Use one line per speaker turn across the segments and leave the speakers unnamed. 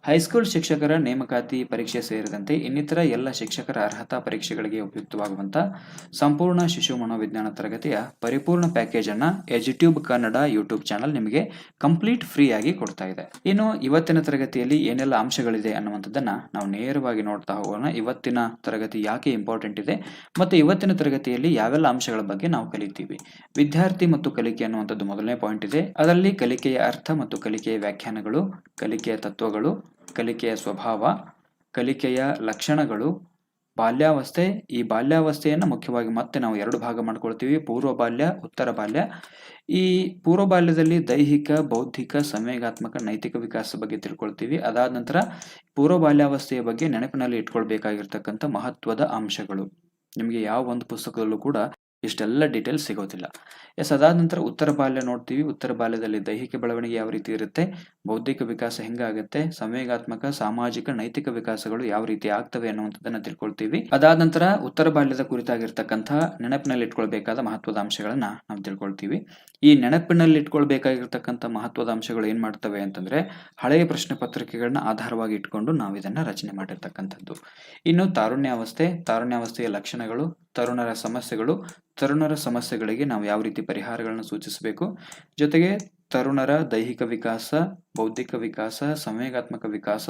High school ಶಿಕ್ಷಕರ ನೇಮಕಾತಿ ಪರೀಕ್ಷೆ ಸೇರಿದಂತೆ ಇನ್ನಿತರ ಎಲ್ಲ ಶಿಕ್ಷಕರ ಅರ್ಹತಾ ಪರೀಕ್ಷೆಗಳಿಗೆ ಉಪಯುಕ್ತವಾಗುವಂತಹ ಸಂಪೂರ್ಣ ಶಿಶು ಮನೋವಿಜ್ಞಾನ ತರಗತಿಯ ಪರಿಪೂರ್ಣ ಪ್ಯಾಕೇಜ್ ಅನ್ನ ಎಜುಟ್ಯೂಬ್ ಕನ್ನಡ ಯೂಟ್ಯೂಬ್ ಚಾನಲ್ ನಿಮಗೆ ಕಂಪ್ಲೀಟ್ ಫ್ರೀ ಆಗಿ ಕೊಡ್ತಾ ಇದೆ. ಇನ್ನು ಇವತ್ತಿನ ತರಗತಿಯಲ್ಲಿ ಏನೆಲ್ಲ ಅಂಶಗಳಿದೆ ಅನ್ನುವಂಥದ್ದನ್ನ ನಾವು ನೇರವಾಗಿ ನೋಡ್ತಾ ಹೋಗೋಣ. ಇವತ್ತಿನ ತರಗತಿ ಯಾಕೆ ಇಂಪಾರ್ಟೆಂಟ್ ಇದೆ ಮತ್ತು ಇವತ್ತಿನ ತರಗತಿಯಲ್ಲಿ ಯಾವೆಲ್ಲ ಅಂಶಗಳ ಬಗ್ಗೆ ನಾವು ಕಲಿತೀವಿ. ವಿದ್ಯಾರ್ಥಿ ಮತ್ತು ಕಲಿಕೆ ಅನ್ನುವಂಥದ್ದು ಮೊದಲನೇ ಪಾಯಿಂಟ್ ಇದೆ. ಅದರಲ್ಲಿ ಕಲಿಕೆಯ ಅರ್ಥ ಮತ್ತು ಕಲಿಕೆಯ ವ್ಯಾಖ್ಯಾನಗಳು, ಕಲಿಕೆಯ ತತ್ವಗಳು, ಕಲಿಕೆಯ ಸ್ವಭಾವ, ಕಲಿಕೆಯ ಲಕ್ಷಣಗಳು, ಬಾಲ್ಯಾವಸ್ಥೆ. ಈ ಬಾಲ್ಯಾವಸ್ಥೆಯನ್ನು ಮುಖ್ಯವಾಗಿ ಮತ್ತೆ ನಾವು ಎರಡು ಭಾಗ ಮಾಡ್ಕೊಳ್ತೀವಿ, ಪೂರ್ವ ಬಾಲ್ಯ, ಉತ್ತರ ಬಾಲ್ಯ. ಈ ಪೂರ್ವ ಬಾಲ್ಯದಲ್ಲಿ ದೈಹಿಕ, ಬೌದ್ಧಿಕ, ಸಂವೇಗಾತ್ಮಕ, ನೈತಿಕ ವಿಕಾಸದ ಬಗ್ಗೆ ತಿಳ್ಕೊಳ್ತೀವಿ. ಅದಾದ ನಂತರ ಪೂರ್ವ ಬಾಲ್ಯಾವಸ್ಥೆಯ ಬಗ್ಗೆ ನೆನಪಿನಲ್ಲಿ ಇಟ್ಕೊಳ್ಬೇಕಾಗಿರ್ತಕ್ಕಂಥ ಮಹತ್ವದ ಅಂಶಗಳು. ನಿಮಗೆ ಯಾವ ಒಂದು ಪುಸ್ತಕದಲ್ಲೂ ಕೂಡ ಇಷ್ಟೆಲ್ಲ ಡೀಟೇಲ್ಸ್ ಸಿಗೋದಿಲ್ಲ. ಅದಾದ ನಂತರ ಉತ್ತರ ಬಾಲ್ಯ ನೋಡ್ತೀವಿ. ಉತ್ತರ ಬಾಲ್ಯದಲ್ಲಿ ದೈಹಿಕ ಬೆಳವಣಿಗೆ ಯಾವ ರೀತಿ ಇರುತ್ತೆ, ಬೌದ್ಧಿಕ ವಿಕಾಸ ಹೆಂಗಾಗುತ್ತೆ, ಸಂವೇಗಾತ್ಮಕ, ಸಾಮಾಜಿಕ, ನೈತಿಕ ವಿಕಾಸಗಳು ಯಾವ ರೀತಿ ಆಗ್ತವೆ ಅನ್ನುವಂಥದ್ದನ್ನ ತಿಳ್ಕೊಳ್ತೀವಿ. ಅದಾದ ನಂತರ ಉತ್ತರ ಬಾಲ್ಯದ ಕುರಿತಾಗಿರ್ತಕ್ಕಂತಹ ನೆನಪಿನಲ್ಲಿ ಇಟ್ಕೊಳ್ಬೇಕಾದ ಮಹತ್ವದ ಅಂಶಗಳನ್ನ ನಾವು ತಿಳ್ಕೊಳ್ತೀವಿ. ಈ ನೆನಪಿನಲ್ಲಿ ಇಟ್ಕೊಳ್ಬೇಕಾಗಿರ್ತಕ್ಕಂಥ ಮಹತ್ವದ ಅಂಶಗಳು ಏನ್ ಮಾಡ್ತವೆ ಅಂತಂದ್ರೆ ಹಳೆಯ ಪ್ರಶ್ನೆ ಪತ್ರಿಕೆಗಳನ್ನ ಆಧಾರವಾಗಿ ಇಟ್ಕೊಂಡು ನಾವು ಇದನ್ನ ರಚನೆ ಮಾಡಿರ್ತಕ್ಕಂಥದ್ದು. ಇನ್ನು ತಾರುಣ್ಯಾವಸ್ಥೆಯ ಲಕ್ಷಣಗಳು, ತರುಣರ ಸಮಸ್ಯೆಗಳು, ತರುಣರ ಸಮಸ್ಯೆಗಳಿಗೆ ನಾವು ಯಾವ ರೀತಿ ಪರಿಹಾರಗಳನ್ನು ಸೂಚಿಸಬೇಕು, ಜೊತೆಗೆ ತರುಣರ ದೈಹಿಕ ವಿಕಾಸ, ಬೌದ್ಧಿಕ ವಿಕಾಸ, ಸಂವೇಗಾತ್ಮಕ ವಿಕಾಸ,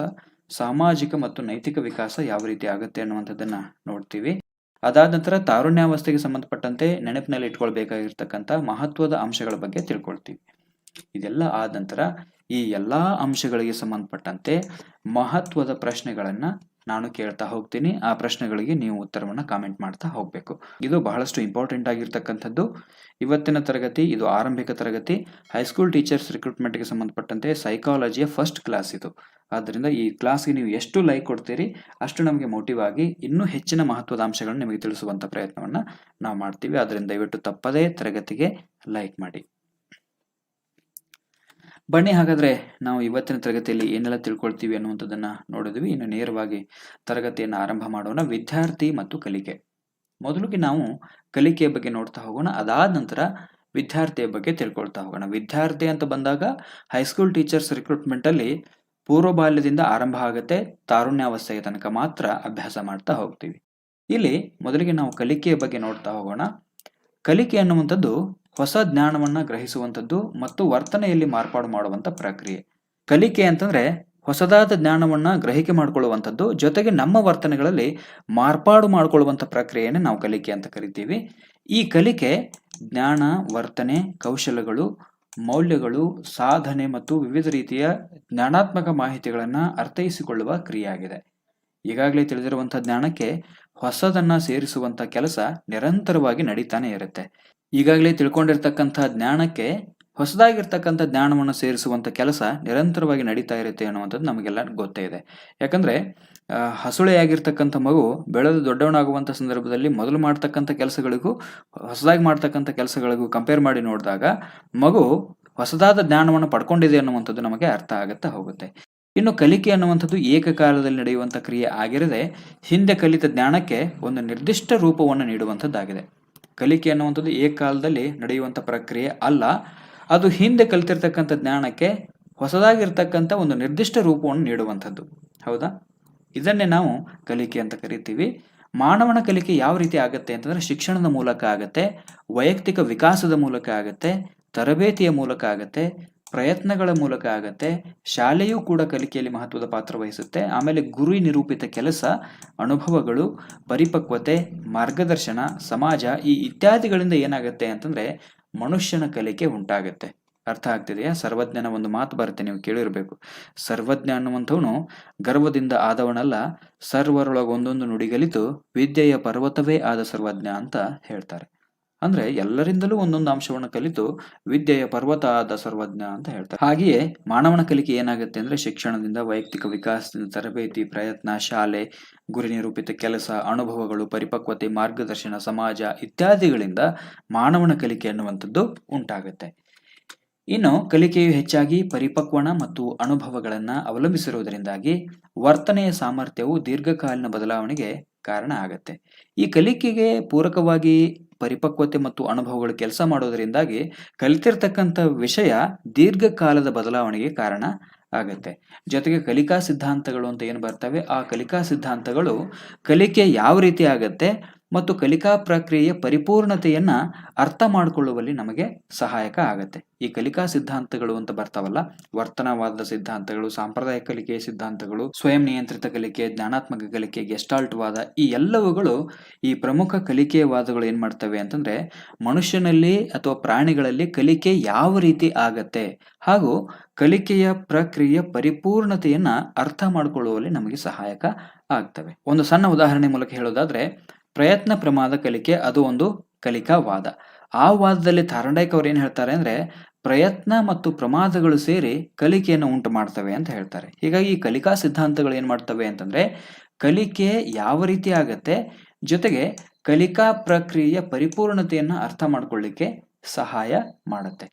ಸಾಮಾಜಿಕ ಮತ್ತು ನೈತಿಕ ವಿಕಾಸ ಯಾವ ರೀತಿ ಆಗುತ್ತೆ ಅನ್ನುವಂಥದ್ದನ್ನ ನೋಡ್ತೀವಿ. ಅದಾದ ನಂತರ ತಾರುಣ್ಯಾವಸ್ಥೆಗೆ ಸಂಬಂಧಪಟ್ಟಂತೆ ನೆನಪಿನಲ್ಲಿ ಇಟ್ಕೊಳ್ಬೇಕಾಗಿರ್ತಕ್ಕಂಥ ಮಹತ್ವದ ಅಂಶಗಳ ಬಗ್ಗೆ ತಿಳ್ಕೊಳ್ತೀವಿ. ಇದೆಲ್ಲ ಆದ ನಂತರ ಈ ಎಲ್ಲಾ ಅಂಶಗಳಿಗೆ ಸಂಬಂಧಪಟ್ಟಂತೆ ಮಹತ್ವದ ಪ್ರಶ್ನೆಗಳನ್ನ ನಾನು ಕೇಳ್ತಾ ಹೋಗ್ತೀನಿ. ಆ ಪ್ರಶ್ನೆಗಳಿಗೆ ನೀವು ಉತ್ತರವನ್ನ ಕಾಮೆಂಟ್ ಮಾಡ್ತಾ ಹೋಗ್ಬೇಕು. ಇದು ಬಹಳಷ್ಟು ಇಂಪಾರ್ಟೆಂಟ್ ಆಗಿರ್ತಕ್ಕಂಥದ್ದು. ಇವತ್ತಿನ ತರಗತಿ ಇದು ಆರಂಭಿಕ ತರಗತಿ. ಹೈಸ್ಕೂಲ್ ಟೀಚರ್ಸ್ ರಿಕ್ರೂಟ್ಮೆಂಟ್ಗೆ ಸಂಬಂಧಪಟ್ಟಂತೆ ಸೈಕಾಲಜಿಯ ಫಸ್ಟ್ ಕ್ಲಾಸ್ ಇದು. ಆದ್ದರಿಂದ ಈ ಕ್ಲಾಸ್ಗೆ ನೀವು ಎಷ್ಟು ಲೈಕ್ ಕೊಡ್ತೀರಿ ಅಷ್ಟು ನಮಗೆ ಮೋಟಿವ್ ಆಗಿ ಇನ್ನೂ ಹೆಚ್ಚಿನ ಮಹತ್ವದ ಅಂಶಗಳನ್ನು ನಿಮಗೆ ತಿಳಿಸುವಂತ ಪ್ರಯತ್ನವನ್ನ ನಾವು ಮಾಡ್ತೀವಿ. ಆದ್ದರಿಂದ ದಯವಿಟ್ಟು ತಪ್ಪದೇ ತರಗತಿಗೆ ಲೈಕ್ ಮಾಡಿ. ಬನ್ನಿ, ಹಾಗಾದ್ರೆ ನಾವು ಇವತ್ತಿನ ತರಗತಿಯಲ್ಲಿ ಏನೆಲ್ಲ ತಿಳ್ಕೊಳ್ತೀವಿ ಅನ್ನುವಂಥದ್ದನ್ನ ನೋಡಿದ್ವಿ. ಇನ್ನು ನೇರವಾಗಿ ತರಗತಿಯನ್ನು ಆರಂಭ ಮಾಡೋಣ. ವಿದ್ಯಾರ್ಥಿ ಮತ್ತು ಕಲಿಕೆ. ಮೊದಲಿಗೆ ನಾವು ಕಲಿಕೆಯ ಬಗ್ಗೆ ನೋಡ್ತಾ ಹೋಗೋಣ. ಅದಾದ ನಂತರ ವಿದ್ಯಾರ್ಥಿಯ ಬಗ್ಗೆ ತಿಳ್ಕೊಳ್ತಾ ಹೋಗೋಣ. ವಿದ್ಯಾರ್ಥಿ ಅಂತ ಬಂದಾಗ ಹೈಸ್ಕೂಲ್ ಟೀಚರ್ಸ್ ರಿಕ್ರೂಟ್ಮೆಂಟ್ ಅಲ್ಲಿ ಪೂರ್ವ ಬಾಲ್ಯದಿಂದ ಆರಂಭ ಆಗುತ್ತೆ, ತಾರುಣ್ಯಾವಸ್ಥೆಯ ತನಕ ಮಾತ್ರ ಅಭ್ಯಾಸ ಮಾಡ್ತಾ ಹೋಗ್ತೀವಿ. ಇಲ್ಲಿ ಮೊದಲಿಗೆ ನಾವು ಕಲಿಕೆಯ ಬಗ್ಗೆ ನೋಡ್ತಾ ಹೋಗೋಣ. ಕಲಿಕೆ ಅನ್ನುವಂಥದ್ದು ಹೊಸ ಜ್ಞಾನವನ್ನ ಗ್ರಹಿಸುವಂಥದ್ದು ಮತ್ತು ವರ್ತನೆಯಲ್ಲಿ ಮಾರ್ಪಾಡು ಮಾಡುವಂತ ಪ್ರಕ್ರಿಯೆ. ಕಲಿಕೆ ಅಂತಂದ್ರೆ ಹೊಸದಾದ ಜ್ಞಾನವನ್ನ ಗ್ರಹಿಕೆ ಮಾಡ್ಕೊಳ್ಳುವಂಥದ್ದು, ಜೊತೆಗೆ ನಮ್ಮ ವರ್ತನೆಗಳಲ್ಲಿ ಮಾರ್ಪಾಡು ಮಾಡ್ಕೊಳ್ಳುವಂತ ಪ್ರಕ್ರಿಯೆಯನ್ನು ನಾವು ಕಲಿಕೆ ಅಂತ ಕರಿತೀವಿ. ಈ ಕಲಿಕೆ ಜ್ಞಾನ, ವರ್ತನೆ, ಕೌಶಲ್ಯಗಳು, ಮೌಲ್ಯಗಳು, ಸಾಧನೆ ಮತ್ತು ವಿವಿಧ ರೀತಿಯ ಜ್ಞಾನಾತ್ಮಕ ಮಾಹಿತಿಗಳನ್ನ ಅರ್ಥೈಸಿಕೊಳ್ಳುವ ಕ್ರಿಯೆಯಾಗಿದೆ. ಈಗಾಗಲೇ ತಿಳಿದಿರುವಂತಹ ಜ್ಞಾನಕ್ಕೆ ಹೊಸದನ್ನ ಸೇರಿಸುವಂತ ಕೆಲಸ ನಿರಂತರವಾಗಿ ನಡೀತಾನೆ ಇರುತ್ತೆ. ಈಗಾಗಲೇ ತಿಳ್ಕೊಂಡಿರ್ತಕ್ಕಂಥ ಜ್ಞಾನಕ್ಕೆ ಹೊಸದಾಗಿರ್ತಕ್ಕಂಥ ಜ್ಞಾನವನ್ನು ಸೇರಿಸುವಂತ ಕೆಲಸ ನಿರಂತರವಾಗಿ ನಡೀತಾ ಇರುತ್ತೆ ಅನ್ನುವಂಥದ್ದು ನಮಗೆಲ್ಲ ಗೊತ್ತೇ ಇದೆ. ಯಾಕಂದ್ರೆ ಹಸುಳೆಯಾಗಿರ್ತಕ್ಕಂಥ ಮಗು ಬೆಳೆದು ದೊಡ್ಡವನಾಗುವಂತ ಸಂದರ್ಭದಲ್ಲಿ ಮೊದಲು ಮಾಡ್ತಕ್ಕಂಥ ಕೆಲಸಗಳಿಗೂ ಹೊಸದಾಗಿ ಮಾಡ್ತಕ್ಕಂಥ ಕೆಲಸಗಳಿಗೂ ಕಂಪೇರ್ ಮಾಡಿ ನೋಡಿದಾಗ ಮಗು ಹೊಸದಾದ ಜ್ಞಾನವನ್ನು ಪಡ್ಕೊಂಡಿದೆ ಅನ್ನುವಂಥದ್ದು ನಮಗೆ ಅರ್ಥ ಆಗುತ್ತಾ ಹೋಗುತ್ತೆ. ಇನ್ನು ಕಲಿಕೆ ಅನ್ನುವಂಥದ್ದು ಏಕಕಾಲದಲ್ಲಿ ನಡೆಯುವಂಥ ಕ್ರಿಯೆ ಆಗಿರದೆ ಹಿಂದೆ ಕಲಿತ ಜ್ಞಾನಕ್ಕೆ ಒಂದು ನಿರ್ದಿಷ್ಟ ರೂಪವನ್ನು ನೀಡುವಂಥದ್ದಾಗಿದೆ. ಕಲಿಕೆ ಅನ್ನುವಂಥದ್ದು ಏಕಕಾಲದಲ್ಲಿ ನಡೆಯುವಂಥ ಪ್ರಕ್ರಿಯೆ ಅಲ್ಲ, ಅದು ಹಿಂದೆ ಕಲಿತಿರ್ತಕ್ಕಂಥ ಜ್ಞಾನಕ್ಕೆ ಹೊಸದಾಗಿರ್ತಕ್ಕಂಥ ಒಂದು ನಿರ್ದಿಷ್ಟ ರೂಪವನ್ನು ನೀಡುವಂಥದ್ದು. ಹೌದಾ? ಇದನ್ನೇ ನಾವು ಕಲಿಕೆ ಅಂತ ಕರಿತೀವಿ. ಮಾನವನ ಕಲಿಕೆ ಯಾವ ರೀತಿ ಆಗುತ್ತೆ ಅಂತಂದ್ರೆ ಶಿಕ್ಷಣದ ಮೂಲಕ ಆಗತ್ತೆ, ವೈಯಕ್ತಿಕ ವಿಕಾಸದ ಮೂಲಕ ಆಗತ್ತೆ, ತರಬೇತಿಯ ಮೂಲಕ ಆಗತ್ತೆ, ಪ್ರಯತ್ನಗಳ ಮೂಲಕ ಆಗತ್ತೆ. ಶಾಲೆಯೂ ಕೂಡ ಕಲಿಕೆಯಲ್ಲಿ ಮಹತ್ವದ ಪಾತ್ರ ವಹಿಸುತ್ತೆ. ಆಮೇಲೆ ಗುರಿ ನಿರೂಪಿತ ಕೆಲಸ, ಅನುಭವಗಳು, ಪರಿಪಕ್ವತೆ, ಮಾರ್ಗದರ್ಶನ, ಸಮಾಜ ಈ ಇತ್ಯಾದಿಗಳಿಂದ ಏನಾಗುತ್ತೆ ಅಂತಂದ್ರೆ ಮನುಷ್ಯನ ಕಲಿಕೆ ಉಂಟಾಗುತ್ತೆ. ಅರ್ಥ ಆಗ್ತಿದೆಯಾ? ಸರ್ವಜ್ಞನ ಒಂದು ಮಾತು ಬರುತ್ತೆ, ನೀವು ಕೇಳಿರ್ಬೇಕು. ಸರ್ವಜ್ಞ ಅನ್ನುವಂಥವನು ಗರ್ವದಿಂದ ಆದವನಲ್ಲ, ಸರ್ವರೊಳಗೊಂದೊಂದು ನುಡಿಗಲಿತು ವಿದ್ಯೆಯ ಪರ್ವತವೇ ಆದ ಸರ್ವಜ್ಞ ಅಂತ ಹೇಳ್ತಾರೆ. ಅಂದ್ರೆ ಎಲ್ಲರಿಂದಲೂ ಒಂದೊಂದು ಅಂಶವನ್ನು ಕಲಿತು ವಿದ್ಯೆಯ ಪರ್ವತ ಆದ ಸರ್ವಜ್ಞ ಅಂತ ಹೇಳ್ತಾರೆ. ಹಾಗೆಯೇ ಮಾನವನ ಕಲಿಕೆ ಏನಾಗುತ್ತೆ ಅಂದ್ರೆ ಶಿಕ್ಷಣದಿಂದ, ವೈಯಕ್ತಿಕ ವಿಕಾಸದಿಂದ, ತರಬೇತಿ, ಪ್ರಯತ್ನ, ಶಾಲೆ, ಗುರಿ ನಿರೂಪಿತ ಕೆಲಸ, ಅನುಭವಗಳು, ಪರಿಪಕ್ವತೆ, ಮಾರ್ಗದರ್ಶನ, ಸಮಾಜ ಇತ್ಯಾದಿಗಳಿಂದ ಮಾನವನ ಕಲಿಕೆ ಅನ್ನುವಂಥದ್ದು ಉಂಟಾಗುತ್ತೆ. ಇನ್ನು ಕಲಿಕೆಯು ಹೆಚ್ಚಾಗಿ ಪರಿಪಕ್ವನ ಮತ್ತು ಅನುಭವಗಳನ್ನ ಅವಲಂಬಿಸಿರುವುದರಿಂದಾಗಿ ವರ್ತನೆಯ ಸಾಮರ್ಥ್ಯವು ದೀರ್ಘಕಾಲೀನ ಬದಲಾವಣೆಗೆ ಕಾರಣ ಆಗತ್ತೆ. ಈ ಕಲಿಕೆಗೆ ಪೂರಕವಾಗಿ ಪರಿಪಕ್ವತೆ ಮತ್ತು ಅನುಭವಗಳು ಕೆಲಸ ಮಾಡೋದರಿಂದಾಗಿ ಕಲಿತಿರ್ತಕ್ಕಂಥ ವಿಷಯ ದೀರ್ಘಕಾಲದ ಬದಲಾವಣೆಗೆ ಕಾರಣ ಆಗುತ್ತೆ. ಜೊತೆಗೆ ಕಲಿಕಾ ಸಿದ್ಧಾಂತಗಳು ಅಂತ ಏನು ಬರ್ತವೆ, ಆ ಕಲಿಕಾ ಸಿದ್ಧಾಂತಗಳು ಕಲಿಕೆ ಯಾವ ರೀತಿ ಆಗತ್ತೆ ಮತ್ತು ಕಲಿಕಾ ಪ್ರಕ್ರಿಯೆಯ ಪರಿಪೂರ್ಣತೆಯನ್ನ ಅರ್ಥ ಮಾಡಿಕೊಳ್ಳುವಲ್ಲಿ ನಮಗೆ ಸಹಾಯಕ ಆಗತ್ತೆ. ಈ ಕಲಿಕಾ ಸಿದ್ಧಾಂತಗಳು ಅಂತ ಬರ್ತಾವಲ್ಲ, ವರ್ತನವಾದ ಸಿದ್ಧಾಂತಗಳು, ಸಾಂಪ್ರದಾಯಿಕ ಕಲಿಕೆಯ ಸಿದ್ಧಾಂತಗಳು, ಸ್ವಯಂ ನಿಯಂತ್ರಿತ ಕಲಿಕೆ, ಜ್ಞಾನಾತ್ಮಕ ಕಲಿಕೆ, ಗೆಸ್ಟಾಲ್ಟ್ ವಾದ, ಈ ಎಲ್ಲವುಗಳು ಈ ಪ್ರಮುಖ ಕಲಿಕೆಯ ವಾದಗಳು ಏನ್ ಮಾಡ್ತವೆ ಅಂತಂದ್ರೆ ಮನುಷ್ಯನಲ್ಲಿ ಅಥವಾ ಪ್ರಾಣಿಗಳಲ್ಲಿ ಕಲಿಕೆ ಯಾವ ರೀತಿ ಆಗತ್ತೆ ಹಾಗೂ ಕಲಿಕೆಯ ಪ್ರಕ್ರಿಯೆಯ ಪರಿಪೂರ್ಣತೆಯನ್ನ ಅರ್ಥ ಮಾಡಿಕೊಳ್ಳುವಲ್ಲಿ ನಮಗೆ ಸಹಾಯಕ ಆಗ್ತವೆ. ಒಂದು ಸಣ್ಣ ಉದಾಹರಣೆ ಮೂಲಕ ಹೇಳೋದಾದ್ರೆ, ಪ್ರಯತ್ನ ಪ್ರಮಾದ ಕಲಿಕೆ ಅದು ಒಂದು ಕಲಿಕಾ ವಾದ. ಆ ವಾದದಲ್ಲಿ ಥಾರ್ಂಡೈಕ್ ಅವ್ರು ಏನ್ ಹೇಳ್ತಾರೆ ಅಂದ್ರೆ, ಪ್ರಯತ್ನ ಮತ್ತು ಪ್ರಮಾದಗಳು ಸೇರಿ ಕಲಿಕೆಯನ್ನು ಉಂಟು ಮಾಡ್ತವೆ ಅಂತ ಹೇಳ್ತಾರೆ. ಹೀಗಾಗಿ ಈ ಕಲಿಕಾ ಸಿದ್ಧಾಂತಗಳು ಏನ್ ಮಾಡ್ತವೆ ಅಂತಂದ್ರೆ ಕಲಿಕೆ ಯಾವ ರೀತಿ ಆಗತ್ತೆ, ಜೊತೆಗೆ ಕಲಿಕಾ ಪ್ರಕ್ರಿಯೆಯ ಪರಿಪೂರ್ಣತೆಯನ್ನ ಅರ್ಥ ಮಾಡ್ಕೊಳ್ಳಿಕ್ಕೆ ಸಹಾಯ ಮಾಡುತ್ತೆ.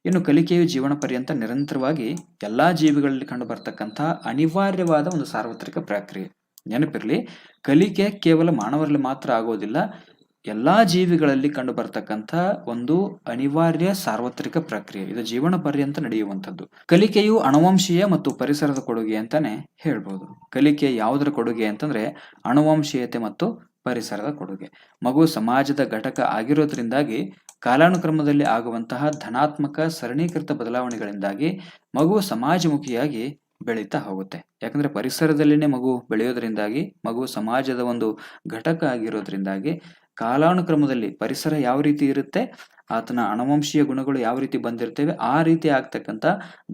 ಇನ್ನು ಕಲಿಕೆಯು ಜೀವನ ಪರ್ಯಂತ ನಿರಂತರವಾಗಿ ಎಲ್ಲಾ ಜೀವಿಗಳಲ್ಲಿ ಕಂಡು ಬರ್ತಕ್ಕಂಥ ಅನಿವಾರ್ಯವಾದ ಒಂದು ಸಾರ್ವತ್ರಿಕ ಪ್ರಕ್ರಿಯೆ. ನೆನಪಿರಲಿ, ಕಲಿಕೆ ಕೇವಲ ಮಾನವರಲ್ಲಿ ಮಾತ್ರ ಆಗೋದಿಲ್ಲ, ಎಲ್ಲಾ ಜೀವಿಗಳಲ್ಲಿ ಕಂಡು ಬರ್ತಕ್ಕಂಥ ಒಂದು ಅನಿವಾರ್ಯ ಸಾರ್ವತ್ರಿಕ ಪ್ರಕ್ರಿಯೆ. ಇದು ಜೀವನ ಪರ್ಯಂತ ನಡೆಯುವಂಥದ್ದು. ಕಲಿಕೆಯು ಅನುವಂಶೀಯ ಮತ್ತು ಪರಿಸರದ ಕೊಡುಗೆ ಅಂತಾನೆ ಹೇಳ್ಬೋದು. ಕಲಿಕೆ ಯಾವುದರ ಕೊಡುಗೆ ಅಂತಂದ್ರೆ ಅನುವಂಶೀಯತೆ ಮತ್ತು ಪರಿಸರದ ಕೊಡುಗೆ. ಮಗು ಸಮಾಜದ ಘಟಕ ಆಗಿರೋದ್ರಿಂದಾಗಿ ಕಾಲಾನುಕ್ರಮದಲ್ಲಿ ಆಗುವಂತಹ ಧನಾತ್ಮಕ ಸರಣೀಕೃತ ಬದಲಾವಣೆಗಳಿಂದಾಗಿ ಮಗು ಸಮಾಜಮುಖಿಯಾಗಿ ಬೆಳೀತಾ ಹೋಗುತ್ತೆ. ಯಾಕಂದ್ರೆ ಪರಿಸರದಲ್ಲಿನೇ ಮಗು ಬೆಳೆಯೋದ್ರಿಂದಾಗಿ, ಮಗು ಸಮಾಜದ ಒಂದು ಘಟಕ ಆಗಿರೋದ್ರಿಂದಾಗಿ ಕಾಲಾನುಕ್ರಮದಲ್ಲಿ ಪರಿಸರ ಯಾವ ರೀತಿ ಇರುತ್ತೆ, ಆತನ ಅನುವಂಶೀಯ ಗುಣಗಳು ಯಾವ ರೀತಿ ಬಂದಿರ್ತೇವೆ, ಆ ರೀತಿ ಆಗ್ತಕ್ಕಂಥ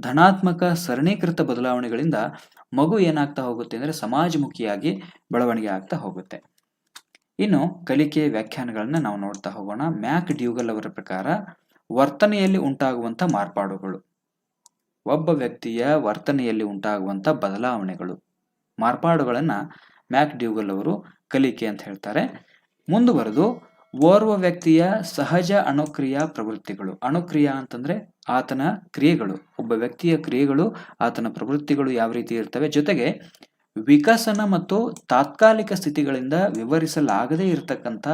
ಧನಾತ್ಮಕ ಸರಣೀಕೃತ ಬದಲಾವಣೆಗಳಿಂದ ಮಗು ಏನಾಗ್ತಾ ಹೋಗುತ್ತೆ ಅಂದ್ರೆ ಸಮಾಜಮುಖಿಯಾಗಿ ಬೆಳವಣಿಗೆ ಆಗ್ತಾ ಹೋಗುತ್ತೆ. ಇನ್ನು ಕಲಿಕೆಯ ವ್ಯಾಖ್ಯಾನಗಳನ್ನ ನಾವು ನೋಡ್ತಾ ಹೋಗೋಣ. ಮ್ಯಾಕ್ ಡ್ಯೂಗಲ್ ಅವರ ಪ್ರಕಾರ ವರ್ತನೆಯಲ್ಲಿ ಉಂಟಾಗುವಂತ ಮಾರ್ಪಾಡುಗಳು, ಒಬ್ಬ ವ್ಯಕ್ತಿಯ ವರ್ತನೆಯಲ್ಲಿ ಉಂಟಾಗುವಂತ ಬದಲಾವಣೆಗಳು, ಮಾರ್ಪಾಡುಗಳನ್ನ ಮ್ಯಾಕ್ ಡ್ಯೂಗಲ್ ಅವರು ಕಲಿಕೆ ಅಂತ ಹೇಳ್ತಾರೆ. ಮುಂದುವರೆದು ಓರ್ವ ವ್ಯಕ್ತಿಯ ಸಹಜ ಅನುಕ್ರಿಯಾ ಪ್ರವೃತ್ತಿಗಳು. ಅನುಕ್ರಿಯಾ ಅಂತಂದ್ರೆ ಆತನ ಕ್ರಿಯೆಗಳು, ಒಬ್ಬ ವ್ಯಕ್ತಿಯ ಕ್ರಿಯೆಗಳು, ಆತನ ಪ್ರವೃತ್ತಿಗಳು ಯಾವ ರೀತಿ ಇರ್ತವೆ, ಜೊತೆಗೆ ವಿಕಸನ ಮತ್ತು ತಾತ್ಕಾಲಿಕ ಸ್ಥಿತಿಗಳಿಂದ ವಿವರಿಸಲಾಗದೇ ಇರತಕ್ಕಂಥ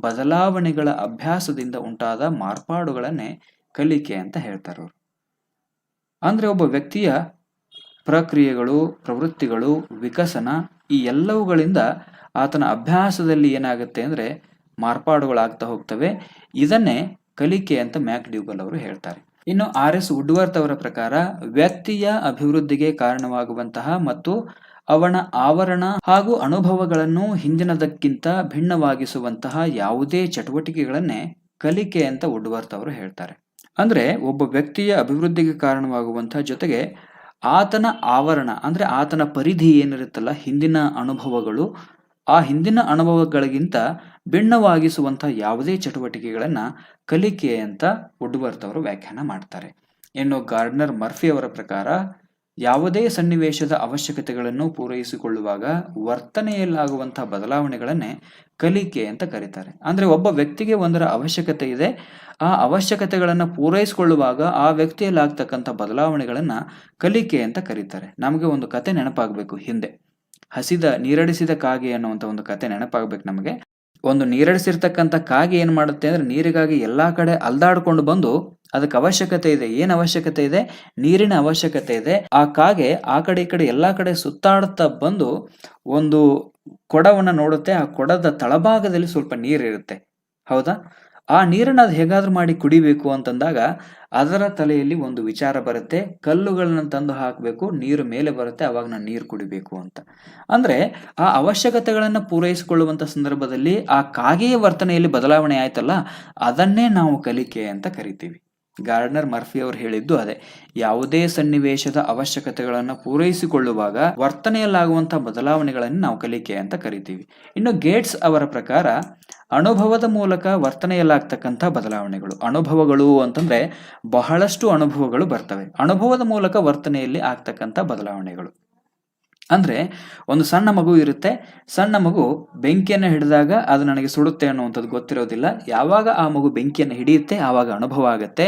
ಬದಲಾವಣೆಗಳ ಅಭ್ಯಾಸದಿಂದ ಉಂಟಾದ ಮಾರ್ಪಾಡುಗಳನ್ನೇ ಕಲಿಕೆ ಅಂತ ಹೇಳ್ತಾರೆ ಅವರು. ಅಂದ್ರೆ ಒಬ್ಬ ವ್ಯಕ್ತಿಯ ಪ್ರಕ್ರಿಯೆಗಳು, ಪ್ರವೃತ್ತಿಗಳು, ವಿಕಸನ, ಈ ಎಲ್ಲವುಗಳಿಂದ ಆತನ ಅಭ್ಯಾಸದಲ್ಲಿ ಏನಾಗುತ್ತೆ ಅಂದ್ರೆ ಮಾರ್ಪಾಡುಗಳಾಗ್ತಾ ಹೋಗ್ತವೆ. ಇದನ್ನೇ ಕಲಿಕೆ ಅಂತ ಮ್ಯಾಕ್ ಡ್ಯೂಗಲ್ ಅವರು ಹೇಳ್ತಾರೆ. ಇನ್ನು RS ವುಡ್ವರ್ತ್ ಅವರ ಪ್ರಕಾರ ವ್ಯಕ್ತಿಯ ಅಭಿವೃದ್ಧಿಗೆ ಕಾರಣವಾಗುವಂತಹ ಮತ್ತು ಅವನ ಆವರಣ ಹಾಗೂ ಅನುಭವಗಳನ್ನು ಹಿಂದಿನದಕ್ಕಿಂತ ಭಿನ್ನವಾಗಿಸುವಂತಹ ಯಾವುದೇ ಚಟುವಟಿಕೆಗಳನ್ನೇ ಕಲಿಕೆ ಅಂತ ವುಡ್ವರ್ತ್ ಅವರು ಹೇಳ್ತಾರೆ. ಅಂದ್ರೆ ಒಬ್ಬ ವ್ಯಕ್ತಿಯ ಅಭಿವೃದ್ಧಿಗೆ ಕಾರಣವಾಗುವಂತಹ ಜೊತೆಗೆ ಆತನ ಆವರಣ ಅಂದ್ರೆ ಆತನ ಪರಿಧಿ ಏನಿರುತ್ತಲ್ಲ, ಹಿಂದಿನ ಅನುಭವಗಳು, ಆ ಹಿಂದಿನ ಅನುಭವಗಳಿಗಿಂತ ಭಿನ್ನವಾಗಿಸುವಂತಹ ಯಾವುದೇ ಚಟುವಟಿಕೆಗಳನ್ನ ಕಲಿಕೆ ಅಂತ ವುಡ್ವರ್ತ್ ಅವರು ವ್ಯಾಖ್ಯಾನ ಮಾಡ್ತಾರೆ. ಇನ್ನು ಗಾರ್ಡ್ನರ್ ಮರ್ಫಿ ಅವರ ಪ್ರಕಾರ ಯಾವುದೇ ಸನ್ನಿವೇಶದ ಅವಶ್ಯಕತೆಗಳನ್ನು ಪೂರೈಸಿಕೊಳ್ಳುವಾಗ ವರ್ತನೆಯಲ್ಲಾಗುವಂತಹ ಬದಲಾವಣೆಗಳನ್ನೇ ಕಲಿಕೆ ಅಂತ ಕರೀತಾರೆ. ಅಂದ್ರೆ ಒಬ್ಬ ವ್ಯಕ್ತಿಗೆ ಒಂದರ ಅವಶ್ಯಕತೆ ಇದೆ, ಆ ಅವಶ್ಯಕತೆಗಳನ್ನು ಪೂರೈಸಿಕೊಳ್ಳುವಾಗ ಆ ವ್ಯಕ್ತಿಯಲ್ಲಿ ಆಗ್ತಕ್ಕಂಥ ಬದಲಾವಣೆಗಳನ್ನ ಕಲಿಕೆ ಅಂತ ಕರೀತಾರೆ. ನಮಗೆ ಒಂದು ಕತೆ ನೆನಪಾಗಬೇಕು, ಹಿಂದೆ ನೀರಡಿಸಿದ ಕಾಗೆ ಅನ್ನುವಂಥ ಒಂದು ಕತೆ ನೆನಪಾಗ್ಬೇಕು ನಮಗೆ. ಒಂದು ನೀರಡಿಸಿರ್ತಕ್ಕಂಥ ಕಾಗೆ ಏನ್ ಮಾಡುತ್ತೆ ಅಂದ್ರೆ ನೀರಿಗಾಗಿ ಎಲ್ಲಾ ಕಡೆ ಅಲ್ದಾಡ್ಕೊಂಡು ಬಂದು, ಅದಕ್ಕೆ ಅವಶ್ಯಕತೆ ಇದೆ, ಏನ್ ಅವಶ್ಯಕತೆ ಇದೆ, ನೀರಿನ ಅವಶ್ಯಕತೆ ಇದೆ. ಆ ಕಾಗೆ ಆ ಕಡೆ ಈ ಕಡೆ ಎಲ್ಲಾ ಕಡೆ ಸುತ್ತಾಡುತ್ತಾ ಬಂದು ಒಂದು ಕೊಡವನ್ನ ನೋಡುತ್ತೆ. ಆ ಕೊಡದ ತಳಭಾಗದಲ್ಲಿ ಸ್ವಲ್ಪ ನೀರಿರುತ್ತೆ, ಹೌದಾ? ಆ ನೀರನ್ನ ಅದು ಹೇಗಾದ್ರೂ ಮಾಡಿ ಕುಡಿಬೇಕು ಅಂತಂದಾಗ ಅದರ ತಲೆಯಲ್ಲಿ ಒಂದು ವಿಚಾರ ಬರುತ್ತೆ, ಕಲ್ಲುಗಳನ್ನ ತಂದು ಹಾಕಬೇಕು, ನೀರು ಮೇಲೆ ಬರುತ್ತೆ, ಅವಾಗ ನಾನು ನೀರು ಕುಡಿಬೇಕು ಅಂತ. ಅಂದ್ರೆ ಆ ಅವಶ್ಯಕತೆಗಳನ್ನ ಪೂರೈಸಿಕೊಳ್ಳುವಂತ ಸಂದರ್ಭದಲ್ಲಿ ಆ ಕಾಗೆಯ ವರ್ತನೆಯಲ್ಲಿ ಬದಲಾವಣೆ ಆಯ್ತಲ್ಲ, ಅದನ್ನೇ ನಾವು ಕಲಿಕೆ ಅಂತ ಕರಿತೀವಿ. ಗಾರ್ಡ್ನರ್ ಮರ್ಫಿ ಅವರು ಹೇಳಿದ್ದು ಅದೇ, ಯಾವುದೇ ಸನ್ನಿವೇಶದ ಅವಶ್ಯಕತೆಗಳನ್ನು ಪೂರೈಸಿಕೊಳ್ಳುವಾಗ ವರ್ತನೆಯಲ್ಲಾಗುವಂತಹ ಬದಲಾವಣೆಗಳನ್ನು ನಾವು ಕಲಿಕೆ ಅಂತ ಕರಿತೀವಿ. ಇನ್ನು ಗೇಟ್ಸ್ ಅವರ ಪ್ರಕಾರ ಅನುಭವದ ಮೂಲಕ ವರ್ತನೆಯಲ್ಲಾಗ್ತಕ್ಕಂಥ ಬದಲಾವಣೆಗಳು. ಅನುಭವಗಳು ಅಂತಂದ್ರೆ ಬಹಳಷ್ಟು ಅನುಭವಗಳು ಬರ್ತವೆ. ಅನುಭವದ ಮೂಲಕ ವರ್ತನೆಯಲ್ಲಿ ಆಗ್ತಕ್ಕಂಥ ಬದಲಾವಣೆಗಳು ಅಂದ್ರೆ ಒಂದು ಸಣ್ಣ ಮಗು ಇರುತ್ತೆ, ಸಣ್ಣ ಮಗು ಬೆಂಕಿಯನ್ನು ಹಿಡಿದಾಗ ಅದು ನನಗೆ ಸುಡುತ್ತೆ ಅನ್ನುವಂಥದ್ದು ಗೊತ್ತಿರೋದಿಲ್ಲ. ಯಾವಾಗ ಆ ಮಗು ಬೆಂಕಿಯನ್ನು ಹಿಡಿಯುತ್ತೆ ಆವಾಗ ಅನುಭವ ಆಗತ್ತೆ,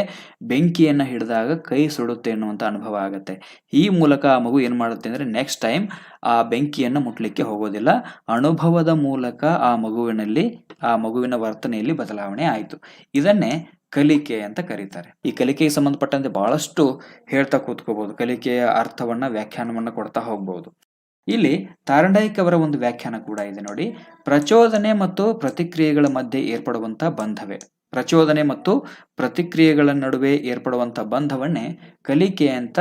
ಬೆಂಕಿಯನ್ನು ಹಿಡಿದಾಗ ಕೈ ಸುಡುತ್ತೆ ಅನ್ನುವಂಥ ಅನುಭವ ಆಗತ್ತೆ. ಈ ಮೂಲಕ ಆ ಮಗು ಏನ್ ಮಾಡುತ್ತೆ ಅಂದ್ರೆ ನೆಕ್ಸ್ಟ್ ಟೈಮ್ ಆ ಬೆಂಕಿಯನ್ನು ಮುಟ್ಲಿಕ್ಕೆ ಹೋಗೋದಿಲ್ಲ. ಅನುಭವದ ಮೂಲಕ ಆ ಮಗುವಿನ ವರ್ತನೆಯಲ್ಲಿ ಬದಲಾವಣೆ ಆಯಿತು. ಇದನ್ನೇ ಕಲಿಕೆ ಅಂತ ಕರೀತಾರೆ. ಈ ಕಲಿಕೆಗೆ ಸಂಬಂಧಪಟ್ಟಂತೆ ಬಹಳಷ್ಟು ಹೇಳ್ತಾ ಕೂತ್ಕೋಬಹುದು. ಕಲಿಕೆಯ ಅರ್ಥವನ್ನ ವ್ಯಾಖ್ಯಾನವನ್ನ ಕೊಡ್ತಾ ಹೋಗ್ಬಹುದು. ಇಲ್ಲಿ ತಾರಂಡಾಯಿಕ್ ಅವರ ಒಂದು ವ್ಯಾಖ್ಯಾನ ಕೂಡ ಇದೆ ನೋಡಿ. ಪ್ರಚೋದನೆ ಮತ್ತು ಪ್ರತಿಕ್ರಿಯೆಗಳ ಮಧ್ಯೆ ಏರ್ಪಡುವಂತ ಬಂಧವೇ, ಪ್ರಚೋದನೆ ಮತ್ತು ಪ್ರತಿಕ್ರಿಯೆಗಳ ನಡುವೆ ಏರ್ಪಡುವಂತ ಬಂಧವನ್ನೇ ಕಲಿಕೆ ಅಂತ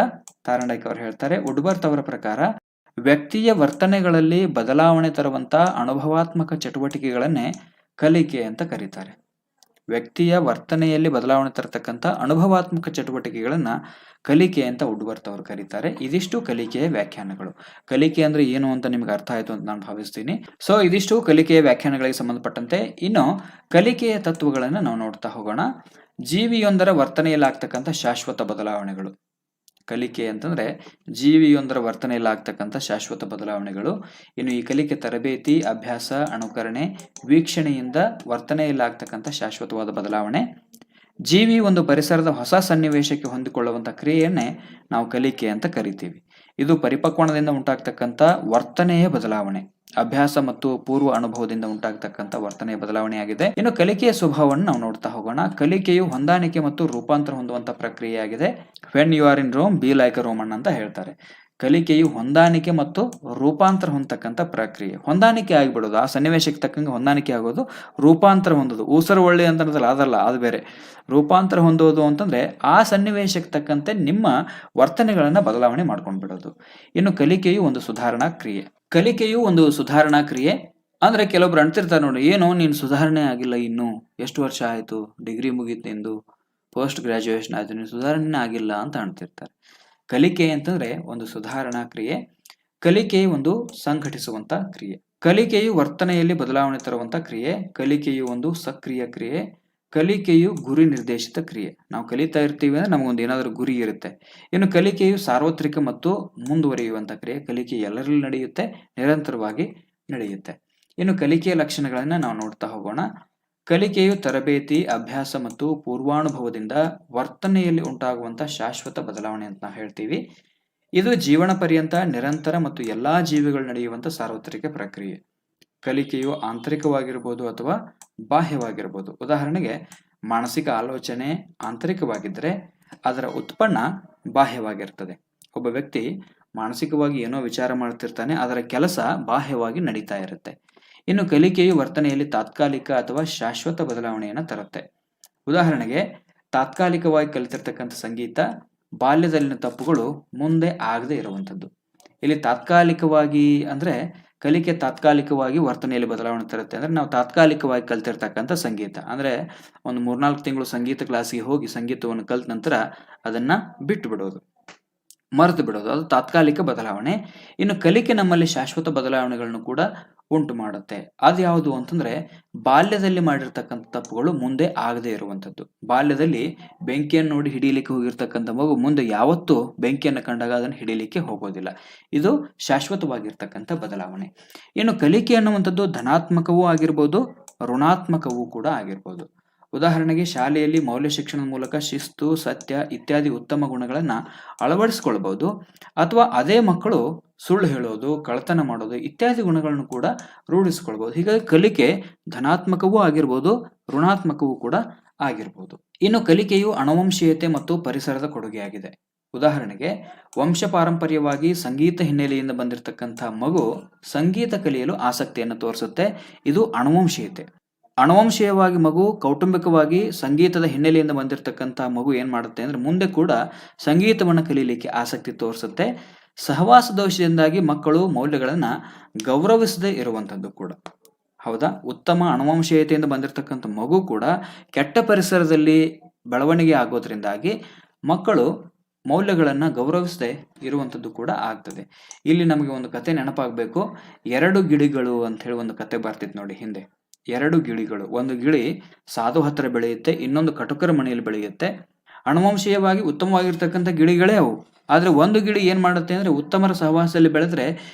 ತಾರಂಡಾಯಿಕ್ ಅವರು ಹೇಳ್ತಾರೆ. ವುಡ್ವರ್ತ್ ಅವರ ಪ್ರಕಾರ ವ್ಯಕ್ತಿಯ ವರ್ತನೆಗಳಲ್ಲಿ ಬದಲಾವಣೆ ತರುವಂತ ಅನುಭವಾತ್ಮಕ ಚಟುವಟಿಕೆಗಳನ್ನೇ ಕಲಿಕೆ ಅಂತ ಕರೀತಾರೆ. ವ್ಯಕ್ತಿಯ ವರ್ತನೆಯಲ್ಲಿ ಬದಲಾವಣೆ ತರತಕ್ಕಂಥ ಅನುಭವಾತ್ಮಕ ಚಟುವಟಿಕೆಗಳನ್ನ ಕಲಿಕೆ ಅಂತ ವುಡ್ವರ್ತ್ ಅವರು ಕರೀತಾರೆ. ಇದಿಷ್ಟು ಕಲಿಕೆಯ ವ್ಯಾಖ್ಯಾನಗಳು. ಕಲಿಕೆ ಅಂದ್ರೆ ಏನು ಅಂತ ನಿಮ್ಗೆ ಅರ್ಥ ಆಯ್ತು ಅಂತ ನಾನು ಭಾವಿಸ್ತೀನಿ. ಸೊ ಇದಿಷ್ಟು ಕಲಿಕೆಯ ವ್ಯಾಖ್ಯಾನಗಳಿಗೆ ಸಂಬಂಧಪಟ್ಟಂತೆ. ಇನ್ನು ಕಲಿಕೆಯ ತತ್ವಗಳನ್ನ ನಾವು ನೋಡ್ತಾ ಹೋಗೋಣ. ಜೀವಿಯೊಂದರ ವರ್ತನೆಯಲ್ಲಿ ಆಗ್ತಕ್ಕಂಥ ಶಾಶ್ವತ ಬದಲಾವಣೆಗಳು. ಕಲಿಕೆ ಅಂತಂದ್ರೆ ಜೀವಿಯೊಂದರ ವರ್ತನೆಯಲ್ಲಿ ಆಗ್ತಕ್ಕಂಥ ಶಾಶ್ವತ ಬದಲಾವಣೆಗಳು. ಇನ್ನು ಈ ಕಲಿಕೆ ತರಬೇತಿ, ಅಭ್ಯಾಸ, ಅನುಕರಣೆ, ವೀಕ್ಷಣೆಯಿಂದ ವರ್ತನೆಯಲ್ಲಿ ಆಗ್ತಕ್ಕಂಥ ಶಾಶ್ವತವಾದ ಬದಲಾವಣೆ. ಜೀವಿ ಒಂದು ಪರಿಸರದ ಹೊಸ ಸನ್ನಿವೇಶಕ್ಕೆ ಹೊಂದಿಕೊಳ್ಳುವಂತ ಕ್ರಿಯೆಯನ್ನೇ ನಾವು ಕಲಿಕೆ ಅಂತ ಕರಿತೀವಿ. ಇದು ಪರಿಪಕ್ವನದಿಂದ ಉಂಟಾಗ್ತಕ್ಕಂಥ ವರ್ತನೆಯ ಬದಲಾವಣೆ, ಅಭ್ಯಾಸ ಮತ್ತು ಪೂರ್ವ ಅನುಭವದಿಂದ ಉಂಟಾಗ್ತಕ್ಕಂಥ ವರ್ತನೆಯ ಬದಲಾವಣೆಯಾಗಿದೆ. ಇನ್ನು ಕಲಿಕೆಯ ಸ್ವಭಾವವನ್ನು ನಾವು ನೋಡ್ತಾ ಹೋಗೋಣ. ಕಲಿಕೆಯು ಹೊಂದಾಣಿಕೆ ಮತ್ತು ರೂಪಾಂತರ ಹೊಂದುವಂತ ಪ್ರಕ್ರಿಯೆಯಾಗಿದೆ. When you are in Rome be like a Roman ಅಂತ ಹೇಳ್ತಾರೆ. ಕಲಿಕೆಯು ಹೊಂದಾಣಿಕೆ ಮತ್ತು ರೂಪಾಂತರ ಹೊಂದತಕ್ಕಂಥ ಪ್ರಕ್ರಿಯೆ. ಹೊಂದಾಣಿಕೆ ಆಗಿಬಿಡೋದು, ಆ ಸನ್ನಿವೇಶಕ್ಕೆ ತಕ್ಕಂಗೆ ಹೊಂದಾಣಿಕೆ ಆಗೋದು. ರೂಪಾಂತರ ಹೊಂದೋದು, ಊಸರು ಒಳ್ಳೆ ಅಂತ ಅದಲ್ಲ, ಅದು ಬೇರೆ. ರೂಪಾಂತರ ಹೊಂದೋದು ಅಂತಂದ್ರೆ ಆ ಸನ್ನಿವೇಶಕ್ಕೆ ತಕ್ಕಂತೆ ನಿಮ್ಮ ವರ್ತನೆಗಳನ್ನ ಬದಲಾವಣೆ ಮಾಡ್ಕೊಂಡು ಬಿಡೋದು. ಇನ್ನು ಕಲಿಕೆಯು ಒಂದು ಸುಧಾರಣಾ ಕ್ರಿಯೆ. ಕಲಿಕೆಯು ಒಂದು ಸುಧಾರಣಾ ಕ್ರಿಯೆ ಅಂದ್ರೆ ಕೆಲವೊಬ್ರು ಅಂತಿರ್ತಾರೆ ನೋಡಿ, ಏನೋ ನೀನು ಸುಧಾರಣೆ ಆಗಿಲ್ಲ, ಇನ್ನು ಎಷ್ಟು ವರ್ಷ ಆಯ್ತು, ಡಿಗ್ರಿ ಮುಗೀತು ನಿಂದು, ಪೋಸ್ಟ್ ಗ್ರಾಜುಯೇಷನ್ ಆಯ್ತು, ನೀನು ಸುಧಾರಣೆ ಆಗಿಲ್ಲ ಅಂತ ಅಂತಿರ್ತಾರೆ. ಕಲಿಕೆ ಅಂತಂದ್ರೆ ಒಂದು ಸುಧಾರಣಾ ಕ್ರಿಯೆ. ಕಲಿಕೆ ಒಂದು ಸಂಘಟಿಸುವಂತ ಕ್ರಿಯೆ. ಕಲಿಕೆಯು ವರ್ತನೆಯಲ್ಲಿ ಬದಲಾವಣೆ ತರುವಂತ ಕ್ರಿಯೆ. ಕಲಿಕೆಯು ಒಂದು ಸಕ್ರಿಯ ಕ್ರಿಯೆ. ಕಲಿಕೆಯು ಗುರಿ ನಿರ್ದೇಶಿತ ಕ್ರಿಯೆ. ನಾವು ಕಲಿತಾ ಇರ್ತೀವಿ ಅಂದ್ರೆ ನಮಗೊಂದು ಏನಾದರೂ ಗುರಿ ಇರುತ್ತೆ. ಇನ್ನು ಕಲಿಕೆಯು ಸಾರ್ವತ್ರಿಕ ಮತ್ತು ಮುಂದುವರಿಯುವಂತ ಕ್ರಿಯೆ. ಕಲಿಕೆ ಎಲ್ಲರಲ್ಲೂ ನಡೆಯುತ್ತೆ, ನಿರಂತರವಾಗಿ ನಡೆಯುತ್ತೆ. ಇನ್ನು ಕಲಿಕೆಯ ಲಕ್ಷಣಗಳನ್ನ ನಾವು ನೋಡ್ತಾ ಹೋಗೋಣ. ಕಲಿಕೆಯು ತರಬೇತಿ, ಅಭ್ಯಾಸ ಮತ್ತು ಪೂರ್ವಾನುಭವದಿಂದ ವರ್ತನೆಯಲ್ಲಿ ಉಂಟಾಗುವಂತ ಶಾಶ್ವತ ಬದಲಾವಣೆ ಅಂತ ನಾವು ಹೇಳ್ತೀವಿ. ಇದು ಜೀವನ ಪರ್ಯಂತ ನಿರಂತರ ಮತ್ತು ಎಲ್ಲಾ ಜೀವಿಗಳು ನಡೆಯುವಂತ ಸಾರ್ವತ್ರಿಕ ಪ್ರಕ್ರಿಯೆ. ಕಲಿಕೆಯು ಆಂತರಿಕವಾಗಿರ್ಬೋದು ಅಥವಾ ಬಾಹ್ಯವಾಗಿರ್ಬೋದು. ಉದಾಹರಣೆಗೆ ಮಾನಸಿಕ ಆಲೋಚನೆ ಆಂತರಿಕವಾಗಿದ್ದರೆ ಅದರ ಉತ್ಪನ್ನ ಬಾಹ್ಯವಾಗಿರ್ತದೆ. ಒಬ್ಬ ವ್ಯಕ್ತಿ ಮಾನಸಿಕವಾಗಿ ಏನೋ ವಿಚಾರ ಮಾಡ್ತಿರ್ತಾನೆ, ಅದರ ಕೆಲಸ ಬಾಹ್ಯವಾಗಿ ನಡೀತಾ ಇರುತ್ತೆ. ಇನ್ನು ಕಲಿಕೆಯು ವರ್ತನೆಯಲ್ಲಿ ತಾತ್ಕಾಲಿಕ ಅಥವಾ ಶಾಶ್ವತ ಬದಲಾವಣೆಯನ್ನು ತರುತ್ತೆ. ಉದಾಹರಣೆಗೆ ತಾತ್ಕಾಲಿಕವಾಗಿ ಕಲಿತಿರ್ತಕ್ಕಂಥ ಸಂಗೀತ ಬಾಲ್ಯದಲ್ಲಿನ ತಪ್ಪುಗಳು ಮುಂದೆ ಆಗದೆ ಇರುವಂಥದ್ದು. ಇಲ್ಲಿ ತಾತ್ಕಾಲಿಕವಾಗಿ ಅಂದ್ರೆ ಕಲಿಕೆ ತಾತ್ಕಾಲಿಕವಾಗಿ ವರ್ತನೆಯಲ್ಲಿ ಬದಲಾವಣೆ ತರುತ್ತೆ. ಅಂದ್ರೆ ನಾವು ತಾತ್ಕಾಲಿಕವಾಗಿ ಕಲ್ತಿರ್ತಕ್ಕಂಥ ಸಂಗೀತ ಅಂದ್ರೆ ಒಂದು 3-4 ತಿಂಗಳು ಸಂಗೀತ ಕ್ಲಾಸಿಗೆ ಹೋಗಿ ಸಂಗೀತವನ್ನು ಕಲ್ತ ನಂತರ ಅದನ್ನ ಬಿಟ್ಟು ಬಿಡೋದು, ಮರೆತು ಬಿಡೋದು, ಅದು ತಾತ್ಕಾಲಿಕ ಬದಲಾವಣೆ. ಇನ್ನು ಕಲಿಕೆ ನಮ್ಮಲ್ಲಿ ಶಾಶ್ವತ ಬದಲಾವಣೆಗಳನ್ನು ಕೂಡ ಉಂಟು ಮಾಡುತ್ತೆ. ಅದು ಯಾವುದು ಅಂತಂದ್ರೆ ಬಾಲ್ಯದಲ್ಲಿ ಮಾಡಿರ್ತಕ್ಕಂಥ ತಪ್ಪುಗಳು ಮುಂದೆ ಆಗದೆ ಇರುವಂಥದ್ದು. ಬಾಲ್ಯದಲ್ಲಿ ಬೆಂಕಿಯನ್ನು ನೋಡಿ ಹಿಡಿಲಿಕ್ಕೆ ಹೋಗಿರ್ತಕ್ಕಂಥ ಮಗು ಮುಂದೆ ಯಾವತ್ತೂ ಬೆಂಕಿಯನ್ನು ಕಂಡಾಗ ಅದನ್ನು ಹಿಡಿಲಿಕ್ಕೆ ಹೋಗೋದಿಲ್ಲ. ಇದು ಶಾಶ್ವತವಾಗಿರ್ತಕ್ಕಂಥ ಬದಲಾವಣೆ. ಇನ್ನು ಕಲಿಕೆ ಅನ್ನುವಂಥದ್ದು ಧನಾತ್ಮಕವೂ ಆಗಿರ್ಬೋದು, ಋಣಾತ್ಮಕವೂ ಕೂಡ ಆಗಿರ್ಬೋದು. ಉದಾಹರಣೆಗೆ ಶಾಲೆಯಲ್ಲಿ ಮೌಲ್ಯ ಶಿಕ್ಷಣದ ಮೂಲಕ ಶಿಸ್ತು, ಸತ್ಯ ಇತ್ಯಾದಿ ಉತ್ತಮ ಗುಣಗಳನ್ನ ಅಳವಡಿಸಿಕೊಳ್ಬಹುದು. ಅಥವಾ ಅದೇ ಮಕ್ಕಳು ಸುಳ್ಳು ಹೇಳೋದು, ಕಳ್ಳತನ ಮಾಡೋದು ಇತ್ಯಾದಿ ಗುಣಗಳನ್ನು ಕೂಡ ರೂಢಿಸಿಕೊಳ್ಬಹುದು. ಹೀಗಾಗಿ ಕಲಿಕೆ ಧನಾತ್ಮಕವೂ ಆಗಿರ್ಬೋದು, ಋಣಾತ್ಮಕವೂ ಕೂಡ ಆಗಿರ್ಬೋದು. ಇನ್ನು ಕಲಿಕೆಯು ಅನುವಂಶೀಯತೆ ಮತ್ತು ಪರಿಸರದ ಕೊಡುಗೆಯಾಗಿದೆ. ಉದಾಹರಣೆಗೆ ವಂಶ ಪಾರಂಪರ್ಯವಾಗಿ ಸಂಗೀತ ಹಿನ್ನೆಲೆಯಿಂದ ಬಂದಿರತಕ್ಕಂಥ ಮಗು ಸಂಗೀತ ಕಲಿಯಲು ಆಸಕ್ತಿಯನ್ನು ತೋರಿಸುತ್ತೆ. ಇದು ಅನುವಂಶೀಯತೆ. ಅನುವಂಶೀಯವಾಗಿ ಮಗು ಕೌಟುಂಬಿಕವಾಗಿ ಸಂಗೀತದ ಹಿನ್ನೆಲೆಯಿಂದ ಬಂದಿರತಕ್ಕಂಥ ಮಗು ಏನ್ ಮಾಡುತ್ತೆ ಅಂದ್ರೆ ಮುಂದೆ ಕೂಡ ಸಂಗೀತವನ್ನು ಕಲೀಲಿಕ್ಕೆ ಆಸಕ್ತಿ ತೋರಿಸುತ್ತೆ. ಸಹವಾಸ ದೋಷದಿಂದಾಗಿ ಮಕ್ಕಳು ಮೌಲ್ಯಗಳನ್ನ ಗೌರವಿಸದೇ ಇರುವಂತದ್ದು ಕೂಡ ಹೌದಾ. ಉತ್ತಮ ಅನುವಂಶೀಯತೆಯಿಂದ ಬಂದಿರತಕ್ಕಂಥ ಮಗು ಕೂಡ ಕೆಟ್ಟ ಪರಿಸರದಲ್ಲಿ ಬೆಳವಣಿಗೆ ಆಗೋದ್ರಿಂದಾಗಿ ಮಕ್ಕಳು ಮೌಲ್ಯಗಳನ್ನ ಗೌರವಿಸದೆ ಇರುವಂತದ್ದು ಕೂಡ ಆಗ್ತದೆ. ಇಲ್ಲಿ ನಮಗೆ ಒಂದು ಕತೆ ನೆನಪಾಗಬೇಕು. 2 ಗಿಳಿಗಳು ಅಂತ ಹೇಳಿ ಒಂದು ಕತೆ ಬರ್ತಿತ್ತು ನೋಡಿ ಹಿಂದೆ. 2 ಗಿಳಿಗಳು, ಒಂದು ಗಿಳಿ ಸಾಧು ಹತ್ರ ಬೆಳೆಯುತ್ತೆ, ಇನ್ನೊಂದು ಕಟುಕರ ಮನೆಯಲ್ಲಿ ಬೆಳೆಯುತ್ತೆ. ಅನುವಂಶೀಯವಾಗಿ ಉತ್ತಮವಾಗಿರ್ತಕ್ಕಂಥ ಗಿಳಿಗಳೇ ಅವು. ಆದ್ರೆ ಒಂದು ಗಿಳಿ ಏನ್ ಮಾಡುತ್ತೆ ಅಂದ್ರೆ ಉತ್ತಮರ ಸಹವಾಸದಲ್ಲಿ ಬೆಳೆದ್ರೆ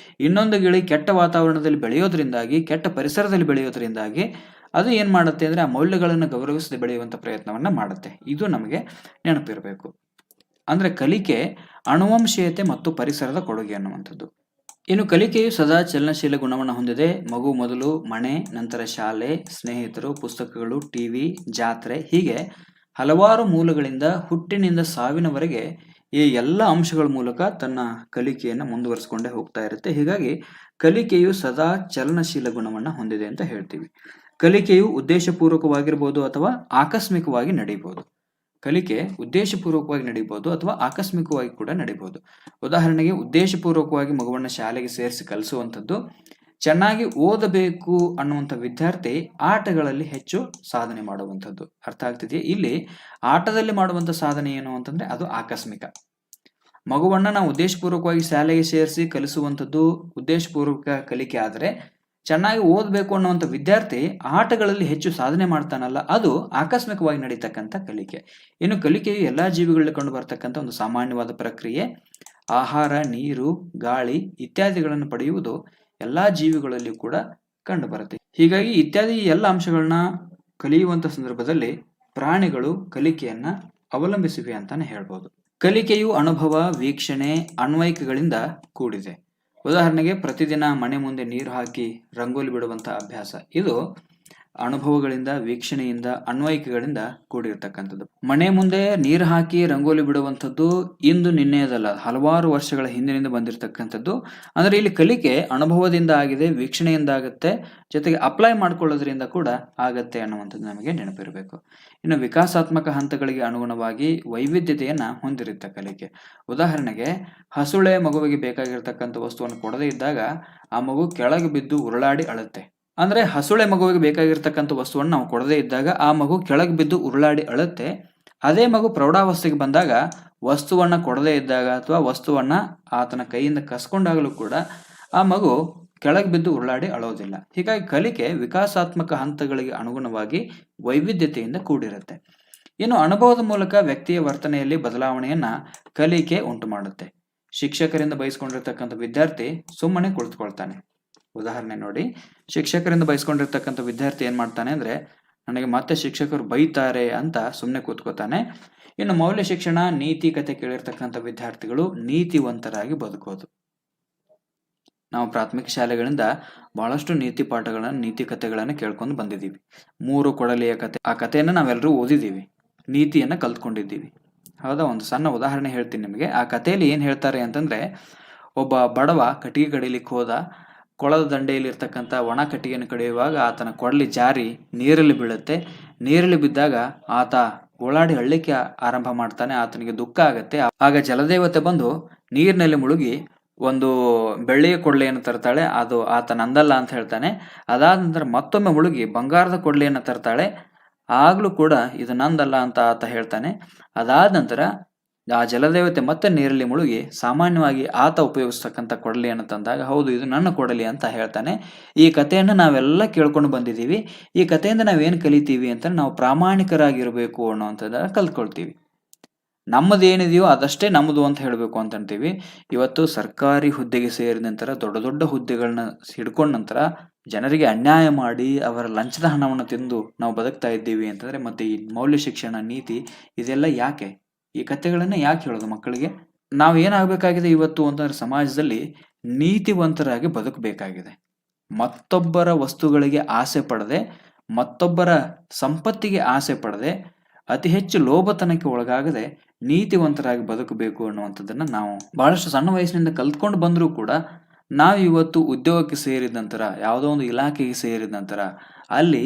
ಇನ್ನೊಂದು ಗಿಳಿ ಕೆಟ್ಟ ವಾತಾವರಣದಲ್ಲಿ ಬೆಳೆಯೋದ್ರಿಂದಾಗಿ, ಕೆಟ್ಟ ಪರಿಸರದಲ್ಲಿ ಬೆಳೆಯೋದ್ರಿಂದಾಗಿ ಅದು ಏನ್ ಮಾಡುತ್ತೆ ಅಂದ್ರೆ ಆ ಮೌಲ್ಯಗಳನ್ನು ಗೌರವಿಸದೆ ಬೆಳೆಯುವಂತ ಪ್ರಯತ್ನವನ್ನ ಮಾಡುತ್ತೆ. ಇದು ನಮಗೆ ನೆನಪಿರಬೇಕು. ಅಂದ್ರೆ ಕಲಿಕೆ ಅನುವಂಶೀಯತೆ ಮತ್ತು ಪರಿಸರದ ಕೊಡುಗೆ ಅನ್ನುವಂಥದ್ದು. ಇನ್ನು ಕಲಿಕೆಯು ಸದಾ ಚಲನಶೀಲ ಗುಣವನ್ನು ಹೊಂದಿದೆ. ಮಗು ಮೊದಲು ಮನೆ, ನಂತರ ಶಾಲೆ, ಸ್ನೇಹಿತರು, ಪುಸ್ತಕಗಳು, ಟಿವಿ, ಜಾತ್ರೆ ಹೀಗೆ ಹಲವಾರು ಮೂಲಗಳಿಂದ ಹುಟ್ಟಿನಿಂದ ಸಾವಿನವರೆಗೆ ಈ ಎಲ್ಲ ಅಂಶಗಳ ಮೂಲಕ ತನ್ನ ಕಲಿಕೆಯನ್ನು ಮುಂದುವರಿಸಿಕೊಂಡೇ ಹೋಗ್ತಾ ಇರುತ್ತೆ. ಹೀಗಾಗಿ ಕಲಿಕೆಯು ಸದಾ ಚಲನಶೀಲ ಗುಣವನ್ನು ಹೊಂದಿದೆ ಅಂತ ಹೇಳ್ತೀವಿ. ಕಲಿಕೆಯು ಉದ್ದೇಶಪೂರ್ವಕವಾಗಿರ್ಬೋದು ಅಥವಾ ಆಕಸ್ಮಿಕವಾಗಿ ನಡೀಬಹುದು. ಕಲಿಕೆ ಉದ್ದೇಶಪೂರ್ವಕವಾಗಿ ನಡೀಬಹುದು ಅಥವಾ ಆಕಸ್ಮಿಕವಾಗಿ ಕೂಡ ನಡೀಬಹುದು. ಉದಾಹರಣೆಗೆ ಉದ್ದೇಶಪೂರ್ವಕವಾಗಿ ಮಗುವನ್ನು ಶಾಲೆಗೆ ಸೇರಿಸಿ ಕಲಿಸುವಂಥದ್ದು, ಚೆನ್ನಾಗಿ ಓದಬೇಕು ಅನ್ನುವಂಥ ವಿದ್ಯಾರ್ಥಿ ಆಟಗಳಲ್ಲಿ ಹೆಚ್ಚು ಸಾಧನೆ ಮಾಡುವಂಥದ್ದು. ಅರ್ಥ ಆಗ್ತಿದೆಯಾ? ಇಲ್ಲಿ ಆಟದಲ್ಲಿ ಮಾಡುವಂಥ ಸಾಧನೆ ಏನು ಅಂತಂದ್ರೆ ಅದು ಆಕಸ್ಮಿಕ. ಮಗುವನ್ನ ನಾವು ಉದ್ದೇಶಪೂರ್ವಕವಾಗಿ ಶಾಲೆಗೆ ಸೇರಿಸಿ ಕಲಿಸುವಂಥದ್ದು ಉದ್ದೇಶಪೂರ್ವಕ ಕಲಿಕೆ ಆದರೆ, ಚೆನ್ನಾಗಿ ಓದಬೇಕು ಅನ್ನುವಂಥ ವಿದ್ಯಾರ್ಥಿ ಆಟಗಳಲ್ಲಿ ಹೆಚ್ಚು ಸಾಧನೆ ಮಾಡ್ತಾನಲ್ಲ, ಅದು ಆಕಸ್ಮಿಕವಾಗಿ ನಡೀತಕ್ಕಂಥ ಕಲಿಕೆ. ಇನ್ನು ಕಲಿಕೆಯು ಎಲ್ಲಾ ಜೀವಿಗಳಲ್ಲಿ ಕಂಡು ಬರ್ತಕ್ಕಂಥ ಒಂದು ಸಾಮಾನ್ಯವಾದ ಪ್ರಕ್ರಿಯೆ. ಆಹಾರ, ನೀರು, ಗಾಳಿ ಇತ್ಯಾದಿಗಳನ್ನು ಪಡೆಯುವುದು ಎಲ್ಲಾ ಜೀವಿಗಳಲ್ಲಿ ಕೂಡ ಕಂಡು ಬರುತ್ತೆ. ಹೀಗಾಗಿ ಇತ್ಯಾದಿ ಎಲ್ಲ ಅಂಶಗಳನ್ನ ಕಲಿಯುವಂತ ಸಂದರ್ಭದಲ್ಲಿ ಪ್ರಾಣಿಗಳು ಕಲಿಕೆಯನ್ನ ಅವಲಂಬಿಸಿವೆ ಅಂತಾನೆ ಹೇಳ್ಬೋದು. ಕಲಿಕೆಯು ಅನುಭವ, ವೀಕ್ಷಣೆ, ಅನ್ವಯಿಕೆಗಳಿಂದ ಕೂಡಿದೆ. ಉದಾಹರಣೆಗೆ ಪ್ರತಿದಿನ ಮನೆ ಮುಂದೆ ನೀರು ಹಾಕಿ ರಂಗೋಲಿ ಬಿಡುವಂತ ಅಭ್ಯಾಸ, ಇದು ಅನುಭವಗಳಿಂದ, ವೀಕ್ಷಣೆಯಿಂದ, ಅನ್ವಯಿಕೆಗಳಿಂದ ಕೂಡಿರ್ತಕ್ಕಂಥದ್ದು. ಮನೆ ಮುಂದೆ ನೀರು ಹಾಕಿ ರಂಗೋಲಿ ಬಿಡುವಂಥದ್ದು ಇಂದು ನಿನ್ನೆಯದಲ್ಲ, ಹಲವಾರು ವರ್ಷಗಳ ಹಿಂದಿನಿಂದ ಬಂದಿರತಕ್ಕಂಥದ್ದು. ಅಂದ್ರೆ ಇಲ್ಲಿ ಕಲಿಕೆ ಅನುಭವದಿಂದ ಆಗಿದೆ, ವೀಕ್ಷಣೆಯಿಂದ ಆಗುತ್ತೆ, ಜೊತೆಗೆ ಅಪ್ಲೈ ಮಾಡ್ಕೊಳ್ಳೋದ್ರಿಂದ ಕೂಡ ಆಗತ್ತೆ ಅನ್ನುವಂಥದ್ದು ನಮಗೆ ನೆನಪಿರಬೇಕು. ಇನ್ನು ವಿಕಾಸಾತ್ಮಕ ಹಂತಗಳಿಗೆ ಅನುಗುಣವಾಗಿ ವೈವಿಧ್ಯತೆಯನ್ನ ಹೊಂದಿರುತ್ತೆ ಕಲಿಕೆ. ಉದಾಹರಣೆಗೆ ಹಸುಳೆ ಮಗುವಿಗೆ ಬೇಕಾಗಿರ್ತಕ್ಕಂಥ ವಸ್ತುವನ್ನು ಕೊಡದೇ ಇದ್ದಾಗ ಆ ಮಗು ಕೆಳಗೆ ಬಿದ್ದು ಉರುಳಾಡಿ ಅಳುತ್ತೆ. ಅಂದ್ರೆ ಹಸುಳೆ ಮಗುವಿಗೆ ಬೇಕಾಗಿರ್ತಕ್ಕಂಥ ವಸ್ತುವನ್ನು ನಾವು ಕೊಡದೇ ಇದ್ದಾಗ ಆ ಮಗು ಕೆಳಗೆ ಬಿದ್ದು ಉರುಳಾಡಿ ಅಳುತ್ತೆ. ಅದೇ ಮಗು ಪ್ರೌಢಾವಸ್ಥೆಗೆ ಬಂದಾಗ ವಸ್ತುವನ್ನ ಕೊಡದೇ ಇದ್ದಾಗ ಅಥವಾ ವಸ್ತುವನ್ನ ಆತನ ಕೈಯಿಂದ ಕಸ್ಕೊಂಡಾಗಲೂ ಕೂಡ ಆ ಮಗು ಕೆಳಗೆ ಬಿದ್ದು ಉರುಳಾಡಿ ಅಳೋದಿಲ್ಲ. ಹೀಗಾಗಿ ಕಲಿಕೆ ವಿಕಾಸಾತ್ಮಕ ಹಂತಗಳಿಗೆ ಅನುಗುಣವಾಗಿ ವೈವಿಧ್ಯತೆಯಿಂದ ಕೂಡಿರುತ್ತೆ. ಇನ್ನು ಅನುಭವದ ಮೂಲಕ ವ್ಯಕ್ತಿಯ ವರ್ತನೆಯಲ್ಲಿ ಬದಲಾವಣೆಯನ್ನ ಕಲಿಕೆ ಉಂಟು ಮಾಡುತ್ತೆ. ಶಿಕ್ಷಕರಿಂದ ಬಯಸ್ಕೊಂಡಿರ್ತಕ್ಕಂಥ ವಿದ್ಯಾರ್ಥಿ ಸುಮ್ಮನೆ ಕುಳಿತುಕೊಳ್ತಾನೆ. ಉದಾಹರಣೆ ನೋಡಿ, ಶಿಕ್ಷಕರಿಂದ ಬಯಸ್ಕೊಂಡಿರ್ತಕ್ಕಂಥ ವಿದ್ಯಾರ್ಥಿ ಏನ್ ಮಾಡ್ತಾನೆ ಅಂದ್ರೆ, ನನಗೆ ಮತ್ತೆ ಶಿಕ್ಷಕರು ಬೈತಾರೆ ಅಂತ ಸುಮ್ಮನೆ ಕೂತ್ಕೋತಾನೆ. ಇನ್ನು ಮೌಲ್ಯ ಶಿಕ್ಷಣ, ನೀತಿ ಕತೆ ಕೇಳಿರ್ತಕ್ಕಂಥ ವಿದ್ಯಾರ್ಥಿಗಳು ನೀತಿವಂತರಾಗಿ ಬದುಕೋದು. ನಾವು ಪ್ರಾಥಮಿಕ ಶಾಲೆಗಳಿಂದ ಬಹಳಷ್ಟು ನೀತಿ ಪಾಠಗಳನ್ನ, ನೀತಿ ಕಥೆಗಳನ್ನ ಕೇಳ್ಕೊಂಡು ಬಂದಿದ್ದೀವಿ. 3 ಕೊಡಲಿಯ ಕತೆ, ಆ ಕಥೆಯನ್ನ ನಾವೆಲ್ಲರೂ ಓದಿದ್ದೀವಿ, ನೀತಿಯನ್ನ ಕಲ್ತ್ಕೊಂಡಿದ್ದೀವಿ. ಹೌದಾ? ಒಂದು ಸಣ್ಣ ಉದಾಹರಣೆ ಹೇಳ್ತೀನಿ ನಿಮಗೆ. ಆ ಕಥೆಯಲ್ಲಿ ಏನ್ ಹೇಳ್ತಾರೆ ಅಂತಂದ್ರೆ, ಒಬ್ಬ ಬಡವ ಕಟ್ಟಿಗೆ ಕಡಿಲಿಕ್ಕೆ ಹೋದ. ಕೊಳದ ದಂಡೆಯಲ್ಲಿ ಇರ್ತಕ್ಕಂಥ ಒಣ ಕಟ್ಟಿಗೆಯನ್ನು ಕಡಿಯುವಾಗ ಆತನ ಕೊಡಲಿ ಜಾರಿ ನೀರಲ್ಲಿ ಬೀಳುತ್ತೆ. ನೀರಲ್ಲಿ ಬಿದ್ದಾಗ ಆತ ಗೋಳಾಡಿ ಅಳ್ಳಿಕ್ಕೆ ಆರಂಭ ಮಾಡ್ತಾನೆ. ಆತನಿಗೆ ದುಃಖ ಆಗತ್ತೆ. ಆಗ ಜಲದೇವತೆ ಬಂದು ನೀರಿನಲ್ಲಿ ಮುಳುಗಿ ಒಂದು ಬೆಳ್ಳಿಯ ಕೊಡ್ಲಿಯನ್ನು ತರ್ತಾಳೆ. ಅದು ಆತ ನಂದಲ್ಲ ಅಂತ ಹೇಳ್ತಾನೆ. ಅದಾದ ನಂತರ ಮತ್ತೊಮ್ಮೆ ಮುಳುಗಿ ಬಂಗಾರದ ಕೊಡ್ಲಿಯನ್ನು ತರ್ತಾಳೆ. ಆಗ್ಲೂ ಕೂಡ ಇದು ನಂದಲ್ಲ ಅಂತ ಆತ ಹೇಳ್ತಾನೆ. ಅದಾದ ನಂತರ ಆ ಜಲದೇವತೆ ಮತ್ತೆ ನೀರಲ್ಲಿ ಮುಳುಗಿ ಸಾಮಾನ್ಯವಾಗಿ ಆತ ಉಪಯೋಗಿಸ್ತಕ್ಕಂಥ ಕೊಡಲಿಯನ್ನು ತಂದಾಗ, ಹೌದು ಇದು ನನ್ನ ಕೊಡಲಿ ಅಂತ ಹೇಳ್ತಾನೆ. ಈ ಕಥೆಯನ್ನು ನಾವೆಲ್ಲ ಕೇಳ್ಕೊಂಡು ಬಂದಿದ್ದೀವಿ. ಈ ಕಥೆಯಿಂದ ನಾವೇನು ಕಲಿತೀವಿ ಅಂತ, ನಾವು ಪ್ರಾಮಾಣಿಕರಾಗಿರ್ಬೇಕು ಅನ್ನೋವಂಥದ್ದನ್ನ ಕಲ್ತ್ಕೊಳ್ತೀವಿ. ನಮ್ಮದೇನಿದೆಯೋ ಅದಷ್ಟೇ ನಮ್ಮದು ಅಂತ ಹೇಳಬೇಕು ಅಂತ ಅಂತೀವಿ. ಇವತ್ತು ಸರ್ಕಾರಿ ಹುದ್ದೆಗೆ ಸೇರಿದ ನಂತರ, ದೊಡ್ಡ ದೊಡ್ಡ ಹುದ್ದೆಗಳನ್ನ ಹಿಡ್ಕೊಂಡ ನಂತರ ಜನರಿಗೆ ಅನ್ಯಾಯ ಮಾಡಿ ಅವರ ಲಂಚದ ಹಣವನ್ನು ತಿಂದು ನಾವು ಬದುಕ್ತಾ ಇದ್ದೀವಿ ಅಂತಂದ್ರೆ, ಮತ್ತೆ ಈ ಮೌಲ್ಯ ಶಿಕ್ಷಣ, ನೀತಿ ಇದೆಲ್ಲ ಯಾಕೆ? ಈ ಕಥೆಗಳನ್ನ ಯಾಕೆ ಹೇಳೋದು ಮಕ್ಕಳಿಗೆ? ನಾವು ಏನಾಗಬೇಕಾಗಿದೆ ಇವತ್ತು ಅಂತಂದ್ರೆ, ಸಮಾಜದಲ್ಲಿ ನೀತಿವಂತರಾಗಿ ಬದುಕಬೇಕಾಗಿದೆ. ಮತ್ತೊಬ್ಬರ ವಸ್ತುಗಳಿಗೆ ಆಸೆ ಪಡದೆ, ಮತ್ತೊಬ್ಬರ ಸಂಪತ್ತಿಗೆ ಆಸೆ ಪಡದೆ, ಅತಿ ಹೆಚ್ಚು ಲೋಭತನಕ್ಕೆ ಒಳಗಾಗದೆ ನೀತಿವಂತರಾಗಿ ಬದುಕಬೇಕು ಅನ್ನುವಂಥದ್ದನ್ನ ನಾವು ಬಹಳಷ್ಟು ಸಣ್ಣ ವಯಸ್ಸಿನಿಂದ ಕಲ್ತ್ಕೊಂಡು ಬಂದರೂ ಕೂಡ, ನಾವು ಇವತ್ತು ಉದ್ಯೋಗಕ್ಕೆ ಸೇರಿದ ನಂತರ, ಯಾವುದೋ ಒಂದು ಇಲಾಖೆಗೆ ಸೇರಿದ ನಂತರ ಅಲ್ಲಿ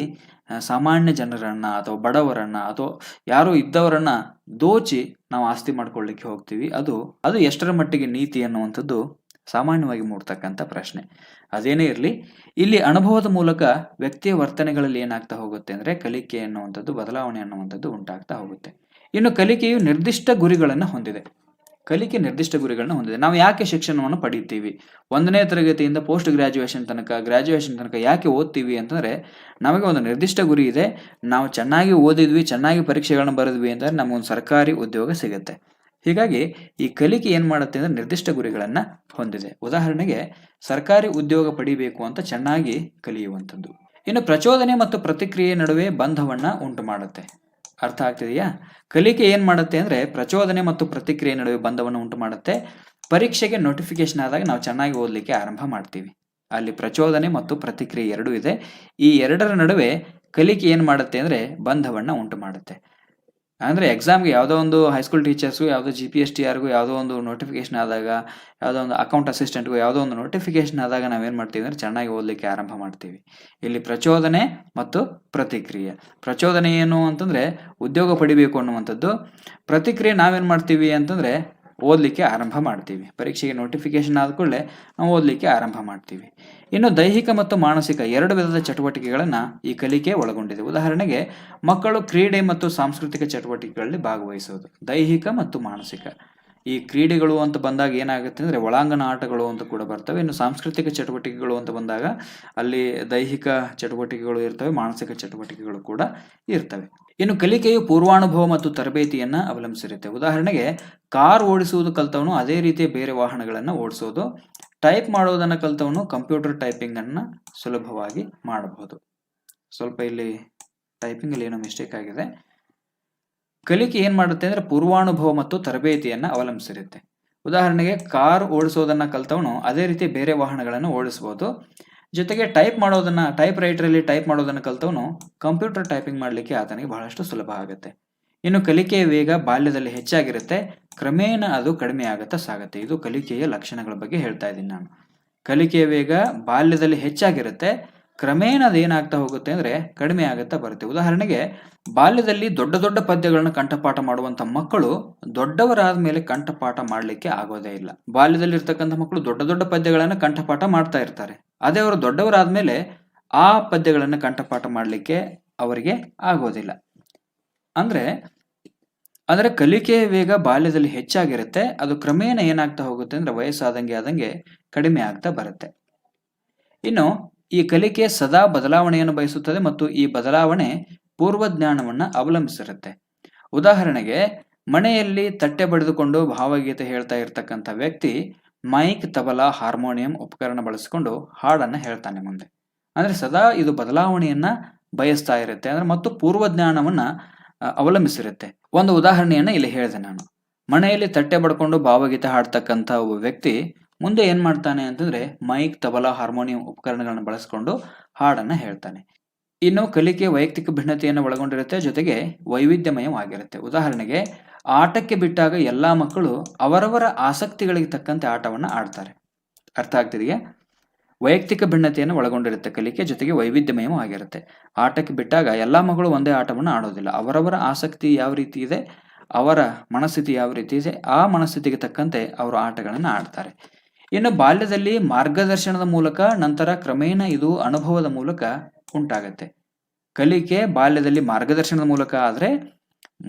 ಸಾಮಾನ್ಯ ಜನರನ್ನ ಅಥವಾ ಬಡವರನ್ನ ಅಥವಾ ಯಾರೋ ಇದ್ದವರನ್ನ ದೋಚಿ ನಾವು ಆಸ್ತಿ ಮಾಡ್ಕೊಳ್ಳಿಕ್ಕೆ ಹೋಗ್ತೀವಿ. ಅದು ಎಷ್ಟರ ಮಟ್ಟಿಗೆ ನೀತಿ ಅನ್ನುವಂಥದ್ದು ಸಾಮಾನ್ಯವಾಗಿ ಮೂಡ್ತಕ್ಕಂಥ ಪ್ರಶ್ನೆ. ಅದೇನೇ ಇರಲಿ, ಇಲ್ಲಿ ಅನುಭವದ ಮೂಲಕ ವ್ಯಕ್ತಿಯ ವರ್ತನೆಗಳಲ್ಲಿ ಏನಾಗ್ತಾ ಹೋಗುತ್ತೆ ಅಂದ್ರೆ, ಕಲಿಕೆ ಅನ್ನುವಂಥದ್ದು, ಬದಲಾವಣೆ ಅನ್ನುವಂಥದ್ದು ಉಂಟಾಗ್ತಾ ಹೋಗುತ್ತೆ. ಇನ್ನು ಕಲಿಕೆಯು ನಿರ್ದಿಷ್ಟ ಗುರಿಗಳನ್ನು ಹೊಂದಿದೆ. ಕಲಿಕೆ ನಿರ್ದಿಷ್ಟ ಗುರಿಗಳನ್ನ ಹೊಂದಿದೆ. ನಾವು ಯಾಕೆ ಶಿಕ್ಷಣವನ್ನು ಪಡೀತೀವಿ? 1ನೇ ತರಗತಿಯಿಂದ ಪೋಸ್ಟ್ ಗ್ರಾಜುಯೇಷನ್ ತನಕ ಯಾಕೆ ಓದ್ತೀವಿ ಅಂತಂದ್ರೆ, ನಮಗೆ ಒಂದು ನಿರ್ದಿಷ್ಟ ಗುರಿ ಇದೆ. ನಾವು ಚೆನ್ನಾಗಿ ಓದಿದ್ವಿ, ಚೆನ್ನಾಗಿ ಪರೀಕ್ಷೆಗಳನ್ನ ಬರೆದ್ವಿ ಅಂತಂದ್ರೆ ನಮಗೊಂದು ಸರ್ಕಾರಿ ಉದ್ಯೋಗ ಸಿಗುತ್ತೆ. ಹೀಗಾಗಿ ಈ ಕಲಿಕೆ ಏನ್ ಮಾಡುತ್ತೆ ಅಂದ್ರೆ, ನಿರ್ದಿಷ್ಟ ಗುರಿಗಳನ್ನ ಹೊಂದಿದೆ. ಉದಾಹರಣೆಗೆ ಸರ್ಕಾರಿ ಉದ್ಯೋಗ ಪಡಿಬೇಕು ಅಂತ ಚೆನ್ನಾಗಿ ಕಲಿಯುವಂಥದ್ದು. ಇನ್ನು ಪ್ರಚೋದನೆ ಮತ್ತು ಪ್ರತಿಕ್ರಿಯೆ ನಡುವೆ ಬಂಧವನ್ನ ಉಂಟು ಮಾಡುತ್ತೆ. ಅರ್ಥ ಆಗ್ತಿದೆಯಾ? ಕಲಿಕೆ ಏನ್ ಮಾಡುತ್ತೆ ಅಂದ್ರೆ, ಪ್ರಚೋದನೆ ಮತ್ತು ಪ್ರತಿಕ್ರಿಯೆ ನಡುವೆ ಬಂಧವನ್ನು ಉಂಟು ಮಾಡುತ್ತೆ. ಪರೀಕ್ಷೆಗೆ ನೋಟಿಫಿಕೇಶನ್ ಆದಾಗ ನಾವು ಚೆನ್ನಾಗಿ ಓದಲಿಕ್ಕೆ ಆರಂಭ ಮಾಡ್ತೀವಿ. ಅಲ್ಲಿ ಪ್ರಚೋದನೆ ಮತ್ತು ಪ್ರತಿಕ್ರಿಯೆ ಎರಡೂ ಇದೆ. ಈ ಎರಡರ ನಡುವೆ ಕಲಿಕೆ ಏನ್ ಮಾಡುತ್ತೆ ಅಂದ್ರೆ ಬಂಧವನ್ನ ಉಂಟು ಮಾಡುತ್ತೆ. ಅಂದರೆ ಎಕ್ಸಾಮ್ಗೆ ಯಾವುದೋ ಒಂದು ಹೈಸ್ಕೂಲ್ ಟೀಚರ್ಸ್ಗೂ ಯಾವುದೋ GPSTRಗೂ ಯಾವುದೋ ಒಂದು ನೋಟಿಫಿಕೇಶನ್ ಆದಾಗ, ಯಾವುದೋ ಒಂದು ಅಕೌಂಟ್ ಅಸಿಸ್ಟೆಂಟ್ಗೂ ಯಾವುದೋ ಒಂದು ನೋಟಿಫಿಕೇಶನ್ ಆದಾಗ ನಾವೇನು ಮಾಡ್ತೀವಿ ಅಂದರೆ ಚೆನ್ನಾಗಿ ಓದಲಿಕ್ಕೆ ಆರಂಭ ಮಾಡ್ತೀವಿ. ಇಲ್ಲಿ ಪ್ರಚೋದನೆ ಮತ್ತು ಪ್ರತಿಕ್ರಿಯೆ. ಪ್ರಚೋದನೆ ಏನು ಅಂತಂದರೆ ಉದ್ಯೋಗ ಪಡಿಬೇಕು ಅನ್ನುವಂಥದ್ದು. ಪ್ರತಿಕ್ರಿಯೆ ನಾವೇನು ಮಾಡ್ತೀವಿ ಅಂತಂದರೆ ಓದಲಿಕ್ಕೆ ಆರಂಭ ಮಾಡ್ತೀವಿ. ಪರೀಕ್ಷೆಗೆ ನೋಟಿಫಿಕೇಶನ್ ಆದ ಕೂಡಲೇ ನಾವು ಓದಲಿಕ್ಕೆ ಆರಂಭ ಮಾಡ್ತೀವಿ. ಇನ್ನು ದೈಹಿಕ ಮತ್ತು ಮಾನಸಿಕ 2 ವಿಧದ ಚಟುವಟಿಕೆಗಳನ್ನು ಈ ಕಲಿಕೆ ಒಳಗೊಂಡಿದೆ. ಉದಾಹರಣೆಗೆ ಮಕ್ಕಳು ಕ್ರೀಡೆ ಮತ್ತು ಸಾಂಸ್ಕೃತಿಕ ಚಟುವಟಿಕೆಗಳಲ್ಲಿ ಭಾಗವಹಿಸೋದು. ದೈಹಿಕ ಮತ್ತು ಮಾನಸಿಕ. ಈ ಕ್ರೀಡೆಗಳು ಅಂತ ಬಂದಾಗ ಏನಾಗುತ್ತೆ ಅಂದರೆ ಒಳಾಂಗಣ ಆಟಗಳು ಅಂತ ಕೂಡ ಬರ್ತವೆ. ಇನ್ನು ಸಾಂಸ್ಕೃತಿಕ ಚಟುವಟಿಕೆಗಳು ಅಂತ ಬಂದಾಗ ಅಲ್ಲಿ ದೈಹಿಕ ಚಟುವಟಿಕೆಗಳು ಇರ್ತವೆ, ಮಾನಸಿಕ ಚಟುವಟಿಕೆಗಳು ಕೂಡ ಇರ್ತವೆ. ಇನ್ನು ಕಲಿಕೆಯು ಪೂರ್ವಾನುಭವ ಮತ್ತು ತರಬೇತಿಯನ್ನು ಅವಲಂಬಿಸಿರುತ್ತೆ. ಉದಾಹರಣೆಗೆ ಕಾರ್ ಓಡಿಸುವುದು ಕಲ್ತವನು ಅದೇ ರೀತಿಯ ಬೇರೆ ವಾಹನಗಳನ್ನು ಓಡಿಸೋದು. ಟೈಪ್ ಮಾಡೋದನ್ನು ಕಲ್ತವನು ಕಂಪ್ಯೂಟರ್ ಟೈಪಿಂಗನ್ನು ಸುಲಭವಾಗಿ ಮಾಡಬಹುದು. ಸ್ವಲ್ಪ ಇಲ್ಲಿ ಟೈಪಿಂಗಲ್ಲಿ ಏನೋ ಮಿಸ್ಟೇಕ್ ಆಗಿದೆ. ಕಲಿಕೆ ಏನು ಮಾಡುತ್ತೆ ಅಂದರೆ ಪೂರ್ವಾನುಭವ ಮತ್ತು ತರಬೇತಿಯನ್ನು ಅವಲಂಬಿಸಿರುತ್ತೆ. ಉದಾಹರಣೆಗೆ ಕಾರ್ ಓಡಿಸೋದನ್ನು ಕಲ್ತವನು ಅದೇ ರೀತಿ ಬೇರೆ ವಾಹನಗಳನ್ನು ಓಡಿಸ್ಬೋದು. ಜೊತೆಗೆ ಟೈಪ್ ರೈಟರಲ್ಲಿ ಟೈಪ್ ಮಾಡೋದನ್ನು ಕಲ್ತವನು ಕಂಪ್ಯೂಟರ್ ಟೈಪಿಂಗ್ ಮಾಡಲಿಕ್ಕೆ ಆತನಿಗೆ ಬಹಳಷ್ಟು ಸುಲಭ ಆಗುತ್ತೆ. ಇನ್ನು ಕಲಿಕೆಯ ವೇಗ ಬಾಲ್ಯದಲ್ಲಿ ಹೆಚ್ಚಾಗಿರುತ್ತೆ, ಕ್ರಮೇಣ ಅದು ಕಡಿಮೆ ಆಗುತ್ತಾ ಸಾಗುತ್ತೆ. ಇದು ಕಲಿಕೆಯ ಲಕ್ಷಣಗಳ ಬಗ್ಗೆ ಹೇಳ್ತಾ ಇದ್ದೀನಿ ನಾನು. ಕಲಿಕೆಯ ವೇಗ ಬಾಲ್ಯದಲ್ಲಿ ಹೆಚ್ಚಾಗಿರುತ್ತೆ, ಕ್ರಮೇಣ ಅದೇನಾಗ್ತಾ ಹೋಗುತ್ತೆ ಅಂದರೆ ಕಡಿಮೆ ಆಗುತ್ತಾ ಬರುತ್ತೆ. ಉದಾಹರಣೆಗೆ ಬಾಲ್ಯದಲ್ಲಿ ದೊಡ್ಡ ದೊಡ್ಡ ಪದ್ಯಗಳನ್ನು ಕಂಠಪಾಠ ಮಾಡುವಂಥ ಮಕ್ಕಳು ದೊಡ್ಡವರಾದ ಮೇಲೆ ಕಂಠಪಾಠ ಮಾಡಲಿಕ್ಕೆ ಆಗೋದೇ ಇಲ್ಲ. ಬಾಲ್ಯದಲ್ಲಿ ಇರ್ತಕ್ಕಂಥ ಮಕ್ಕಳು ದೊಡ್ಡ ದೊಡ್ಡ ಪದ್ಯಗಳನ್ನು ಕಂಠಪಾಠ ಮಾಡ್ತಾ ಇರ್ತಾರೆ. ಅದೇ ಅವರು ದೊಡ್ಡವರಾದ ಮೇಲೆ ಆ ಪದ್ಯಗಳನ್ನು ಕಂಠಪಾಠ ಮಾಡಲಿಕ್ಕೆ ಅವರಿಗೆ ಆಗೋದಿಲ್ಲ. ಅಂದರೆ ಕಲಿಕೆಯ ವೇಗ ಬಾಲ್ಯದಲ್ಲಿ ಹೆಚ್ಚಾಗಿರುತ್ತೆ, ಅದು ಕ್ರಮೇಣ ಏನಾಗ್ತಾ ಹೋಗುತ್ತೆ ಅಂದರೆ ವಯಸ್ಸಾದಂಗೆ ಕಡಿಮೆ ಆಗ್ತಾ ಬರುತ್ತೆ. ಇನ್ನು ಈ ಕಲಿಕೆ ಸದಾ ಬದಲಾವಣೆಯನ್ನು ಬಯಸುತ್ತದೆ ಮತ್ತು ಈ ಬದಲಾವಣೆ ಪೂರ್ವಜ್ಞಾನವನ್ನು ಅವಲಂಬಿಸಿರುತ್ತೆ. ಉದಾಹರಣೆಗೆ ಮನೆಯಲ್ಲಿ ತಟ್ಟೆ ಬಡಿದುಕೊಂಡು ಭಾವಗೀತೆ ಹೇಳ್ತಾ ಇರ್ತಕ್ಕಂಥ ವ್ಯಕ್ತಿ ಮೈಕ್, ತಬಲಾ, ಹಾರ್ಮೋನಿಯಂ ಉಪಕರಣ ಬಳಸಿಕೊಂಡು ಹಾಡನ್ನು ಹೇಳ್ತಾನೆ ಮುಂದೆ. ಅಂದರೆ ಸದಾ ಇದು ಬದಲಾವಣೆಯನ್ನ ಬಯಸ್ತಾ ಇರುತ್ತೆ ಅಂದರೆ ಮತ್ತು ಪೂರ್ವಜ್ಞಾನವನ್ನ ಅವಲಂಬಿಸಿರುತ್ತೆ. ಒಂದು ಉದಾಹರಣೆಯನ್ನ ಇಲ್ಲಿ ಹೇಳಿದೆ ನಾನು. ಮನೆಯಲ್ಲಿ ತಟ್ಟೆ ಬಡ್ಕೊಂಡು ಭಾವಗೀತೆ ಹಾಡ್ತಕ್ಕಂಥ ಒಬ್ಬ ವ್ಯಕ್ತಿ ಮುಂದೆ ಏನ್ ಮಾಡ್ತಾನೆ ಅಂತಂದ್ರೆ ಮೈಕ್, ತಬಲಾ, ಹಾರ್ಮೋನಿಯಂ ಉಪಕರಣಗಳನ್ನು ಬಳಸಿಕೊಂಡು ಹಾಡನ್ನ ಹೇಳ್ತಾನೆ. ಇನ್ನು ಕಲಿಕೆ ವೈಯಕ್ತಿಕ ಭಿನ್ನತೆಯನ್ನು ಒಳಗೊಂಡಿರುತ್ತೆ, ಜೊತೆಗೆ ವೈವಿಧ್ಯಮಯವಾಗಿರುತ್ತೆ. ಉದಾಹರಣೆಗೆ ಆಟಕ್ಕೆ ಬಿಟ್ಟಾಗ ಎಲ್ಲಾ ಮಕ್ಕಳು ಅವರವರ ಆಸಕ್ತಿಗಳಿಗೆ ತಕ್ಕಂತೆ ಆಟವನ್ನು ಆಡ್ತಾರೆ. ಅರ್ಥ ಆಗ್ತಿದೆಯಾ? ವೈಯಕ್ತಿಕ ಭಿನ್ನತೆಯನ್ನು ಒಳಗೊಂಡಿರುತ್ತೆ ಕಲಿಕೆ, ಜೊತೆಗೆ ವೈವಿಧ್ಯಮಯವಾಗಿರುತ್ತೆ. ಆಟಕ್ಕೆ ಬಿಟ್ಟಾಗ ಎಲ್ಲಾ ಮಕ್ಕಳು ಒಂದೇ ಆಟವನ್ನು ಆಡೋದಿಲ್ಲ. ಅವರವರ ಆಸಕ್ತಿ ಯಾವ ರೀತಿ ಇದೆ, ಅವರ ಮನಸ್ಥಿತಿ ಯಾವ ರೀತಿ ಇದೆ, ಆ ಮನಸ್ಥಿತಿಗೆ ತಕ್ಕಂತೆ ಅವರು ಆಟಗಳನ್ನು ಆಡ್ತಾರೆ. ಇನ್ನು ಬಾಲ್ಯದಲ್ಲಿ ಮಾರ್ಗದರ್ಶನದ ಮೂಲಕ, ನಂತರ ಕ್ರಮೇಣ ಇದು ಅನುಭವದ ಮೂಲಕ ಉಂಟಾಗತ್ತೆ. ಕಲಿಕೆ ಬಾಲ್ಯದಲ್ಲಿ ಮಾರ್ಗದರ್ಶನದ ಮೂಲಕ ಆದರೆ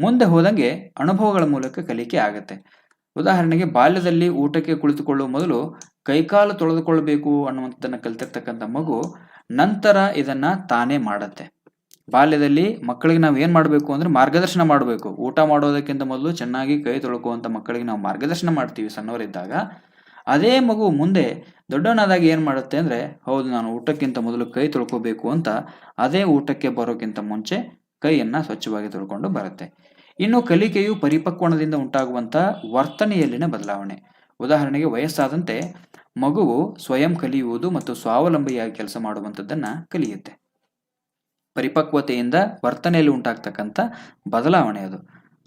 ಮುಂದೆ ಹೋದಂಗೆ ಅನುಭವಗಳ ಮೂಲಕ ಕಲಿಕೆ ಆಗತ್ತೆ. ಉದಾಹರಣೆಗೆ ಬಾಲ್ಯದಲ್ಲಿ ಊಟಕ್ಕೆ ಕುಳಿತುಕೊಳ್ಳುವ ಮೊದಲು ಕೈಕಾಲು ತೊಳೆದುಕೊಳ್ಳಬೇಕು ಅನ್ನುವಂಥದ್ದನ್ನು ಕಲಿತಿರ್ತಕ್ಕಂಥ ಮಗು ನಂತರ ಇದನ್ನ ತಾನೇ ಮಾಡತ್ತೆ. ಬಾಲ್ಯದಲ್ಲಿ ಮಕ್ಕಳಿಗೆ ನಾವು ಏನ್ ಮಾಡಬೇಕು ಅಂದ್ರೆ ಮಾರ್ಗದರ್ಶನ ಮಾಡಬೇಕು. ಊಟ ಮಾಡೋದಕ್ಕಿಂತ ಮೊದಲು ಚೆನ್ನಾಗಿ ಕೈ ತೊಳ್ಕುವಂತ ಮಕ್ಕಳಿಗೆ ನಾವು ಮಾರ್ಗದರ್ಶನ ಮಾಡ್ತೀವಿ ಸಣ್ಣವರಿದ್ದಾಗ. ಅದೇ ಮಗು ಮುಂದೆ ದೊಡ್ಡವನಾದಾಗ ಏನ್ ಮಾಡುತ್ತೆ ಅಂದ್ರೆ, ಹೌದು ನಾನು ಊಟಕ್ಕಿಂತ ಮೊದಲು ಕೈ ತೊಳ್ಕೋಬೇಕು ಅಂತ ಅದೇ ಊಟಕ್ಕೆ ಬರೋಕ್ಕಿಂತ ಮುಂಚೆ ಕೈಯನ್ನ ಸ್ವಚ್ಛವಾಗಿ ತೊಳ್ಕೊಂಡು ಬರುತ್ತೆ. ಇನ್ನು ಕಲಿಕೆಯು ಪರಿಪಕ್ವನದಿಂದ ಉಂಟಾಗುವಂತ ವರ್ತನೆಯಲ್ಲಿನ ಬದಲಾವಣೆ. ಉದಾಹರಣೆಗೆ ವಯಸ್ಸಾದಂತೆ ಮಗುವು ಸ್ವಯಂ ಕಲಿಯುವುದು ಮತ್ತು ಸ್ವಾವಲಂಬಿಯಾಗಿ ಕೆಲಸ ಮಾಡುವಂಥದ್ದನ್ನ ಕಲಿಯುತ್ತೆ. ಪರಿಪಕ್ವತೆಯಿಂದ ವರ್ತನೆಯಲ್ಲಿ ಉಂಟಾಗ್ತಕ್ಕಂಥ ಬದಲಾವಣೆ ಅದು.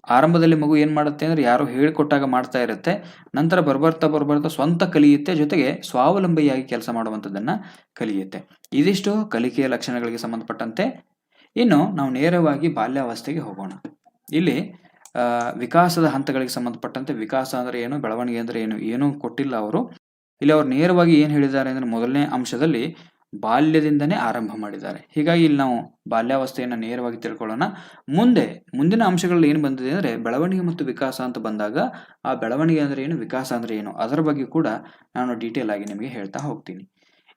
ಆರಂಭದಲ್ಲಿ ಮಗು ಏನ್ ಮಾಡುತ್ತೆ ಅಂದ್ರೆ ಯಾರೋ ಹೇಳಿಕೊಟ್ಟಾಗ ಮಾಡ್ತಾ ಇರುತ್ತೆ, ನಂತರ ಬರ್ಬರ್ತಾ ಸ್ವಂತ ಕಲಿಯುತ್ತೆ, ಜೊತೆಗೆ ಸ್ವಾವಲಂಬಿಯಾಗಿ ಕೆಲಸ ಮಾಡುವಂಥದ್ದನ್ನ ಕಲಿಯುತ್ತೆ. ಇದಿಷ್ಟು ಕಲಿಕೆಯ ಲಕ್ಷಣಗಳಿಗೆ ಸಂಬಂಧಪಟ್ಟಂತೆ. ಇನ್ನು ನಾವು ನೇರವಾಗಿ ಬಾಲ್ಯಾವಸ್ಥೆಗೆ ಹೋಗೋಣ. ಇಲ್ಲಿ ವಿಕಾಸದ ಹಂತಗಳಿಗೆ ಸಂಬಂಧಪಟ್ಟಂತೆ ವಿಕಾಸ ಅಂದ್ರೆ ಏನು, ಬೆಳವಣಿಗೆ ಅಂದ್ರೆ ಏನು ಕೊಟ್ಟಿಲ್ಲ ಅವರು. ಇಲ್ಲಿ ಅವ್ರು ನೇರವಾಗಿ ಏನ್ ಹೇಳಿದ್ದಾರೆ ಅಂದ್ರೆ ಮೊದಲನೇ ಅಂಶದಲ್ಲಿ ಬಾಲ್ಯದಿಂದನೇ ಆರಂಭ ಮಾಡಿದ್ದಾರೆ. ಹೀಗಾಗಿ ಇಲ್ಲಿ ನಾವು ಬಾಲ್ಯಾವಸ್ಥೆಯನ್ನ ನೇರವಾಗಿ ತಿಳ್ಕೊಳ್ಳೋಣ. ಮುಂದಿನ ಅಂಶಗಳಲ್ಲಿ ಏನು ಬಂದಿದೆ ಅಂದ್ರೆ ಬೆಳವಣಿಗೆ ಮತ್ತು ವಿಕಾಸ ಅಂತ ಬಂದಾಗ ಆ ಬೆಳವಣಿಗೆ ಅಂದ್ರೆ ಏನು, ವಿಕಾಸ ಅಂದ್ರೆ ಏನು, ಅದರ ಬಗ್ಗೆ ಕೂಡ ನಾನು ಡೀಟೇಲ್ ಆಗಿ ನಿಮಗೆ ಹೇಳ್ತಾ ಹೋಗ್ತೀನಿ.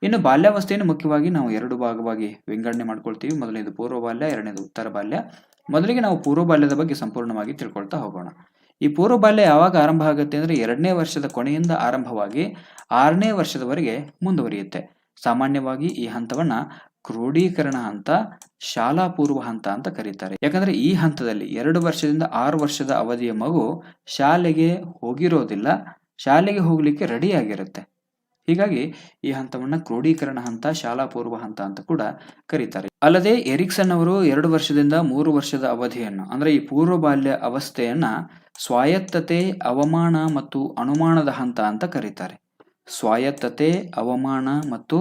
ಇನ್ನು ಬಾಲ್ಯಾವಸ್ಥೆಯನ್ನು ಮುಖ್ಯವಾಗಿ ನಾವು 2 ಭಾಗವಾಗಿ ವಿಂಗಡಣೆ ಮಾಡ್ಕೊಳ್ತೀವಿ. ಮೊದಲನೇದು ಪೂರ್ವ ಬಾಲ್ಯ, ಎರಡನೇದು ಉತ್ತರ ಬಾಲ್ಯ. ಮೊದಲಿಗೆ ನಾವು ಪೂರ್ವ ಬಾಲ್ಯದ ಬಗ್ಗೆ ಸಂಪೂರ್ಣವಾಗಿ ತಿಳ್ಕೊಳ್ತಾ ಹೋಗೋಣ. ಈ ಪೂರ್ವ ಬಾಲ್ಯ ಯಾವಾಗ ಆರಂಭ ಆಗುತ್ತೆ ಅಂದ್ರೆ 2ನೇ ವರ್ಷದ ಕೊನೆಯಿಂದ ಆರಂಭವಾಗಿ 6ನೇ ವರ್ಷದವರೆಗೆ ಮುಂದುವರಿಯುತ್ತೆ. ಸಾಮಾನ್ಯವಾಗಿ ಈ ಹಂತವನ್ನ ಕ್ರೋಢೀಕರಣ ಹಂತ, ಶಾಲಾ ಪೂರ್ವ ಹಂತ ಅಂತ ಕರೀತಾರೆ. ಯಾಕಂದ್ರೆ ಈ ಹಂತದಲ್ಲಿ 2 ವರ್ಷದಿಂದ 6 ವರ್ಷದ ಅವಧಿಯ ಮಗು ಶಾಲೆಗೆ ಹೋಗಿರೋದಿಲ್ಲ, ಶಾಲೆಗೆ ಹೋಗ್ಲಿಕ್ಕೆ ರೆಡಿ ಆಗಿರುತ್ತೆ. ಹೀಗಾಗಿ ಈ ಹಂತವನ್ನ ಕ್ರೋಢೀಕರಣ ಹಂತ, ಶಾಲಾ ಪೂರ್ವ ಹಂತ ಅಂತ ಕೂಡ ಕರೀತಾರೆ. ಅಲ್ಲದೆ ಎರಿಕ್ಸನ್ ಅವರು 2 ವರ್ಷದಿಂದ 3 ವರ್ಷದ ಅವಧಿಯನ್ನು ಅಂದ್ರೆ ಈ ಪೂರ್ವ ಬಾಲ್ಯ ಅವಸ್ಥೆಯನ್ನ ಸ್ವಾಯತ್ತತೆ, ಅವಮಾನ ಮತ್ತು ಅನುಮಾನದ ಹಂತ ಅಂತ ಕರೀತಾರೆ. ಸ್ವಾಯತ್ತತೆ, ಅವಮಾನ ಮತ್ತು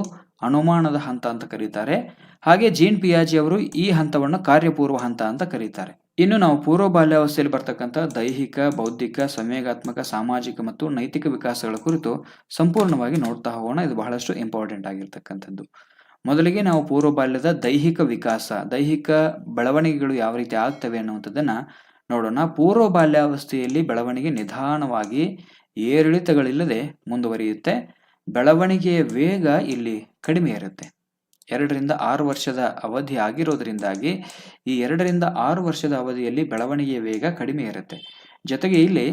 ಅನುಮಾನದ ಹಂತ ಅಂತ ಕರೀತಾರೆ. ಹಾಗೆ ಜೀನ್ ಪಿಯಾಜೆ ಅವರು ಈ ಹಂತವನ್ನು ಕಾರ್ಯಪೂರ್ವ ಹಂತ ಅಂತ ಕರೀತಾರೆ. ಇನ್ನು ನಾವು ಪೂರ್ವ ಬಾಲ್ಯಾವಸ್ಥೆಯಲ್ಲಿ ಬರ್ತಕ್ಕಂಥ ದೈಹಿಕ, ಬೌದ್ಧಿಕ, ಸಂವೇಗಾತ್ಮಕ, ಸಾಮಾಜಿಕ ಮತ್ತು ನೈತಿಕ ವಿಕಾಸಗಳ ಕುರಿತು ಸಂಪೂರ್ಣವಾಗಿ ನೋಡ್ತಾ ಹೋಗೋಣ. ಇದು ಬಹಳಷ್ಟು ಇಂಪಾರ್ಟೆಂಟ್ ಆಗಿರ್ತಕ್ಕಂಥದ್ದು. ಮೊದಲಿಗೆ ನಾವು ಪೂರ್ವ ಬಾಲ್ಯದ ದೈಹಿಕ ವಿಕಾಸ, ದೈಹಿಕ ಬೆಳವಣಿಗೆಗಳು ಯಾವ ರೀತಿ ಆಗ್ತವೆ ಅನ್ನುವಂಥದ್ದನ್ನ ನೋಡೋಣ. ಪೂರ್ವ ಬಾಲ್ಯಾವಸ್ಥೆಯಲ್ಲಿ ಬೆಳವಣಿಗೆ ನಿಧಾನವಾಗಿ ಏರಿಳಿತಗಳಿಲ್ಲದೆ ಮುಂದುವರಿಯುತ್ತೆ. ಬೆಳವಣಿಗೆಯ ವೇಗ ಇಲ್ಲಿ ಕಡಿಮೆ ಇರುತ್ತೆ. 2ರಿಂದ 6 ವರ್ಷದ ಅವಧಿ ಆಗಿರೋದ್ರಿಂದಾಗಿ ಈ 2ರಿಂದ 6 ವರ್ಷದ ಅವಧಿಯಲ್ಲಿ ಬೆಳವಣಿಗೆಯ ವೇಗ ಕಡಿಮೆ ಇರುತ್ತೆ. ಜೊತೆಗೆ ಇಲ್ಲಿ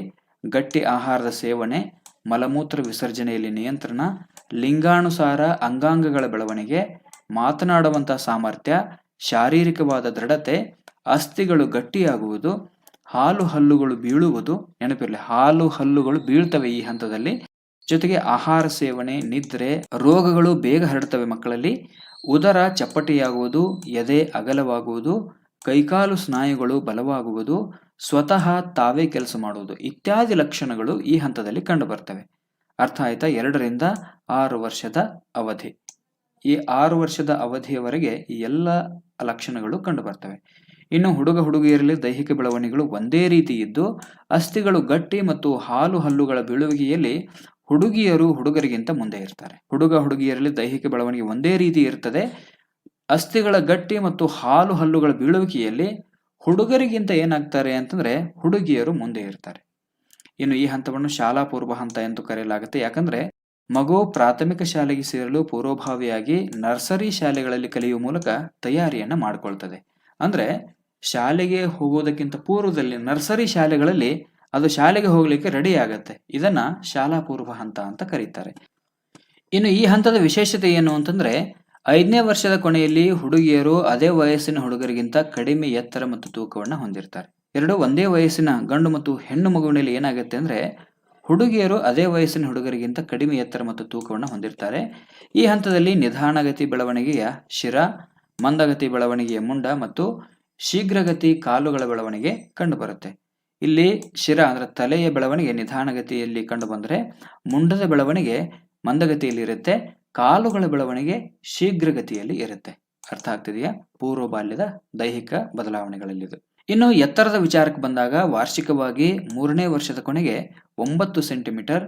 ಗಟ್ಟಿ ಆಹಾರದ ಸೇವನೆ, ಮಲಮೂತ್ರ ವಿಸರ್ಜನೆಯಲ್ಲಿ ನಿಯಂತ್ರಣ, ಲಿಂಗಾನುಸಾರ ಅಂಗಾಂಗಗಳ ಬೆಳವಣಿಗೆ, ಮಾತನಾಡುವಂತಹ ಸಾಮರ್ಥ್ಯ, ಶಾರೀರಿಕವಾದ ದೃಢತೆ, ಅಸ್ಥಿಗಳು ಗಟ್ಟಿಯಾಗುವುದು, ಹಾಲು ಹಲ್ಲುಗಳು ಬೀಳುವುದು. ನೆನಪಿರಲಿ, ಹಾಲು ಹಲ್ಲುಗಳು ಬೀಳ್ತವೆ ಈ ಹಂತದಲ್ಲಿ. ಜೊತೆಗೆ ಆಹಾರ ಸೇವನೆ, ನಿದ್ರೆ, ರೋಗಗಳು ಬೇಗ ಹರಡ್ತವೆ ಮಕ್ಕಳಲ್ಲಿ. ಉದರ ಚಪ್ಪಟೆಯಾಗುವುದು, ಎದೆ ಅಗಲವಾಗುವುದು, ಕೈಕಾಲು ಸ್ನಾಯುಗಳು ಬಲವಾಗುವುದು, ಸ್ವತಃ ತಾವೇ ಕೆಲಸ ಮಾಡುವುದು ಇತ್ಯಾದಿ ಲಕ್ಷಣಗಳು ಈ ಹಂತದಲ್ಲಿ ಕಂಡು ಬರ್ತವೆ. ಅರ್ಥ ಆಯ್ತಾ? 2ರಿಂದ 6 ವರ್ಷದ ಅವಧಿ. ಈ 6 ವರ್ಷದ ಅವಧಿಯವರೆಗೆ ಈ ಎಲ್ಲ ಲಕ್ಷಣಗಳು ಕಂಡು ಬರ್ತವೆ. ಇನ್ನು ಹುಡುಗ ಹುಡುಗಿಯರಲ್ಲಿ ದೈಹಿಕ ಬೆಳವಣಿಗೆಗಳು ಒಂದೇ ರೀತಿ ಇದ್ದು, ಅಸ್ಥಿಗಳು ಗಟ್ಟಿ ಮತ್ತು ಹಾಲು ಹಲ್ಲುಗಳ ಬೀಳುವಿಕೆಯಲ್ಲಿ ಹುಡುಗಿಯರು ಹುಡುಗರಿಗಿಂತ ಮುಂದೆ ಇರ್ತಾರೆ. ಹುಡುಗ ಹುಡುಗಿಯರಲ್ಲಿ ದೈಹಿಕ ಬೆಳವಣಿಗೆ ಒಂದೇ ರೀತಿ ಇರ್ತದೆ. ಅಸ್ಥಿಗಳ ಗಟ್ಟಿ ಮತ್ತು ಹಾಲು ಹಲ್ಲುಗಳ ಬೀಳುವಿಕೆಯಲ್ಲಿ ಹುಡುಗರಿಗಿಂತ ಏನಾಗ್ತಾರೆ ಅಂತಂದ್ರೆ ಹುಡುಗಿಯರು ಮುಂದೆ ಇರ್ತಾರೆ. ಇನ್ನು ಈ ಹಂತವನ್ನು ಶಾಲಾ ಪೂರ್ವ ಹಂತ ಎಂದು ಕರೆಯಲಾಗುತ್ತೆ. ಯಾಕಂದ್ರೆ ಮಗು ಪ್ರಾಥಮಿಕ ಶಾಲೆಗೆ ಸೇರಲು ಪೂರ್ವಭಾವಿಯಾಗಿ ನರ್ಸರಿ ಶಾಲೆಗಳಲ್ಲಿ ಕಲಿಯುವ ಮೂಲಕ ತಯಾರಿಯನ್ನ ಮಾಡಿಕೊಳ್ತದೆ. ಅಂದ್ರೆ ಶಾಲೆಗೆ ಹೋಗೋದಕ್ಕಿಂತ ಪೂರ್ವದಲ್ಲಿ ನರ್ಸರಿ ಶಾಲೆಗಳಲ್ಲಿ ಅದು ಶಾಲೆಗೆ ಹೋಗ್ಲಿಕ್ಕೆ ರೆಡಿ ಆಗತ್ತೆ. ಇದನ್ನ ಶಾಲಾ ಪೂರ್ವ ಹಂತ ಅಂತ ಕರೀತಾರೆ. ಇನ್ನು ಈ ಹಂತದ ವಿಶೇಷತೆ ಏನು ಅಂತಂದ್ರೆ 5ನೇ ವರ್ಷದ ಕೊನೆಯಲ್ಲಿ ಹುಡುಗಿಯರು ಅದೇ ವಯಸ್ಸಿನ ಹುಡುಗರಿಗಿಂತ ಕಡಿಮೆ ಎತ್ತರ ಮತ್ತು ತೂಕವನ್ನು ಹೊಂದಿರ್ತಾರೆ. ಎರಡು ಒಂದೇ ವಯಸ್ಸಿನ ಗಂಡು ಮತ್ತು ಹೆಣ್ಣು ಮಗುವಿನಲ್ಲಿ ಏನಾಗುತ್ತೆ ಅಂದ್ರೆ ಹುಡುಗಿಯರು ಅದೇ ವಯಸ್ಸಿನ ಹುಡುಗರಿಗಿಂತ ಕಡಿಮೆ ಎತ್ತರ ಮತ್ತು ತೂಕವನ್ನು ಹೊಂದಿರ್ತಾರೆ. ಈ ಹಂತದಲ್ಲಿ ನಿಧಾನಗತಿ ಬೆಳವಣಿಗೆಯ ಶಿರ, ಮಂದಗತಿ ಬೆಳವಣಿಗೆಯ ಮುಂಡ ಮತ್ತು ಶೀಘ್ರಗತಿ ಕಾಲುಗಳ ಬೆಳವಣಿಗೆ ಕಂಡುಬರುತ್ತೆ. ಇಲ್ಲಿ ಶಿರ ಅಂದ್ರೆ ತಲೆಯ ಬೆಳವಣಿಗೆ ನಿಧಾನಗತಿಯಲ್ಲಿ ಕಂಡು ಬಂದರೆ ಮುಂಡದ ಬೆಳವಣಿಗೆ ಮಂದಗತಿಯಲ್ಲಿ ಇರುತ್ತೆ, ಕಾಲುಗಳ ಬೆಳವಣಿಗೆ ಶೀಘ್ರಗತಿಯಲ್ಲಿ ಇರುತ್ತೆ. ಅರ್ಥ ಆಗ್ತಿದೆಯಾ? ಪೂರ್ವ ಬಾಲ್ಯದ ದೈಹಿಕ ಬದಲಾವಣೆಗಳಲ್ಲಿದು. ಇನ್ನು ಎತ್ತರದ ವಿಚಾರಕ್ಕೆ ಬಂದಾಗ ವಾರ್ಷಿಕವಾಗಿ 3ನೇ ವರ್ಷದ ಕೊನೆಗೆ 9 ಸೆಂಟಿಮೀಟರ್,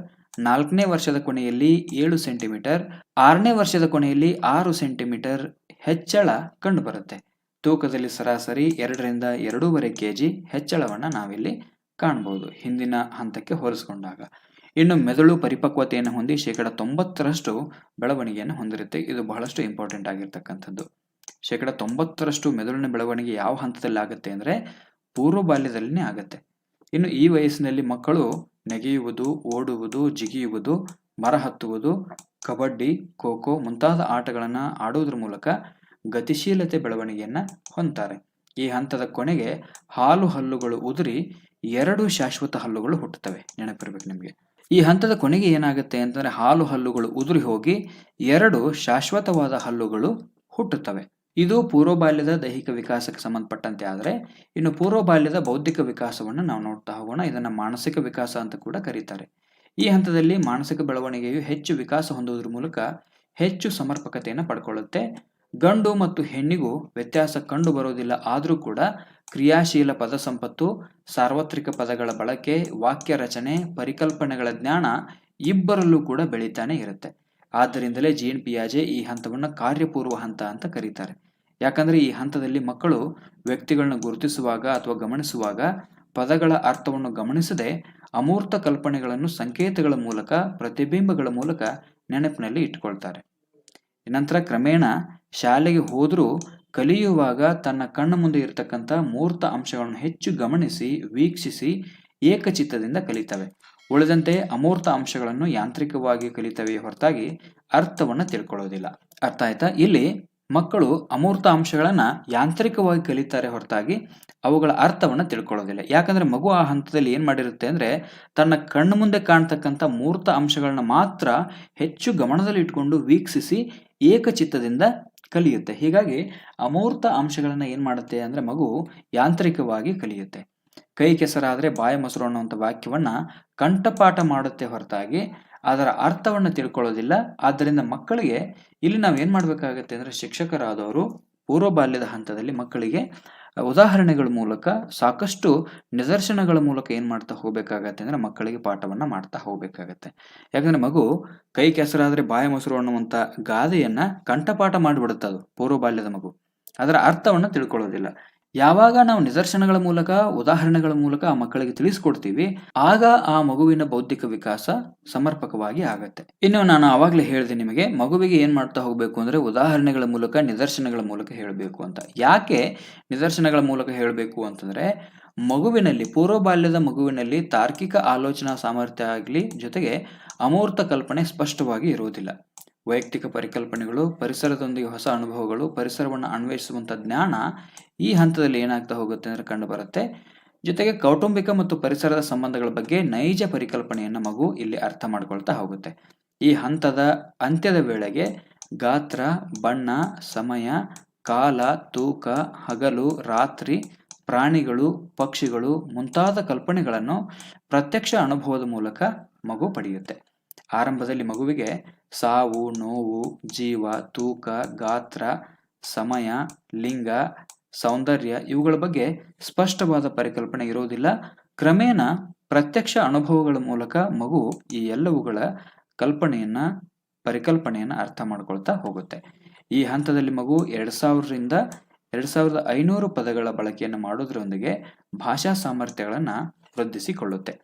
4ನೇ ವರ್ಷದ ಕೊನೆಯಲ್ಲಿ 7 ಸೆಂಟಿಮೀಟರ್, 6ನೇ ವರ್ಷದ ಕೊನೆಯಲ್ಲಿ 6 ಸೆಂಟಿಮೀಟರ್ ಹೆಚ್ಚಳ ಕಂಡುಬರುತ್ತೆ. ತೂಕದಲ್ಲಿ ಸರಾಸರಿ 2ರಿಂದ 2.5 kg ಹೆಚ್ಚಳವನ್ನು ನಾವಿಲ್ಲಿ ಕಾಣಬಹುದು ಹಿಂದಿನ ಹಂತಕ್ಕೆ ಹೋಲಿಸಿಕೊಂಡಾಗ. ಇನ್ನು ಮೆದುಳು ಪರಿಪಕ್ವತೆಯನ್ನು ಹೊಂದಿ 90% ಬೆಳವಣಿಗೆಯನ್ನು ಹೊಂದಿರುತ್ತೆ. ಇದು ಬಹಳಷ್ಟು ಇಂಪಾರ್ಟೆಂಟ್ ಆಗಿರ್ತಕ್ಕಂಥದ್ದು. 90% ಮೆದುಳಿನ ಬೆಳವಣಿಗೆ ಯಾವ ಹಂತದಲ್ಲಿ ಆಗುತ್ತೆ ಅಂದ್ರೆ ಪೂರ್ವ ಬಾಲ್ಯದಲ್ಲಿನೇ ಆಗುತ್ತೆ. ಇನ್ನು ಈ ವಯಸ್ಸಿನಲ್ಲಿ ಮಕ್ಕಳು ನೆಗೆಯುವುದು, ಓಡುವುದು, ಜಿಗಿಯುವುದು, ಮರ ಹತ್ತುವುದು, ಕಬಡ್ಡಿ, ಖೋ ಖೋ ಮುಂತಾದ ಆಟಗಳನ್ನು ಆಡುವುದರ ಮೂಲಕ ಗತಿಶೀಲತೆ ಬೆಳವಣಿಗೆಯನ್ನ ಹೊಂದ್ತಾರೆ. ಈ ಹಂತದ ಕೊನೆಗೆ ಹಾಲು ಹಲ್ಲುಗಳು ಉದುರಿ 2 ಶಾಶ್ವತ ಹಲ್ಲುಗಳು ಹುಟ್ಟುತ್ತವೆ. ನೆನಪಿರ್ಬೇಕು ನಿಮಗೆ. ಈ ಹಂತದ ಕೊನೆಗೆ ಏನಾಗುತ್ತೆ ಅಂತಂದ್ರೆ ಹಾಲು ಹಲ್ಲುಗಳು ಉದುರಿ ಹೋಗಿ 2 ಶಾಶ್ವತವಾದ ಹಲ್ಲುಗಳು ಹುಟ್ಟುತ್ತವೆ. ಇದು ಪೂರ್ವ ಬಾಲ್ಯದ ದೈಹಿಕ ವಿಕಾಸಕ್ಕೆ ಸಂಬಂಧಪಟ್ಟಂತೆ ಆದರೆ ಇನ್ನು ಪೂರ್ವ ಬಾಲ್ಯದ ಬೌದ್ಧಿಕ ವಿಕಾಸವನ್ನು ನಾವು ನೋಡ್ತಾ ಹೋಗೋಣ. ಇದನ್ನ ಮಾನಸಿಕ ವಿಕಾಸ ಅಂತ ಕೂಡ ಕರೀತಾರೆ. ಈ ಹಂತದಲ್ಲಿ ಮಾನಸಿಕ ಬೆಳವಣಿಗೆಯು ಹೆಚ್ಚು ವಿಕಾಸ ಹೊಂದುವುದರ ಮೂಲಕ ಹೆಚ್ಚು ಸಮರ್ಪಕತೆಯನ್ನು ಪಡ್ಕೊಳ್ಳುತ್ತೆ. ಗಂಡು ಮತ್ತು ಹೆಣ್ಣಿಗೂ ವ್ಯತ್ಯಾಸ ಕಂಡು ಬರೋದಿಲ್ಲ. ಆದರೂ ಕೂಡ ಕ್ರಿಯಾಶೀಲ ಪದ ಸಂಪತ್ತು, ಸಾರ್ವತ್ರಿಕ ಪದಗಳ ಬಳಕೆ, ವಾಕ್ಯ ರಚನೆ, ಪರಿಕಲ್ಪನೆಗಳ ಜ್ಞಾನ ಇಬ್ಬರಲ್ಲೂ ಕೂಡ ಬೆಳೀತಾನೆ ಇರುತ್ತೆ. ಆದ್ದರಿಂದಲೇ ಜೀನ್ ಪಿಯಾಜೆ ಈ ಹಂತವನ್ನು ಕಾರ್ಯಪೂರ್ವ ಹಂತ ಅಂತ ಕರೀತಾರೆ. ಯಾಕಂದ್ರೆ ಈ ಹಂತದಲ್ಲಿ ಮಕ್ಕಳು ವ್ಯಕ್ತಿಗಳನ್ನ ಗುರುತಿಸುವಾಗ ಅಥವಾ ಗಮನಿಸುವಾಗ ಪದಗಳ ಅರ್ಥವನ್ನು ಗಮನಿಸದೆ ಅಮೂರ್ತ ಕಲ್ಪನೆಗಳನ್ನು ಸಂಕೇತಗಳ ಮೂಲಕ, ಪ್ರತಿಬಿಂಬಗಳ ಮೂಲಕ ನೆನಪಿನಲ್ಲಿ ಇಟ್ಟುಕೊಳ್ತಾರೆ. ನಂತರ ಕ್ರಮೇಣ ಶಾಲೆಗೆ ಹೋದರೂ ಕಲಿಯುವಾಗ ತನ್ನ ಕಣ್ಣ ಮುಂದೆ ಇರತಕ್ಕಂಥ ಮೂರ್ತ ಅಂಶಗಳನ್ನು ಹೆಚ್ಚು ಗಮನಿಸಿ ವೀಕ್ಷಿಸಿ ಏಕಚಿತ್ತದಿಂದ ಕಲಿತವೆ. ಉಳಿದಂತೆ ಅಮೂರ್ತ ಅಂಶಗಳನ್ನು ಯಾಂತ್ರಿಕವಾಗಿ ಕಲಿತವೆ ಹೊರತಾಗಿ ಅರ್ಥವನ್ನು ತಿಳ್ಕೊಳ್ಳೋದಿಲ್ಲ. ಅರ್ಥ ಆಯ್ತಾ? ಇಲ್ಲಿ ಮಕ್ಕಳು ಅಮೂರ್ತ ಅಂಶಗಳನ್ನ ಯಾಂತ್ರಿಕವಾಗಿ ಕಲಿತಾರೆ ಹೊರತಾಗಿ ಅವುಗಳ ಅರ್ಥವನ್ನ ತಿಳ್ಕೊಳ್ಳೋದಿಲ್ಲ. ಯಾಕಂದ್ರೆ ಮಗು ಆ ಹಂತದಲ್ಲಿ ಏನ್ ಮಾಡಿರುತ್ತೆ ಅಂದ್ರೆ ತನ್ನ ಕಣ್ಣು ಮುಂದೆ ಕಾಣ್ತಕ್ಕಂಥ ಮೂರ್ತ ಅಂಶಗಳನ್ನ ಮಾತ್ರ ಹೆಚ್ಚು ಗಮನದಲ್ಲಿ ಇಟ್ಕೊಂಡು ವೀಕ್ಷಿಸಿ ಏಕಚಿತ್ತದಿಂದ ಕಲಿಯುತ್ತೆ. ಹೀಗಾಗಿ ಅಮೂರ್ತ ಅಂಶಗಳನ್ನ ಏನ್ ಮಾಡುತ್ತೆ ಅಂದ್ರೆ ಮಗು ಯಾಂತ್ರಿಕವಾಗಿ ಕಲಿಯುತ್ತೆ. ಕೈ ಕೆಸರಾದ್ರೆ ಬಾಯ ಮೊಸರು ಅನ್ನುವಂಥ ವಾಕ್ಯವನ್ನ ಕಂಠಪಾಠ ಮಾಡುತ್ತೆ ಹೊರತಾಗಿ ಅದರ ಅರ್ಥವನ್ನು ತಿಳ್ಕೊಳ್ಳೋದಿಲ್ಲ. ಆದ್ದರಿಂದ ಮಕ್ಕಳಿಗೆ ಇಲ್ಲಿ ನಾವು ಏನ್ ಮಾಡ್ಬೇಕಾಗತ್ತೆ ಅಂದ್ರೆ ಶಿಕ್ಷಕರಾದವರು ಪೂರ್ವ ಬಾಲ್ಯದ ಹಂತದಲ್ಲಿ ಮಕ್ಕಳಿಗೆ ಉದಾಹರಣೆಗಳ ಮೂಲಕ ಸಾಕಷ್ಟು ನಿದರ್ಶನಗಳ ಮೂಲಕ ಏನ್ ಮಾಡ್ತಾ ಹೋಗ್ಬೇಕಾಗತ್ತೆ ಅಂದ್ರೆ ಮಕ್ಕಳಿಗೆ ಪಾಠವನ್ನ ಮಾಡ್ತಾ ಹೋಗ್ಬೇಕಾಗತ್ತೆ. ಯಾಕಂದ್ರೆ ಮಗು ಕೈ ಕೆಸರಾದ್ರೆ ಬಾಯ ಮೊಸರು ಅನ್ನುವಂತ ಗಾದೆಯನ್ನ ಕಂಠಪಾಠ ಮಾಡಿಬಿಡುತ್ತೆ ಅದು ಪೂರ್ವ ಬಾಲ್ಯದ ಮಗು. ಅದರ ಅರ್ಥವನ್ನ ತಿಳ್ಕೊಳ್ಳೋದಿಲ್ಲ. ಯಾವಾಗ ನಾವು ನಿದರ್ಶನಗಳ ಮೂಲಕ ಉದಾಹರಣೆಗಳ ಮೂಲಕ ಆ ಮಕ್ಕಳಿಗೆ ತಿಳಿಸ್ಕೊಡ್ತೀವಿ ಆಗ ಆ ಮಗುವಿನ ಬೌದ್ಧಿಕ ವಿಕಾಸ ಸಮರ್ಪಕವಾಗಿ ಆಗತ್ತೆ. ಇನ್ನು ನಾನು ಆವಾಗಲೇ ಹೇಳಿದೆ ನಿಮಗೆ ಮಗುವಿಗೆ ಏನ್ ಮಾಡ್ತಾ ಹೋಗ್ಬೇಕು ಅಂದ್ರೆ ಉದಾಹರಣೆಗಳ ಮೂಲಕ ನಿದರ್ಶನಗಳ ಮೂಲಕ ಹೇಳಬೇಕು ಅಂತ. ಯಾಕೆ ನಿದರ್ಶನಗಳ ಮೂಲಕ ಹೇಳಬೇಕು ಅಂತಂದ್ರೆ ಮಗುವಿನಲ್ಲಿ ಪೂರ್ವ ಬಾಲ್ಯದ ಮಗುವಿನಲ್ಲಿ ತಾರ್ಕಿಕ ಆಲೋಚನಾ ಸಾಮರ್ಥ್ಯ ಆಗಲಿ ಜೊತೆಗೆ ಅಮೂರ್ತ ಕಲ್ಪನೆ ಸ್ಪಷ್ಟವಾಗಿ ಇರುವುದಿಲ್ಲ. ವೈಯಕ್ತಿಕ ಪರಿಕಲ್ಪನೆಗಳು, ಪರಿಸರದೊಂದಿಗೆ ಹೊಸ ಅನುಭವಗಳು, ಪರಿಸರವನ್ನು ಅನ್ವೇಷಿಸುವಂತ ಜ್ಞಾನ ಈ ಹಂತದಲ್ಲಿ ಏನಾಗ್ತಾ ಹೋಗುತ್ತೆ ಅಂದ್ರೆ ಕಂಡು ಬರುತ್ತೆ. ಜೊತೆಗೆ ಕೌಟುಂಬಿಕ ಮತ್ತು ಪರಿಸರದ ಸಂಬಂಧಗಳ ಬಗ್ಗೆ ನೈಜ ಪರಿಕಲ್ಪನೆಯನ್ನ ಮಗು ಇಲ್ಲಿ ಅರ್ಥ ಮಾಡ್ಕೊಳ್ತಾ ಹೋಗುತ್ತೆ. ಈ ಹಂತದ ಅಂತ್ಯದ ವೇಳೆಗೆ ಗಾತ್ರ, ಬಣ್ಣ, ಸಮಯ, ಕಾಲ, ತೂಕ, ಹಗಲು, ರಾತ್ರಿ, ಪ್ರಾಣಿಗಳು, ಪಕ್ಷಿಗಳು ಮುಂತಾದ ಕಲ್ಪನೆಗಳನ್ನು ಪ್ರತ್ಯಕ್ಷ ಅನುಭವದ ಮೂಲಕ ಮಗು ಪಡೆಯುತ್ತೆ. ಆರಂಭದಲ್ಲಿ ಮಗುವಿಗೆ ಸಾವು, ನೋವು, ಜೀವ, ತೂಕ, ಗಾತ್ರ, ಸಮಯ, ಲಿಂಗ, ಸೌಂದರ್ಯ ಇವುಗಳ ಬಗ್ಗೆ ಸ್ಪಷ್ಟವಾದ ಪರಿಕಲ್ಪನೆ ಇರುವುದಿಲ್ಲ. ಕ್ರಮೇಣ ಪ್ರತ್ಯಕ್ಷ ಅನುಭವಗಳ ಮೂಲಕ ಮಗು ಈ ಎಲ್ಲವುಗಳ ಪರಿಕಲ್ಪನೆಯನ್ನ ಅರ್ಥ ಮಾಡ್ಕೊಳ್ತಾ ಹೋಗುತ್ತೆ. ಈ ಹಂತದಲ್ಲಿ ಮಗು 2000ರಿಂದ 2500 ಪದಗಳ ಬಳಕೆಯನ್ನು ಮಾಡೋದ್ರೊಂದಿಗೆ ಭಾಷಾ ಸಾಮರ್ಥ್ಯಗಳನ್ನ ವೃದ್ಧಿಸಿಕೊಳ್ಳುತ್ತೆ.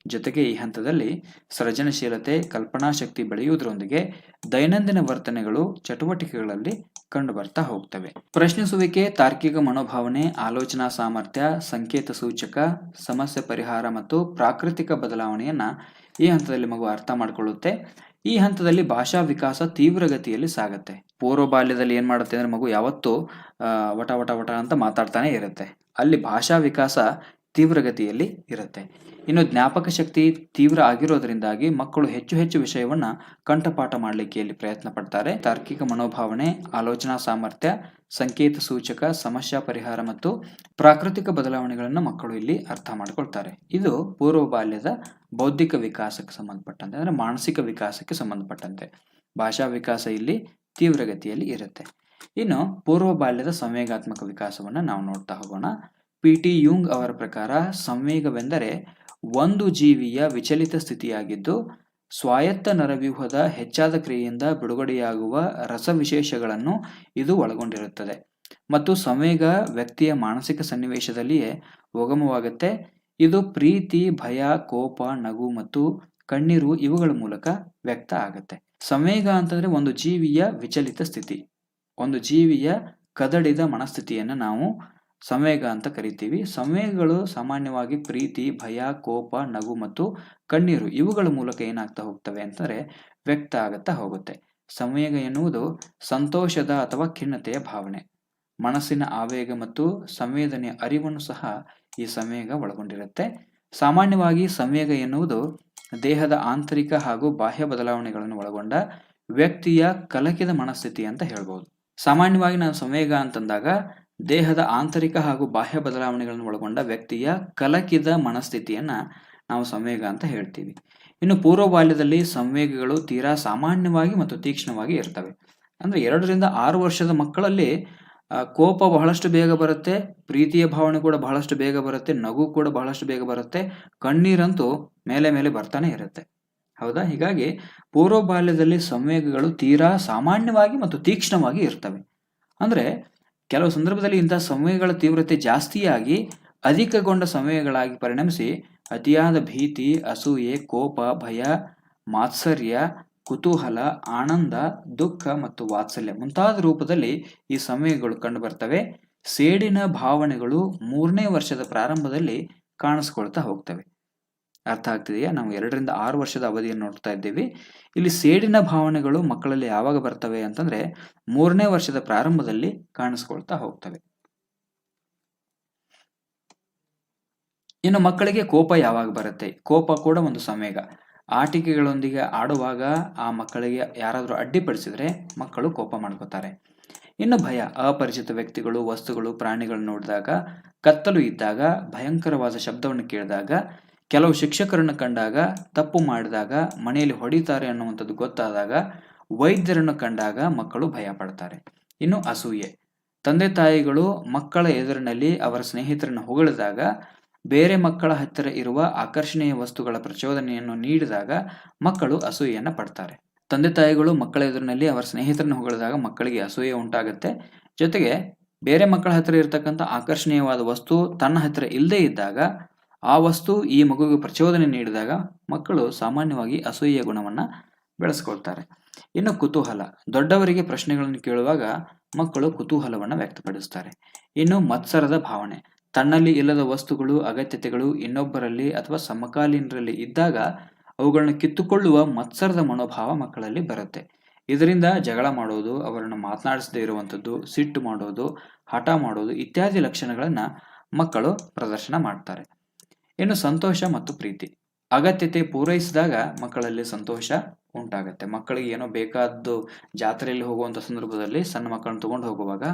ಜೊತೆಗೆ ಈ ಹಂತದಲ್ಲಿ ಸೃಜನಶೀಲತೆ, ಕಲ್ಪನಾ ಶಕ್ತಿ ಬೆಳೆಯುವುದರೊಂದಿಗೆ ದೈನಂದಿನ ವರ್ತನೆಗಳು, ಚಟುವಟಿಕೆಗಳಲ್ಲಿ ಕಂಡು ಬರ್ತಾ ಹೋಗ್ತವೆ. ಪ್ರಶ್ನಿಸುವಿಕೆ, ತಾರ್ಕಿಕ ಮನೋಭಾವನೆ, ಆಲೋಚನಾ ಸಾಮರ್ಥ್ಯ, ಸಂಕೇತ ಸೂಚಕ, ಸಮಸ್ಯೆ ಪರಿಹಾರ ಮತ್ತು ಪ್ರಾಕೃತಿಕ ಬದಲಾವಣೆಯನ್ನ ಈ ಹಂತದಲ್ಲಿ ಮಗು ಅರ್ಥ ಮಾಡಿಕೊಳ್ಳುತ್ತೆ. ಈ ಹಂತದಲ್ಲಿ ಭಾಷಾ ವಿಕಾಸ ತೀವ್ರಗತಿಯಲ್ಲಿ ಸಾಗುತ್ತೆ. ಪೂರ್ವ ಬಾಲ್ಯದಲ್ಲಿ ಏನ್ ಮಾಡುತ್ತೆ ಅಂದ್ರೆ ಮಗು ಯಾವತ್ತೂ ವಟ ವಟ ವಟ ಅಂತ ಮಾತಾಡ್ತಾನೆ ಇರುತ್ತೆ. ಅಲ್ಲಿ ಭಾಷಾ ವಿಕಾಸ ತೀವ್ರಗತಿಯಲ್ಲಿ ಇರುತ್ತೆ. ಇನ್ನು ಜ್ಞಾಪಕ ಶಕ್ತಿ ತೀವ್ರ ಆಗಿರೋದ್ರಿಂದಾಗಿ ಮಕ್ಕಳು ಹೆಚ್ಚು ಹೆಚ್ಚು ವಿಷಯವನ್ನ ಕಂಠಪಾಠ ಮಾಡಲಿಕ್ಕೆ ಇಲ್ಲಿ ಪ್ರಯತ್ನ ಪಡ್ತಾರೆ. ತಾರ್ಕಿಕ ಮನೋಭಾವನೆ, ಆಲೋಚನಾ ಸಾಮರ್ಥ್ಯ, ಸಂಕೇತ ಸೂಚಕ, ಸಮಸ್ಯಾ ಪರಿಹಾರ ಮತ್ತು ಪ್ರಾಕೃತಿಕ ಬದಲಾವಣೆಗಳನ್ನ ಮಕ್ಕಳು ಇಲ್ಲಿ ಅರ್ಥ ಮಾಡ್ಕೊಳ್ತಾರೆ. ಇದು ಪೂರ್ವ ಬಾಲ್ಯದ ಬೌದ್ಧಿಕ ವಿಕಾಸಕ್ಕೆ ಸಂಬಂಧಪಟ್ಟಂತೆ ಅಂದ್ರೆ ಮಾನಸಿಕ ವಿಕಾಸಕ್ಕೆ ಸಂಬಂಧಪಟ್ಟಂತೆ. ಭಾಷಾ ವಿಕಾಸ ಇಲ್ಲಿ ತೀವ್ರಗತಿಯಲ್ಲಿ ಇರುತ್ತೆ. ಇನ್ನು ಪೂರ್ವ ಬಾಲ್ಯದ ಸಂವೇಗಾತ್ಮಕ ವಿಕಾಸವನ್ನ ನಾವು ನೋಡ್ತಾ ಹೋಗೋಣ. ಪಿ.ಟಿ. ಯುಂಗ್ ಅವರ ಪ್ರಕಾರ ಸಂವೇಗವೆಂದರೆ ಒಂದು ಜೀವಿಯ ವಿಚಲಿತ ಸ್ಥಿತಿಯಾಗಿದ್ದು ಸ್ವಾಯತ್ತ ನರವ್ಯೂಹದ ಹೆಚ್ಚಾದ ಕ್ರಿಯೆಯಿಂದ ಬಿಡುಗಡೆಯಾಗುವ ರಸವಿಶೇಷಗಳನ್ನು ಇದು ಒಳಗೊಂಡಿರುತ್ತದೆ ಮತ್ತು ಸಂವೇಗ ವ್ಯಕ್ತಿಯ ಮಾನಸಿಕ ಸನ್ನಿವೇಶದಲ್ಲಿಯೇ ಉಗಮವಾಗುತ್ತೆ. ಇದು ಪ್ರೀತಿ, ಭಯ, ಕೋಪ, ನಗು ಮತ್ತು ಕಣ್ಣೀರು ಇವುಗಳ ಮೂಲಕ ವ್ಯಕ್ತ ಆಗುತ್ತೆ. ಸಂವೇಗ ಅಂತಂದ್ರೆ ಒಂದು ಜೀವಿಯ ವಿಚಲಿತ ಸ್ಥಿತಿ, ಒಂದು ಜೀವಿಯ ಕದಡಿದ ಮನಸ್ಥಿತಿಯನ್ನು ನಾವು ಸಂವೇಗ ಅಂತ ಕರಿತೀವಿ. ಸಂವೇಗಗಳು ಸಾಮಾನ್ಯವಾಗಿ ಪ್ರೀತಿ, ಭಯ, ಕೋಪ, ನಗು ಮತ್ತು ಕಣ್ಣೀರು ಇವುಗಳ ಮೂಲಕ ಏನಾಗ್ತಾ ಹೋಗ್ತವೆ ಅಂತಂದ್ರೆ ವ್ಯಕ್ತ ಆಗುತ್ತಾ ಹೋಗುತ್ತೆ. ಸಂವೇಗ ಎನ್ನುವುದು ಸಂತೋಷದ ಅಥವಾ ಖಿನ್ನತೆಯ ಭಾವನೆ, ಮನಸ್ಸಿನ ಆವೇಗ ಮತ್ತು ಸಂವೇದನೆಯ ಅರಿವನ್ನು ಸಹ ಈ ಸಂವೇಗ ಒಳಗೊಂಡಿರುತ್ತೆ. ಸಾಮಾನ್ಯವಾಗಿ ಸಂವೇಗ ಎನ್ನುವುದು ದೇಹದ ಆಂತರಿಕ ಹಾಗೂ ಬಾಹ್ಯ ಬದಲಾವಣೆಗಳನ್ನು ಒಳಗೊಂಡ ವ್ಯಕ್ತಿಯ ಕಲಕಿದ ಮನಸ್ಥಿತಿ ಅಂತ ಹೇಳ್ಬಹುದು. ಸಾಮಾನ್ಯವಾಗಿ ನಾವು ಸಂವೇಗ ಅಂತಂದಾಗ ದೇಹದ ಆಂತರಿಕ ಹಾಗೂ ಬಾಹ್ಯ ಬದಲಾವಣೆಗಳನ್ನು ಒಳಗೊಂಡ ವ್ಯಕ್ತಿಯ ಕಲಕಿದ ಮನಸ್ಥಿತಿಯನ್ನ ನಾವು ಸಂವೇಗ ಅಂತ ಹೇಳ್ತೀವಿ. ಇನ್ನು ಪೂರ್ವ ಬಾಲ್ಯದಲ್ಲಿ ಸಂವೇಗಗಳು ತೀರಾ ಸಾಮಾನ್ಯವಾಗಿ ಮತ್ತು ತೀಕ್ಷ್ಣವಾಗಿ ಇರ್ತವೆ. ಅಂದ್ರೆ 2ರಿಂದ 6 ವರ್ಷದ ಮಕ್ಕಳಲ್ಲಿ ಕೋಪ ಬಹಳಷ್ಟು ಬೇಗ ಬರುತ್ತೆ, ಪ್ರೀತಿಯ ಭಾವನೆ ಕೂಡ ಬಹಳಷ್ಟು ಬೇಗ ಬರುತ್ತೆ, ನಗು ಕೂಡ ಬಹಳಷ್ಟು ಬೇಗ ಬರುತ್ತೆ, ಕಣ್ಣೀರಂತೂ ಮೇಲೆ ಮೇಲೆ ಬರ್ತಾನೆ ಇರುತ್ತೆ. ಹೌದಾ? ಹೀಗಾಗಿ ಪೂರ್ವ ಬಾಲ್ಯದಲ್ಲಿ ಸಂವೇಗಗಳು ತೀರಾ ಸಾಮಾನ್ಯವಾಗಿ ಮತ್ತು ತೀಕ್ಷ್ಣವಾಗಿ ಇರ್ತವೆ. ಅಂದ್ರೆ ಕೆಲವು ಸಂದರ್ಭದಲ್ಲಿ ಇಂತಹ ಸಂವೇಗಗಳ ತೀವ್ರತೆ ಜಾಸ್ತಿಯಾಗಿ ಅಧಿಕಗೊಂಡ ಸಂವೇಗಗಳಾಗಿ ಪರಿಣಮಿಸಿ ಅತಿಯಾದ ಭೀತಿ, ಅಸೂಯೆ, ಕೋಪ, ಭಯ, ಮಾತ್ಸರ್ಯ, ಕುತೂಹಲ, ಆನಂದ, ದುಃಖ ಮತ್ತು ವಾತ್ಸಲ್ಯ ಮುಂತಾದ ರೂಪದಲ್ಲಿ ಈ ಸಂವೇಗಗಳು ಕಂಡು ಬರ್ತವೆ. ಸೇಡಿನ ಭಾವನೆಗಳು 3ನೇ ವರ್ಷದ ಪ್ರಾರಂಭದಲ್ಲಿ ಕಾಣಿಸ್ಕೊಳ್ತಾ ಹೋಗ್ತವೆ. ಅರ್ಥ ಆಗ್ತಿದೆಯಾ? ನಾವು 2ರಿಂದ 6 ವರ್ಷದ ಅವಧಿಯನ್ನು ನೋಡ್ತಾ ಇದ್ದೀವಿ. ಇಲ್ಲಿ ಸೇಡಿನ ಭಾವನೆಗಳು ಮಕ್ಕಳಲ್ಲಿ ಯಾವಾಗ ಬರ್ತವೆ ಅಂತಂದ್ರೆ 3ನೇ ವರ್ಷದ ಪ್ರಾರಂಭದಲ್ಲಿ ಕಾಣಿಸ್ಕೊಳ್ತಾ ಹೋಗ್ತವೆ. ಇನ್ನು ಮಕ್ಕಳಿಗೆ ಕೋಪ ಯಾವಾಗ ಬರುತ್ತೆ? ಕೋಪ ಕೂಡ ಒಂದು ಸಂವೇಗ. ಆಟಿಕೆಗಳೊಂದಿಗೆ ಆಡುವಾಗ ಆ ಮಕ್ಕಳಿಗೆ ಯಾರಾದರೂ ಅಡ್ಡಿಪಡಿಸಿದ್ರೆ ಮಕ್ಕಳು ಕೋಪ ಮಾಡ್ಕೋತಾರೆ. ಇನ್ನು ಭಯ, ಅಪರಿಚಿತ ವ್ಯಕ್ತಿಗಳು, ವಸ್ತುಗಳು, ಪ್ರಾಣಿಗಳು ನೋಡಿದಾಗ, ಕತ್ತಲು ಇದ್ದಾಗ, ಭಯಂಕರವಾದ ಶಬ್ದವನ್ನು ಕೇಳಿದಾಗ, ಕೆಲವು ಶಿಕ್ಷಕರನ್ನು ಕಂಡಾಗ, ತಪ್ಪು ಮಾಡಿದಾಗ, ಮನೆಯಲ್ಲಿ ಹೊಡಿತಾರೆ ಅನ್ನುವಂಥದ್ದು ಗೊತ್ತಾದಾಗ, ವೈದ್ಯರನ್ನು ಕಂಡಾಗ ಮಕ್ಕಳು ಭಯ ಪಡ್ತಾರೆ. ಇನ್ನು ಅಸೂಯೆ, ತಂದೆ ತಾಯಿಗಳು ಮಕ್ಕಳ ಎದುರಿನಲ್ಲಿ ಅವರ ಸ್ನೇಹಿತರನ್ನು ಹೊಗಳಿದಾಗ, ಬೇರೆ ಮಕ್ಕಳ ಹತ್ತಿರ ಇರುವ ಆಕರ್ಷಣೀಯ ವಸ್ತುಗಳ ಪ್ರಚೋದನೆಯನ್ನು ನೀಡಿದಾಗ ಮಕ್ಕಳು ಅಸೂಯೆಯನ್ನು ಪಡ್ತಾರೆ. ತಂದೆ ತಾಯಿಗಳು ಮಕ್ಕಳ ಎದುರಿನಲ್ಲಿ ಅವರ ಸ್ನೇಹಿತರನ್ನು ಹೊಗಳಿದಾಗ ಮಕ್ಕಳಿಗೆ ಅಸೂಯೆ ಉಂಟಾಗುತ್ತೆ. ಜೊತೆಗೆ ಬೇರೆ ಮಕ್ಕಳ ಹತ್ತಿರ ಇರತಕ್ಕಂಥ ಆಕರ್ಷಣೀಯವಾದ ವಸ್ತು ತನ್ನ ಹತ್ತಿರ ಇಲ್ಲದೇ ಇದ್ದಾಗ, ಆ ವಸ್ತು ಈ ಮಗುವಿಗೆ ಪ್ರಚೋದನೆ ನೀಡಿದಾಗ ಮಕ್ಕಳು ಸಾಮಾನ್ಯವಾಗಿ ಅಸೂಯೆಯ ಗುಣವನ್ನು ಬೆಳೆಸ್ಕೊಳ್ತಾರೆ. ಇನ್ನು ಕುತೂಹಲ, ದೊಡ್ಡವರಿಗೆ ಪ್ರಶ್ನೆಗಳನ್ನು ಕೇಳುವಾಗ ಮಕ್ಕಳು ಕುತೂಹಲವನ್ನು ವ್ಯಕ್ತಪಡಿಸ್ತಾರೆ. ಇನ್ನು ಮತ್ಸರದ ಭಾವನೆ, ತನ್ನಲ್ಲಿ ಇಲ್ಲದ ವಸ್ತುಗಳು, ಅಗತ್ಯತೆಗಳು ಇನ್ನೊಬ್ಬರಲ್ಲಿ ಅಥವಾ ಸಮಕಾಲೀನರಲ್ಲಿ ಇದ್ದಾಗ ಅವುಗಳನ್ನು ಕಿತ್ತುಕೊಳ್ಳುವ ಮತ್ಸರದ ಮನೋಭಾವ ಮಕ್ಕಳಲ್ಲಿ ಬರುತ್ತೆ. ಇದರಿಂದ ಜಗಳ ಮಾಡೋದು, ಅವರನ್ನು ಮಾತನಾಡಿಸದೇ ಇರುವಂಥದ್ದು, ಸಿಟ್ಟು ಮಾಡೋದು, ಹಠ ಮಾಡೋದು ಇತ್ಯಾದಿ ಲಕ್ಷಣಗಳನ್ನು ಮಕ್ಕಳು ಪ್ರದರ್ಶನ ಮಾಡ್ತಾರೆ. ಇನ್ನು ಸಂತೋಷ ಮತ್ತು ಪ್ರೀತಿ, ಅಗತ್ಯತೆ ಪೂರೈಸಿದಾಗ ಮಕ್ಕಳಲ್ಲಿ ಸಂತೋಷ ಉಂಟಾಗುತ್ತೆ. ಮಕ್ಕಳಿಗೆ ಏನೋ ಬೇಕಾದ್ದು, ಜಾತ್ರೆಯಲ್ಲಿ ಹೋಗುವಂಥ ಸಂದರ್ಭದಲ್ಲಿ ಸಣ್ಣ ಮಕ್ಕಳನ್ನು ತಗೊಂಡು ಹೋಗುವಾಗ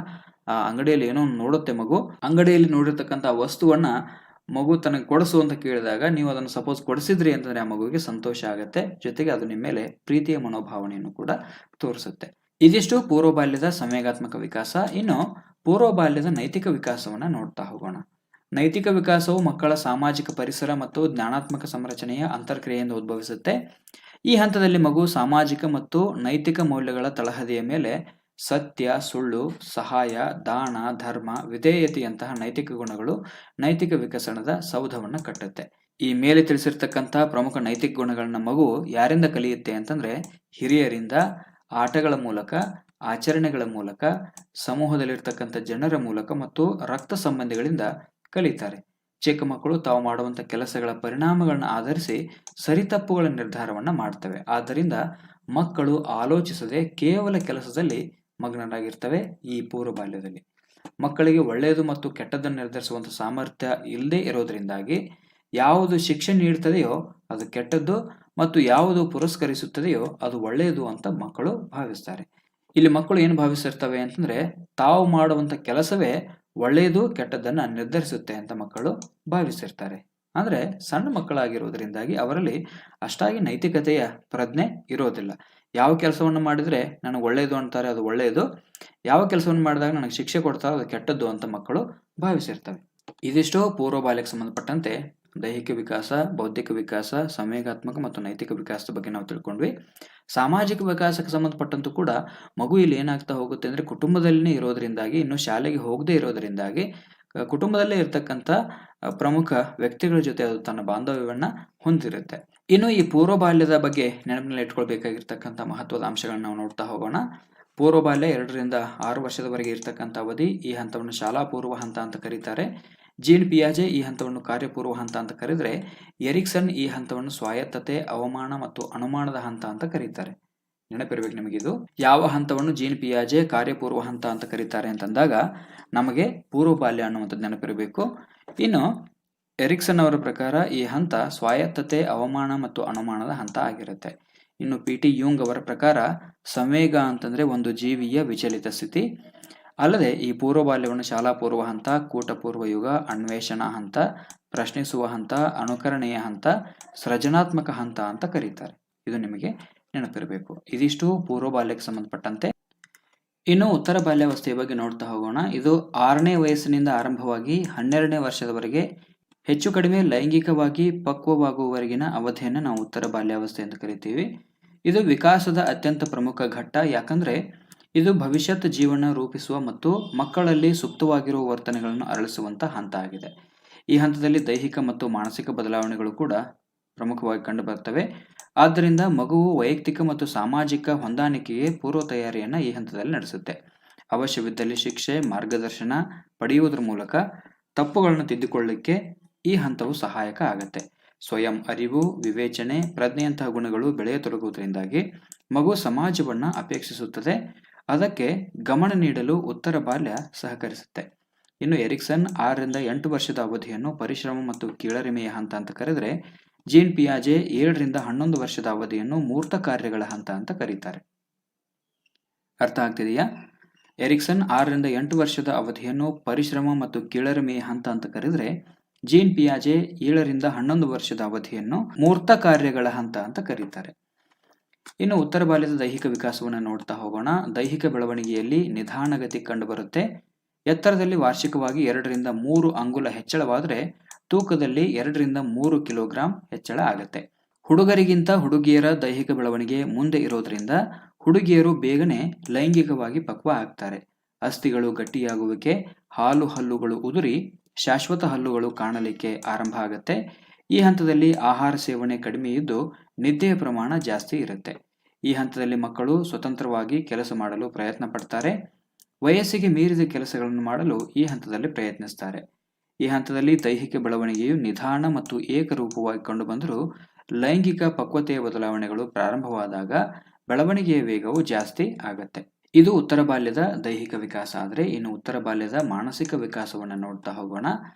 ಆ ಅಂಗಡಿಯಲ್ಲಿ ಏನೋ ನೋಡುತ್ತೆ ಮಗು, ಅಂಗಡಿಯಲ್ಲಿ ನೋಡಿರ್ತಕ್ಕಂಥ ವಸ್ತುವನ್ನ ಮಗು ತನಗೆ ಕೊಡಿಸು ಅಂತ ಕೇಳಿದಾಗ ನೀವು ಅದನ್ನು ಸಪೋಸ್ ಕೊಡಿಸಿದ್ರಿ ಅಂತಂದ್ರೆ ಆ ಮಗುವಿಗೆ ಸಂತೋಷ ಆಗುತ್ತೆ. ಜೊತೆಗೆ ಅದು ನಿಮ್ಮ ಮೇಲೆ ಪ್ರೀತಿಯ ಮನೋಭಾವನೆಯನ್ನು ಕೂಡ ತೋರಿಸುತ್ತೆ. ಇದಿಷ್ಟು ಪೂರ್ವ ಬಾಲ್ಯದ ಸಂವೇಗಾತ್ಮಕ ವಿಕಾಸ. ಇನ್ನು ಪೂರ್ವ ಬಾಲ್ಯದ ನೈತಿಕ ವಿಕಾಸವನ್ನ ನೋಡ್ತಾ ಹೋಗೋಣ. ನೈತಿಕ ವಿಕಾಸವು ಮಕ್ಕಳ ಸಾಮಾಜಿಕ ಪರಿಸರ ಮತ್ತು ಜ್ಞಾನಾತ್ಮಕ ಸಂರಚನೆಯ ಅಂತರ್ಕ್ರಿಯೆಯಿಂದ ಉದ್ಭವಿಸುತ್ತೆ. ಈ ಹಂತದಲ್ಲಿ ಮಗು ಸಾಮಾಜಿಕ ಮತ್ತು ನೈತಿಕ ಮೌಲ್ಯಗಳ ತಳಹದಿಯ ಮೇಲೆ ಸತ್ಯ, ಸುಳ್ಳು, ಸಹಾಯ, ದಾನ, ಧರ್ಮ, ವಿಧೇಯತೆಯಂತಹ ನೈತಿಕ ಗುಣಗಳು ನೈತಿಕ ವಿಕಸನದ ಸೌಧವನ್ನು ಕಟ್ಟುತ್ತೆ. ಈ ಮೇಲೆ ತಿಳಿಸಿರ್ತಕ್ಕಂಥ ಪ್ರಮುಖ ನೈತಿಕ ಗುಣಗಳನ್ನ ಮಗು ಯಾರಿಂದ ಕಲಿಯುತ್ತೆ ಅಂತಂದ್ರೆ ಹಿರಿಯರಿಂದ, ಆಟಗಳ ಮೂಲಕ, ಆಚರಣೆಗಳ ಮೂಲಕ, ಸಮೂಹದಲ್ಲಿರ್ತಕ್ಕಂಥ ಜನರ ಮೂಲಕ ಮತ್ತು ರಕ್ತ ಸಂಬಂಧಿಗಳಿಂದ ಕಲಿತಾರೆ. ಚಿಕ್ಕ ಮಕ್ಕಳು ತಾವು ಮಾಡುವಂಥ ಕೆಲಸಗಳ ಪರಿಣಾಮಗಳನ್ನು ಆಧರಿಸಿ ಸರಿತಪ್ಪುಗಳ ನಿರ್ಧಾರವನ್ನ ಮಾಡ್ತವೆ. ಆದ್ದರಿಂದ ಮಕ್ಕಳು ಆಲೋಚಿಸದೆ ಕೇವಲ ಕೆಲಸದಲ್ಲಿ ಮಗ್ನರಾಗಿರ್ತವೆ. ಈ ಪೂರ್ವ ಬಾಲ್ಯದಲ್ಲಿ ಮಕ್ಕಳಿಗೆ ಒಳ್ಳೆಯದು ಮತ್ತು ಕೆಟ್ಟದ್ದನ್ನು ನಿರ್ಧರಿಸುವಂಥ ಸಾಮರ್ಥ್ಯ ಇಲ್ಲದೆ ಇರೋದ್ರಿಂದಾಗಿ ಯಾವುದು ಶಿಕ್ಷೆ ನೀಡುತ್ತದೆಯೋ ಅದು ಕೆಟ್ಟದ್ದು ಮತ್ತು ಯಾವುದು ಪುರಸ್ಕರಿಸುತ್ತದೆಯೋ ಅದು ಒಳ್ಳೆಯದು ಅಂತ ಮಕ್ಕಳು ಭಾವಿಸ್ತಾರೆ. ಇಲ್ಲಿ ಮಕ್ಕಳು ಏನು ಭಾವಿಸಿರ್ತವೆ ಅಂತಂದ್ರೆ ತಾವು ಮಾಡುವಂಥ ಕೆಲಸವೇ ಒಳ್ಳೆಯದು ಕೆಟ್ಟದ್ದನ್ನ ನಿರ್ಧರಿಸುತ್ತೆ ಅಂತ ಮಕ್ಕಳು ಭಾವಿಸಿರ್ತಾರೆ. ಅಂದ್ರೆ ಸಣ್ಣ ಮಕ್ಕಳಾಗಿರೋದ್ರಿಂದಾಗಿ ಅವರಲ್ಲಿ ಅಷ್ಟಾಗಿ ನೈತಿಕತೆಯ ಪ್ರಜ್ಞೆ ಇರೋದಿಲ್ಲ. ಯಾವ ಕೆಲಸವನ್ನು ಮಾಡಿದ್ರೆ ನನಗೆ ಒಳ್ಳೆಯದು ಅಂತಾರೆ ಅದು ಒಳ್ಳೆಯದು, ಯಾವ ಕೆಲಸವನ್ನು ಮಾಡಿದಾಗ ನನಗೆ ಶಿಕ್ಷೆ ಕೊಡ್ತಾರೆ ಅದು ಕೆಟ್ಟದ್ದು ಅಂತ ಮಕ್ಕಳು ಭಾವಿಸಿರ್ತವೆ. ಇದಿಷ್ಟು ಪೂರ್ವ ಬಾಲ್ಯಕ್ಕೆ ಸಂಬಂಧಪಟ್ಟಂತೆ ದೈಹಿಕ ವಿಕಾಸ, ಬೌದ್ಧಿಕ ವಿಕಾಸ, ಸಂವೇಗಾತ್ಮಕ ಮತ್ತು ನೈತಿಕ ವಿಕಾಸದ ಬಗ್ಗೆ ನಾವು ತಿಳ್ಕೊಂಡ್ವಿ. ಸಾಮಾಜಿಕ ವಿಕಾಸಕ್ಕೆ ಸಂಬಂಧಪಟ್ಟಂತೂ ಕೂಡ ಮಗು ಇಲ್ಲಿ ಏನಾಗ್ತಾ ಹೋಗುತ್ತೆ ಅಂದ್ರೆ ಕುಟುಂಬದಲ್ಲಿನೇ ಇರೋದ್ರಿಂದಾಗಿ, ಇನ್ನು ಶಾಲೆಗೆ ಹೋಗದೇ ಇರೋದ್ರಿಂದಾಗಿ ಕುಟುಂಬದಲ್ಲೇ ಇರ್ತಕ್ಕಂಥ ಪ್ರಮುಖ ವ್ಯಕ್ತಿಗಳ ಜೊತೆ ಅದು ತನ್ನ ಬಾಂಧವ್ಯವನ್ನ ಹೊಂದಿರುತ್ತೆ. ಇನ್ನು ಈ ಪೂರ್ವ ಬಾಲ್ಯದ ಬಗ್ಗೆ ನೆನಪಿನಲ್ಲಿ ಇಟ್ಕೊಳ್ಬೇಕಾಗಿರ್ತಕ್ಕಂಥ ಮಹತ್ವದ ಅಂಶಗಳನ್ನ ನಾವು ನೋಡ್ತಾ ಹೋಗೋಣ. ಪೂರ್ವ ಬಾಲ್ಯ 2ರಿಂದ 6 ವರ್ಷದವರೆಗೆ ಇರ್ತಕ್ಕಂಥ ಅವಧಿ. ಈ ಹಂತವನ್ನು ಶಾಲಾ ಪೂರ್ವ ಹಂತ ಅಂತ ಕರೀತಾರೆ. ಜೀನ್ ಪಿಯಾಜೆ ಈ ಹಂತವನ್ನು ಕಾರ್ಯಪೂರ್ವ ಹಂತ ಅಂತ ಕರೆದ್ರೆ, ಎರಿಕ್ಸನ್ ಈ ಹಂತವನ್ನು ಸ್ವಾಯತ್ತತೆ, ಅವಮಾನ ಮತ್ತು ಅನುಮಾನದ ಹಂತ ಅಂತ ಕರೀತಾರೆ. ನೆನಪಿರ್ಬೇಕು ನಿಮಗಿದು. ಯಾವ ಹಂತವನ್ನು ಜೀನ್ ಪಿಯಾಜೆ ಕಾರ್ಯಪೂರ್ವ ಹಂತ ಅಂತ ಕರೀತಾರೆ ಅಂತಂದಾಗ ನಮಗೆ ಪೂರ್ವ ಬಾಲ್ಯ ಅನ್ನುವಂಥದ್ದು ನೆನಪಿರಬೇಕು. ಇನ್ನು ಎರಿಕ್ಸನ್ ಅವರ ಪ್ರಕಾರ ಈ ಹಂತ ಸ್ವಾಯತ್ತತೆ, ಅವಮಾನ ಮತ್ತು ಅನುಮಾನದ ಹಂತ ಆಗಿರುತ್ತೆ. ಇನ್ನು ಪಿ.ಟಿ. ಯೂಂಗ್ ಅವರ ಪ್ರಕಾರ ಸಂವೇಗ ಅಂತಂದ್ರೆ ಒಂದು ಜೀವಿಯ ವಿಚಲಿತ ಸ್ಥಿತಿ. ಅಲ್ಲದೆ ಈ ಪೂರ್ವ ಬಾಲ್ಯವನ್ನು ಶಾಲಾ ಪೂರ್ವ ಹಂತ, ಕೂಟ ಪೂರ್ವ ಯುಗ, ಅನ್ವೇಷಣಾ ಹಂತ, ಪ್ರಶ್ನಿಸುವ ಹಂತ, ಅನುಕರಣೆಯ ಹಂತ, ಸೃಜನಾತ್ಮಕ ಹಂತ ಅಂತ ಕರೀತಾರೆ. ಇದು ನಿಮಗೆ ನೆನಪಿರಬೇಕು. ಇದಿಷ್ಟು ಪೂರ್ವ ಬಾಲ್ಯಕ್ಕೆ ಸಂಬಂಧಪಟ್ಟಂತೆ. ಇನ್ನು ಉತ್ತರ ಬಾಲ್ಯಾವಸ್ಥೆಯ ಬಗ್ಗೆ ನೋಡ್ತಾ ಹೋಗೋಣ. ಇದು 6ನೇ ವಯಸ್ಸಿನಿಂದ ಆರಂಭವಾಗಿ 12ನೇ ವರ್ಷದವರೆಗೆ ಹೆಚ್ಚು ಕಡಿಮೆ ಲೈಂಗಿಕವಾಗಿ ಪಕ್ವವಾಗುವವರೆಗಿನ ಅವಧಿಯನ್ನು ನಾವು ಉತ್ತರ ಬಾಲ್ಯಾವಸ್ಥೆ ಅಂತ ಕರಿತೀವಿ. ಇದು ವಿಕಾಸದ ಅತ್ಯಂತ ಪ್ರಮುಖ ಘಟ್ಟ. ಯಾಕಂದ್ರೆ ಇದು ಭವಿಷ್ಯತ್ ಜೀವನ ರೂಪಿಸುವ ಮತ್ತು ಮಕ್ಕಳಲ್ಲಿ ಸುಪ್ತವಾಗಿರುವ ವರ್ತನೆಗಳನ್ನು ಅರಳಿಸುವಂತ ಹಂತ ಆಗಿದೆ. ಈ ಹಂತದಲ್ಲಿ ದೈಹಿಕ ಮತ್ತು ಮಾನಸಿಕ ಬದಲಾವಣೆಗಳು ಕೂಡ ಪ್ರಮುಖವಾಗಿ ಕಂಡು ಬರ್ತವೆ. ಆದ್ದರಿಂದ ಮಗುವು ವೈಯಕ್ತಿಕ ಮತ್ತು ಸಾಮಾಜಿಕ ಹೊಂದಾಣಿಕೆಗೆ ಪೂರ್ವ ತಯಾರಿಯನ್ನ ಈ ಹಂತದಲ್ಲಿ ನಡೆಸುತ್ತೆ. ಅವಶ್ಯವಿದ್ದಲ್ಲಿ ಶಿಕ್ಷೆ, ಮಾರ್ಗದರ್ಶನ ಪಡೆಯುವುದರ ಮೂಲಕ ತಪ್ಪುಗಳನ್ನು ತಿದ್ದುಕೊಳ್ಳಲಿಕ್ಕೆ ಈ ಹಂತವು ಸಹಾಯಕ ಆಗುತ್ತೆ. ಸ್ವಯಂ ಅರಿವು, ವಿವೇಚನೆ, ಪ್ರಜ್ಞೆಯಂತಹ ಗುಣಗಳು ಬೆಳೆಯತೊಡಗುವುದರಿಂದಾಗಿ ಮಗು ಸಮಾಜವನ್ನು ಅಪೇಕ್ಷಿಸುತ್ತದೆ. ಅದಕ್ಕೆ ಗಮನ ನೀಡಲು ಉತ್ತರ ಬಾಲ್ಯ ಸಹಕರಿಸುತ್ತೆ. ಇನ್ನು ಎರಿಕ್ಸನ್ 6ರಿಂದ 8 ವರ್ಷದ ಅವಧಿಯನ್ನು ಪರಿಶ್ರಮ ಮತ್ತು ಕೀಳರಿಮೆಯ ಹಂತ ಅಂತ ಕರೆದರೆ, ಜೀನ್ ಪಿಯಾಜೆ 7ರಿಂದ 11 ವರ್ಷದ ಅವಧಿಯನ್ನು ಮೂರ್ತ ಕಾರ್ಯಗಳ ಹಂತ ಅಂತ ಕರೀತಾರೆ. ಅರ್ಥ ಆಗ್ತಿದೆಯಾ? ಎರಿಕ್ಸನ್ 6ರಿಂದ 8 ವರ್ಷದ ಅವಧಿಯನ್ನು ಪರಿಶ್ರಮ ಮತ್ತು ಕೀಳರಿಮೆಯ ಹಂತ ಅಂತ ಕರೆದರೆ, ಜೀನ್ ಪಿಯಾಜೆ 7ರಿಂದ 11 ವರ್ಷದ ಅವಧಿಯನ್ನು ಮೂರ್ತ ಕಾರ್ಯಗಳ ಹಂತ ಅಂತ ಕರೀತಾರೆ. ಇನ್ನು ಉತ್ತರ ಬಾಲ್ಯದ ದೈಹಿಕ ವಿಕಾಸವನ್ನು ನೋಡ್ತಾ ಹೋಗೋಣ. ದೈಹಿಕ ಬೆಳವಣಿಗೆಯಲ್ಲಿ ನಿಧಾನಗತಿ ಕಂಡುಬರುತ್ತೆ. ಎತ್ತರದಲ್ಲಿ ವಾರ್ಷಿಕವಾಗಿ 2ರಿಂದ 3 ಅಂಗುಲ ಹೆಚ್ಚಳವಾದರೆ ತೂಕದಲ್ಲಿ 2ರಿಂದ 3 ಕಿಲೋಗ್ರಾಂ ಹೆಚ್ಚಳ ಆಗುತ್ತೆ. ಹುಡುಗರಿಗಿಂತ ಹುಡುಗಿಯರ ದೈಹಿಕ ಬೆಳವಣಿಗೆ ಮುಂದೆ ಇರೋದ್ರಿಂದ ಹುಡುಗಿಯರು ಬೇಗನೆ ಲೈಂಗಿಕವಾಗಿ ಪಕ್ವ ಆಗ್ತಾರೆ. ಅಸ್ಥಿಗಳು ಗಟ್ಟಿಯಾಗುವಿಕೆ, ಹಾಲು ಹಲ್ಲುಗಳು ಉದುರಿ ಶಾಶ್ವತ ಹಲ್ಲುಗಳು ಕಾಣಲಿಕ್ಕೆ ಆರಂಭ ಆಗುತ್ತೆ. ಈ ಹಂತದಲ್ಲಿ ಆಹಾರ ಸೇವನೆ ಕಡಿಮೆ ಇದ್ದು ನಿದ್ದೆಯ ಪ್ರಮಾಣ ಜಾಸ್ತಿ ಇರುತ್ತೆ. ಈ ಹಂತದಲ್ಲಿ ಮಕ್ಕಳು ಸ್ವತಂತ್ರವಾಗಿ ಕೆಲಸ ಮಾಡಲು ಪ್ರಯತ್ನ ಪಡ್ತಾರೆ. ವಯಸ್ಸಿಗೆ ಮೀರಿದ ಕೆಲಸಗಳನ್ನು ಮಾಡಲು ಈ ಹಂತದಲ್ಲಿ ಪ್ರಯತ್ನಿಸ್ತಾರೆ. ಈ ಹಂತದಲ್ಲಿ ದೈಹಿಕ ಬೆಳವಣಿಗೆಯು ನಿಧಾನ ಮತ್ತು ಏಕರೂಪವಾಗಿ ಕಂಡುಬಂದರೂ ಲೈಂಗಿಕ ಪಕ್ವತೆಯ ಬದಲಾವಣೆಗಳು ಪ್ರಾರಂಭವಾದಾಗ ಬೆಳವಣಿಗೆಯ ವೇಗವು ಜಾಸ್ತಿ ಆಗತ್ತೆ. ಇದು ಉತ್ತರ ಬಾಲ್ಯದ ದೈಹಿಕ ವಿಕಾಸ. ಆದರೆ ಇನ್ನು ಉತ್ತರ ಬಾಲ್ಯದ ಮಾನಸಿಕ ವಿಕಾಸವನ್ನು ನೋಡ್ತಾ ಹೋಗೋಣ.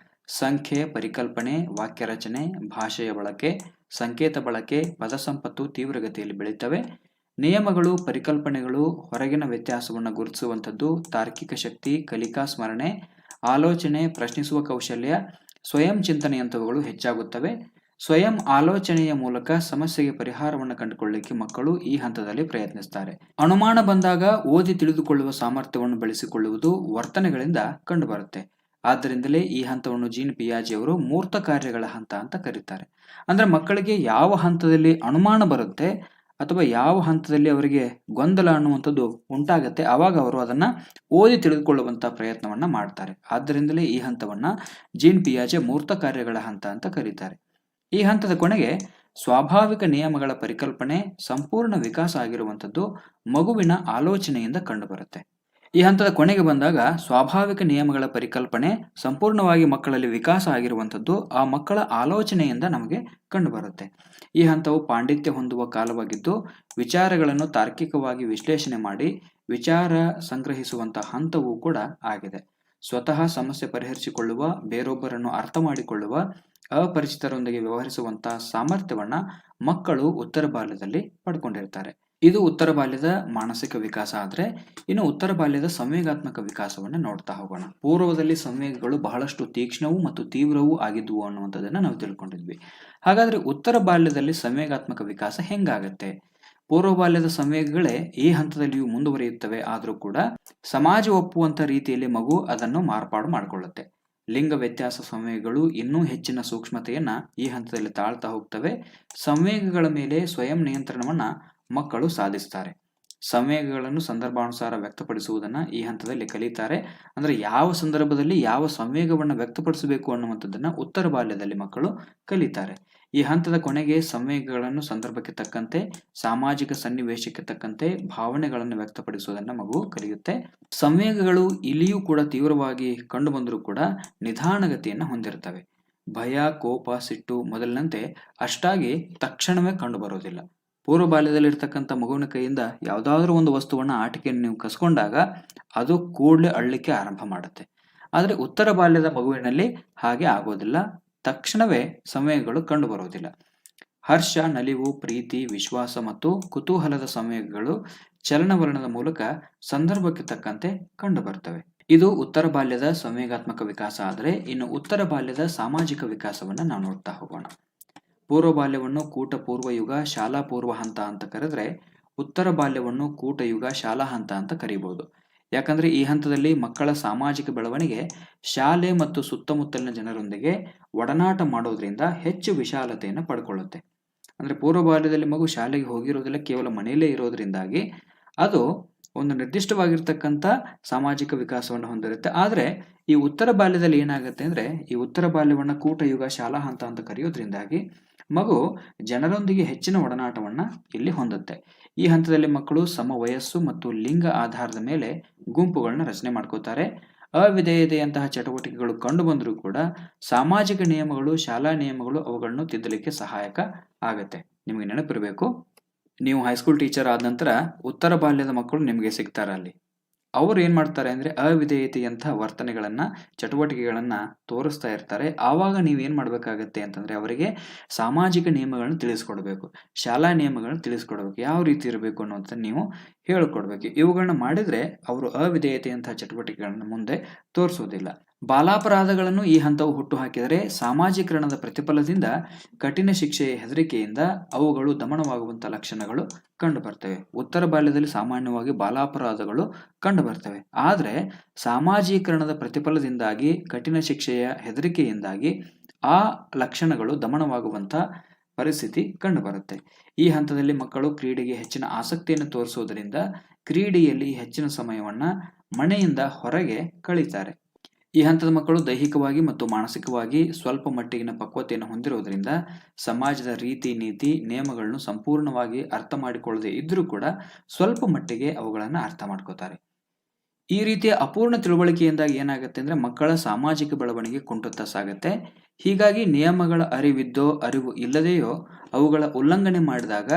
ಸಂಖ್ಯೆ, ಪರಿಕಲ್ಪನೆ, ವಾಕ್ಯ ರಚನೆ, ಭಾಷೆಯ ಬಳಕೆ, ಸಂಕೇತ ಬಳಕೆ, ಪದ ಸಂಪತ್ತು ತೀವ್ರಗತಿಯಲ್ಲಿ ಬೆಳೀತವೆ. ನಿಯಮಗಳು, ಪರಿಕಲ್ಪನೆಗಳು, ಹೊರಗಿನ ವ್ಯತ್ಯಾಸವನ್ನು ಗುರುತಿಸುವಂಥದ್ದು, ತಾರ್ಕಿಕ ಶಕ್ತಿ, ಕಲಿಕಾ ಸ್ಮರಣೆ, ಆಲೋಚನೆ, ಪ್ರಶ್ನಿಸುವ ಕೌಶಲ್ಯ, ಸ್ವಯಂ ಚಿಂತನೆಯಂಥವುಗಳು ಹೆಚ್ಚಾಗುತ್ತವೆ. ಸ್ವಯಂ ಆಲೋಚನೆಯ ಮೂಲಕ ಸಮಸ್ಯೆಗೆ ಪರಿಹಾರವನ್ನು ಕಂಡುಕೊಳ್ಳಲಿಕ್ಕೆ ಮಕ್ಕಳು ಈ ಹಂತದಲ್ಲಿ ಪ್ರಯತ್ನಿಸ್ತಾರೆ. ಅನುಮಾನ ಬಂದಾಗ ಓದಿ ತಿಳಿದುಕೊಳ್ಳುವ ಸಾಮರ್ಥ್ಯವನ್ನು ಬೆಳೆಸಿಕೊಳ್ಳುವುದು ವರ್ತನೆಗಳಿಂದ ಕಂಡುಬರುತ್ತೆ. ಆದ್ದರಿಂದಲೇ ಈ ಹಂತವನ್ನು ಜೀನ್ ಪಿಯಾಜೆ ಅವರು ಮೂರ್ತ ಕಾರ್ಯಗಳ ಹಂತ ಅಂತ ಕರೀತಾರೆ. ಅಂದ್ರೆ ಮಕ್ಕಳಿಗೆ ಯಾವ ಹಂತದಲ್ಲಿ ಅನುಮಾನ ಬರುತ್ತೆ ಅಥವಾ ಯಾವ ಹಂತದಲ್ಲಿ ಅವರಿಗೆ ಗೊಂದಲ ಅನ್ನುವಂಥದ್ದು ಉಂಟಾಗತ್ತೆ, ಆವಾಗ ಅವರು ಅದನ್ನ ಓದಿ ತಿಳಿದುಕೊಳ್ಳುವಂತ ಪ್ರಯತ್ನವನ್ನ ಮಾಡ್ತಾರೆ. ಆದ್ದರಿಂದಲೇ ಈ ಹಂತವನ್ನ ಜೀನ್ ಪಿಯಾಜೆ ಮೂರ್ತ ಕಾರ್ಯಗಳ ಹಂತ ಅಂತ ಕರೀತಾರೆ. ಈ ಹಂತದ ಕೊನೆಗೆ ಸ್ವಾಭಾವಿಕ ನಿಯಮಗಳ ಪರಿಕಲ್ಪನೆ ಸಂಪೂರ್ಣ ವಿಕಾಸ ಆಗಿರುವಂಥದ್ದು ಮಗುವಿನ ಆಲೋಚನೆಯಿಂದ ಕಂಡುಬರುತ್ತೆ. ಈ ಹಂತದ ಕೊನೆಗೆ ಬಂದಾಗ ಸ್ವಾಭಾವಿಕ ನಿಯಮಗಳ ಪರಿಕಲ್ಪನೆ ಸಂಪೂರ್ಣವಾಗಿ ಮಕ್ಕಳಲ್ಲಿ ವಿಕಾಸ ಆಗಿರುವಂಥದ್ದು ಆ ಮಕ್ಕಳ ಆಲೋಚನೆಯಿಂದ ನಮಗೆ ಕಂಡುಬರುತ್ತೆ. ಈ ಹಂತವು ಪಾಂಡಿತ್ಯ ಹೊಂದುವ ಕಾಲವಾಗಿದ್ದು ವಿಚಾರಗಳನ್ನು ತಾರ್ಕಿಕವಾಗಿ ವಿಶ್ಲೇಷಣೆ ಮಾಡಿ ವಿಚಾರ ಸಂಗ್ರಹಿಸುವಂತಹ ಹಂತವೂ ಕೂಡ ಆಗಿದೆ. ಸ್ವತಃ ಸಮಸ್ಯೆ ಪರಿಹರಿಸಿಕೊಳ್ಳುವ, ಬೇರೊಬ್ಬರನ್ನು ಅರ್ಥ ಮಾಡಿಕೊಳ್ಳುವ, ಅಪರಿಚಿತರೊಂದಿಗೆ ವ್ಯವಹರಿಸುವಂತಹ ಸಾಮರ್ಥ್ಯವನ್ನ ಮಕ್ಕಳು ಉತ್ತರ ಬಾಲ್ಯದಲ್ಲಿ ಪಡ್ಕೊಂಡಿರ್ತಾರೆ. ಇದು ಉತ್ತರ ಬಾಲ್ಯದ ಮಾನಸಿಕ ವಿಕಾಸ. ಆದ್ರೆ ಇನ್ನು ಉತ್ತರ ಬಾಲ್ಯದ ಸಂವೇಗಾತ್ಮಕ ವಿಕಾಸವನ್ನ ನೋಡ್ತಾ ಹೋಗೋಣ. ಪೂರ್ವದಲ್ಲಿ ಸಂವೇಗಗಳು ಬಹಳಷ್ಟು ತೀಕ್ಷ್ಣವೂ ಮತ್ತು ತೀವ್ರವೂ ಆಗಿದ್ವು ಅನ್ನುವಂಥದ್ದನ್ನ ನಾವು ತಿಳ್ಕೊಂಡಿದ್ವಿ. ಹಾಗಾದ್ರೆ ಉತ್ತರ ಬಾಲ್ಯದಲ್ಲಿ ಸಂವೇಗಾತ್ಮಕ ವಿಕಾಸ ಹೆಂಗಾಗತ್ತೆ? ಪೂರ್ವ ಬಾಲ್ಯದ ಸಂವೇಗಗಳೇ ಈ ಹಂತದಲ್ಲಿಯೂ ಮುಂದುವರಿಯುತ್ತವೆ. ಆದರೂ ಕೂಡ ಸಮಾಜ ಒಪ್ಪುವಂತ ರೀತಿಯಲ್ಲಿ ಮಗು ಅದನ್ನು ಮಾರ್ಪಾಡು ಮಾಡಿಕೊಳ್ಳುತ್ತೆ. ಲಿಂಗ ವ್ಯತ್ಯಾಸ ಸಂವೇಗಗಳು ಇನ್ನೂ ಹೆಚ್ಚಿನ ಸೂಕ್ಷ್ಮತೆಯನ್ನ ಈ ಹಂತದಲ್ಲಿ ತಾಳ್ತಾ ಹೋಗ್ತವೆ. ಸಂವೇಗಗಳ ಮೇಲೆ ಸ್ವಯಂ ನಿಯಂತ್ರಣವನ್ನ ಮಕ್ಕಳು ಸಾಧಿಸ್ತಾರೆ. ಸಂವೇಗಗಳನ್ನು ಸಂದರ್ಭಾನುಸಾರ ವ್ಯಕ್ತಪಡಿಸುವುದನ್ನ ಈ ಹಂತದಲ್ಲಿ ಕಲಿತಾರೆ. ಅಂದ್ರೆ ಯಾವ ಸಂದರ್ಭದಲ್ಲಿ ಯಾವ ಸಂವೇಗವನ್ನು ವ್ಯಕ್ತಪಡಿಸಬೇಕು ಅನ್ನುವಂಥದ್ದನ್ನ ಉತ್ತರ ಬಾಲ್ಯದಲ್ಲಿ ಮಕ್ಕಳು ಕಲಿತಾರೆ. ಈ ಹಂತದ ಕೊನೆಗೆ ಸಂವೇಗಗಳನ್ನು ಸಂದರ್ಭಕ್ಕೆ ತಕ್ಕಂತೆ, ಸಾಮಾಜಿಕ ಸನ್ನಿವೇಶಕ್ಕೆ ತಕ್ಕಂತೆ ಭಾವನೆಗಳನ್ನು ವ್ಯಕ್ತಪಡಿಸುವುದನ್ನ ಮಗು ಕಲಿಯುತ್ತೆ. ಸಂವೇಗಗಳು ಇಲ್ಲಿಯೂ ಕೂಡ ತೀವ್ರವಾಗಿ ಕಂಡು ಬಂದರೂ ಕೂಡ ನಿಧಾನಗತಿಯನ್ನು ಹೊಂದಿರ್ತವೆ. ಭಯ, ಕೋಪ, ಸಿಟ್ಟು ಮೊದಲಿನಂತೆ ಅಷ್ಟಾಗಿ ತಕ್ಷಣವೇ ಕಂಡು ಬರೋದಿಲ್ಲ. ಪೂರ್ವ ಬಾಲ್ಯದಲ್ಲಿರ್ತಕ್ಕಂಥ ಮಗುವಿನ ಕೈಯಿಂದ ಯಾವುದಾದ್ರೂ ಒಂದು ವಸ್ತುವನ್ನ ಆಟಿಕೆಯನ್ನು ನೀವು ಕಸ್ಕೊಂಡಾಗ ಅದು ಕೂಡಲೇ ಅಳ್ಲಿಕ್ಕೆ ಆರಂಭ ಮಾಡುತ್ತೆ. ಆದರೆ ಉತ್ತರ ಬಾಲ್ಯದ ಮಗುವಿನಲ್ಲಿ ಹಾಗೆ ಆಗೋದಿಲ್ಲ. ತಕ್ಷಣವೇ ಸಂವೇಗಗಳು ಕಂಡು ಬರೋದಿಲ್ಲ. ಹರ್ಷ, ನಲಿವು, ಪ್ರೀತಿ, ವಿಶ್ವಾಸ ಮತ್ತು ಕುತೂಹಲದ ಸಂವೇಗಗಳು ಚಲನವಲನದ ಮೂಲಕ ಸಂದರ್ಭಕ್ಕೆ ತಕ್ಕಂತೆ ಕಂಡು ಬರ್ತವೆ. ಇದು ಉತ್ತರ ಬಾಲ್ಯದ ಸಂವೇಗಾತ್ಮಕ ವಿಕಾಸ. ಆದರೆ ಇನ್ನು ಉತ್ತರ ಬಾಲ್ಯದ ಸಾಮಾಜಿಕ ವಿಕಾಸವನ್ನ ನಾವು ನೋಡ್ತಾ ಹೋಗೋಣ. ಪೂರ್ವ ಬಾಲ್ಯವನ್ನು ಕೂಟ ಪೂರ್ವ ಯುಗ, ಶಾಲಾ ಪೂರ್ವ ಹಂತ ಅಂತ ಕರೆದ್ರೆ ಉತ್ತರ ಬಾಲ್ಯವನ್ನು ಕೂಟ ಯುಗ, ಶಾಲಾ ಹಂತ ಅಂತ ಕರೀಬಹುದು. ಯಾಕಂದ್ರೆ ಈ ಹಂತದಲ್ಲಿ ಮಕ್ಕಳ ಸಾಮಾಜಿಕ ಬೆಳವಣಿಗೆ ಶಾಲೆ ಮತ್ತು ಸುತ್ತಮುತ್ತಲಿನ ಜನರೊಂದಿಗೆ ಒಡನಾಟ ಮಾಡೋದ್ರಿಂದ ಹೆಚ್ಚು ವಿಶಾಲತೆಯನ್ನು ಪಡ್ಕೊಳ್ಳುತ್ತೆ. ಅಂದ್ರೆ ಪೂರ್ವ ಬಾಲ್ಯದಲ್ಲಿ ಮಗು ಶಾಲೆಗೆ ಹೋಗಿರೋದಿಲ್ಲ, ಕೇವಲ ಮನೆಯಲ್ಲೇ ಇರೋದ್ರಿಂದಾಗಿ ಅದು ಒಂದು ನಿರ್ದಿಷ್ಟವಾಗಿರ್ತಕ್ಕಂಥ ಸಾಮಾಜಿಕ ವಿಕಾಸವನ್ನು ಹೊಂದಿರುತ್ತೆ. ಆದ್ರೆ ಈ ಉತ್ತರ ಬಾಲ್ಯದಲ್ಲಿ ಏನಾಗುತ್ತೆ ಅಂದ್ರೆ ಈ ಉತ್ತರ ಬಾಲ್ಯವನ್ನ ಕೂಟ ಯುಗ, ಶಾಲಾ ಹಂತ ಅಂತ ಕರೆಯೋದ್ರಿಂದಾಗಿ ಮಗು ಜನರೊಂದಿಗೆ ಹೆಚ್ಚಿನ ಒಡನಾಟವನ್ನ ಇಲ್ಲಿ ಹೊಂದುತ್ತೆ. ಈ ಹಂತದಲ್ಲಿ ಮಕ್ಕಳು ಸಮ ವಯಸ್ಸು ಮತ್ತು ಲಿಂಗ ಆಧಾರದ ಮೇಲೆ ಗುಂಪುಗಳನ್ನ ರಚನೆ ಮಾಡ್ಕೋತಾರೆ. ಅವಿಧೇಯತೆಯಂತಹ ಚಟುವಟಿಕೆಗಳು ಕಂಡು ಬಂದರೂ ಕೂಡ ಸಾಮಾಜಿಕ ನಿಯಮಗಳು, ಶಾಲಾ ನಿಯಮಗಳು ಅವುಗಳನ್ನು ತಿದ್ದಲಿಕ್ಕೆ ಸಹಾಯಕ ಆಗತ್ತೆ. ನಿಮಗೆ ನೆನಪಿರಬೇಕು, ನೀವು ಹೈಸ್ಕೂಲ್ ಟೀಚರ್ ಆದ ನಂತರ ಉತ್ತರ ಬಾಲ್ಯದ ಮಕ್ಕಳು ನಿಮಗೆ ಸಿಗ್ತಾರೆ. ಅಲ್ಲಿ ಅವರು ಏನ್ ಮಾಡ್ತಾರೆ ಅಂದ್ರೆ ಅವಿಧೇಯತೆಯಂತಹ ವರ್ತನೆಗಳನ್ನ, ಚಟುವಟಿಕೆಗಳನ್ನ ತೋರಿಸ್ತಾ ಇರ್ತಾರೆ. ಆವಾಗ ನೀವೇನ್ ಮಾಡ್ಬೇಕಾಗತ್ತೆ ಅಂತಂದ್ರೆ ಅವರಿಗೆ ಸಾಮಾಜಿಕ ನಿಯಮಗಳನ್ನ ತಿಳಿಸ್ಕೊಡ್ಬೇಕು, ಶಾಲಾ ನಿಯಮಗಳನ್ನ ತಿಳಿಸ್ಕೊಡ್ಬೇಕು, ಯಾವ ರೀತಿ ಇರಬೇಕು ಅನ್ನೋದನ್ನ ನೀವು ಹೇಳ್ಕೊಡ್ಬೇಕು. ಇವುಗಳನ್ನ ಮಾಡಿದ್ರೆ ಅವರು ಅವಿಧೇಯತೆಯಂತಹ ಚಟುವಟಿಕೆಗಳನ್ನ ಮುಂದೆ ತೋರಿಸುವುದಿಲ್ಲ. ಬಾಲಾಪರಾಧಗಳನ್ನು ಈ ಹಂತವು ಹುಟ್ಟು ಹಾಕಿದರೆ ಸಾಮಾಜೀಕರಣದ ಪ್ರತಿಫಲದಿಂದ ಕಠಿಣ ಶಿಕ್ಷೆಯ ಹೆದರಿಕೆಯಿಂದ ಅವುಗಳು ದಮನವಾಗುವಂತಹ ಲಕ್ಷಣಗಳು ಕಂಡು ಬರ್ತವೆ. ಉತ್ತರ ಬಾಲ್ಯದಲ್ಲಿ ಸಾಮಾನ್ಯವಾಗಿ ಬಾಲಾಪರಾಧಗಳು ಕಂಡು ಬರ್ತವೆ. ಆದರೆ ಸಾಮಾಜೀಕರಣದ ಪ್ರತಿಫಲದಿಂದಾಗಿ, ಕಠಿಣ ಶಿಕ್ಷೆಯ ಹೆದರಿಕೆಯಿಂದಾಗಿ ಆ ಲಕ್ಷಣಗಳು ದಮನವಾಗುವಂತ ಪರಿಸ್ಥಿತಿ ಕಂಡು ಬರುತ್ತೆ. ಈ ಹಂತದಲ್ಲಿ ಮಕ್ಕಳು ಕ್ರೀಡೆಗೆ ಹೆಚ್ಚಿನ ಆಸಕ್ತಿಯನ್ನು ತೋರಿಸುವುದರಿಂದ ಕ್ರೀಡೆಯಲ್ಲಿ ಹೆಚ್ಚಿನ ಸಮಯವನ್ನ ಮನೆಯಿಂದ ಹೊರಗೆ ಕಳೀತಾರೆ. ಈ ಹಂತದ ಮಕ್ಕಳು ದೈಹಿಕವಾಗಿ ಮತ್ತು ಮಾನಸಿಕವಾಗಿ ಸ್ವಲ್ಪ ಮಟ್ಟಿಗಿನ ಪಕ್ವತೆಯನ್ನು ಹೊಂದಿರುವುದರಿಂದ ಸಮಾಜದ ರೀತಿ ನೀತಿ ನಿಯಮಗಳನ್ನು ಸಂಪೂರ್ಣವಾಗಿ ಅರ್ಥ ಮಾಡಿಕೊಳ್ಳದೆ ಇದ್ರೂ ಕೂಡ ಸ್ವಲ್ಪ ಮಟ್ಟಿಗೆ ಅವುಗಳನ್ನು ಅರ್ಥ ಮಾಡ್ಕೋತಾರೆ. ಈ ರೀತಿಯ ಅಪೂರ್ಣ ತಿಳುವಳಿಕೆಯಿಂದಾಗಿ ಏನಾಗುತ್ತೆ ಅಂದ್ರೆ ಮಕ್ಕಳ ಸಾಮಾಜಿಕ ಬೆಳವಣಿಗೆ ಕುಂಟುತ್ತಾ ಸಾಗುತ್ತೆ. ಹೀಗಾಗಿ ನಿಯಮಗಳ ಅರಿವಿದ್ದೋ ಅರಿವು ಇಲ್ಲದೆಯೋ ಅವುಗಳ ಉಲ್ಲಂಘನೆ ಮಾಡಿದಾಗ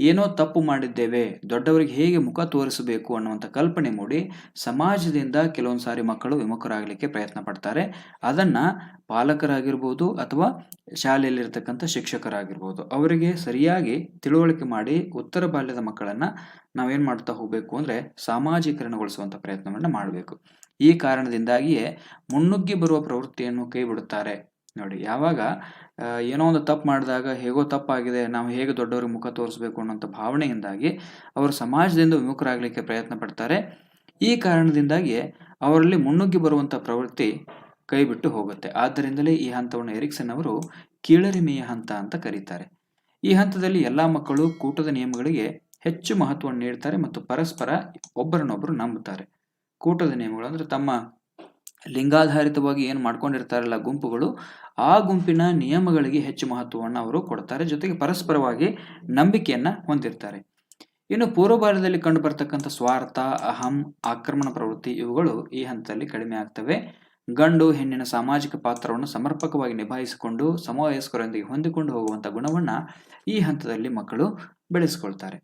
ಏನೋ ತಪ್ಪು ಮಾಡಿದ್ದೇವೆ, ದೊಡ್ಡವರಿಗೆ ಹೇಗೆ ಮುಖ ತೋರಿಸಬೇಕು ಅನ್ನುವಂಥ ಕಲ್ಪನೆ ಮೂಡಿ ಸಮಾಜದಿಂದ ಕೆಲವೊಂದು ಸಾರಿ ಮಕ್ಕಳು ವಿಮುಖರಾಗಲಿಕ್ಕೆ ಪ್ರಯತ್ನ ಪಡ್ತಾರೆ. ಅದನ್ನ ಪಾಲಕರಾಗಿರ್ಬೋದು ಅಥವಾ ಶಾಲೆಯಲ್ಲಿರ್ತಕ್ಕಂಥ ಶಿಕ್ಷಕರಾಗಿರ್ಬೋದು ಅವರಿಗೆ ಸರಿಯಾಗಿ ತಿಳುವಳಿಕೆ ಮಾಡಿ ಉತ್ತರ ಬಾಲ್ಯದ ಮಕ್ಕಳನ್ನ ನಾವೇನ್ ಮಾಡ್ತಾ ಹೋಗ್ಬೇಕು ಅಂದ್ರೆ ಸಾಮಾಜೀಕರಣಗೊಳಿಸುವಂತ ಪ್ರಯತ್ನವನ್ನ ಮಾಡಬೇಕು. ಈ ಕಾರಣದಿಂದಾಗಿಯೇ ಮುನ್ನುಗ್ಗಿ ಬರುವ ಪ್ರವೃತ್ತಿಯನ್ನು ಕೈ ಬಿಡುತ್ತಾರೆ. ನೋಡಿ, ಯಾವಾಗ ಏನೋ ಒಂದು ತಪ್ಪು ಮಾಡಿದಾಗ ಹೇಗೋ ತಪ್ಪಾಗಿದೆ, ನಾವು ಹೇಗೆ ದೊಡ್ಡವ್ರಿಗೆ ಮುಖ ತೋರಿಸ್ಬೇಕು ಅನ್ನೋಂಥ ಭಾವನೆಯಿಂದಾಗಿ ಅವರು ಸಮಾಜದಿಂದ ವಿಮುಖರಾಗಲಿಕ್ಕೆ ಪ್ರಯತ್ನ ಪಡ್ತಾರೆ. ಈ ಕಾರಣದಿಂದಾಗಿ ಅವರಲ್ಲಿ ಮುನ್ನುಗ್ಗಿ ಬರುವಂಥ ಪ್ರವೃತ್ತಿ ಕೈ ಬಿಟ್ಟು ಹೋಗುತ್ತೆ. ಆದ್ದರಿಂದಲೇ ಈ ಹಂತವನ್ನು ಎರಿಕ್ಸನ್ ಅವರು ಕೀಳರಿಮೆಯ ಹಂತ ಅಂತ ಕರೀತಾರೆ. ಈ ಹಂತದಲ್ಲಿ ಎಲ್ಲಾ ಮಕ್ಕಳು ಕೂಟದ ನಿಯಮಗಳಿಗೆ ಹೆಚ್ಚು ಮಹತ್ವವನ್ನು ನೀಡ್ತಾರೆ ಮತ್ತು ಪರಸ್ಪರ ಒಬ್ಬರನ್ನೊಬ್ಬರು ನಂಬುತ್ತಾರೆ. ಕೂಟದ ನಿಯಮಗಳು ಅಂದ್ರೆ ತಮ್ಮ ಲಿಂಗಾಧಾರಿತವಾಗಿ ಏನು ಮಾಡ್ಕೊಂಡಿರ್ತಾರಲ್ಲ ಗುಂಪುಗಳು, ಆ ಗುಂಪಿನ ನಿಯಮಗಳಿಗೆ ಹೆಚ್ಚು ಮಹತ್ವವನ್ನು ಅವರು ಕೊಡ್ತಾರೆ. ಜೊತೆಗೆ ಪರಸ್ಪರವಾಗಿ ನಂಬಿಕೆಯನ್ನ ಹೊಂದಿರ್ತಾರೆ. ಇನ್ನು ಪೂರ್ವಭಾರತದಲ್ಲಿ ಕಂಡು ಬರ್ತಕ್ಕಂಥ ಸ್ವಾರ್ಥ, ಅಹಂ, ಆಕ್ರಮಣ ಪ್ರವೃತ್ತಿ ಇವುಗಳು ಈ ಹಂತದಲ್ಲಿ ಕಡಿಮೆ ಆಗ್ತವೆ. ಗಂಡು ಹೆಣ್ಣಿನ ಸಾಮಾಜಿಕ ಪಾತ್ರವನ್ನು ಸಮರ್ಪಕವಾಗಿ ನಿಭಾಯಿಸಿಕೊಂಡು ಸಮವಯಸ್ಕರೊಂದಿಗೆ ಹೊಂದಿಕೊಂಡು ಹೋಗುವಂತ ಗುಣವನ್ನ ಈ ಹಂತದಲ್ಲಿ ಮಕ್ಕಳು ಬೆಳೆಸಿಕೊಳ್ತಾರೆ.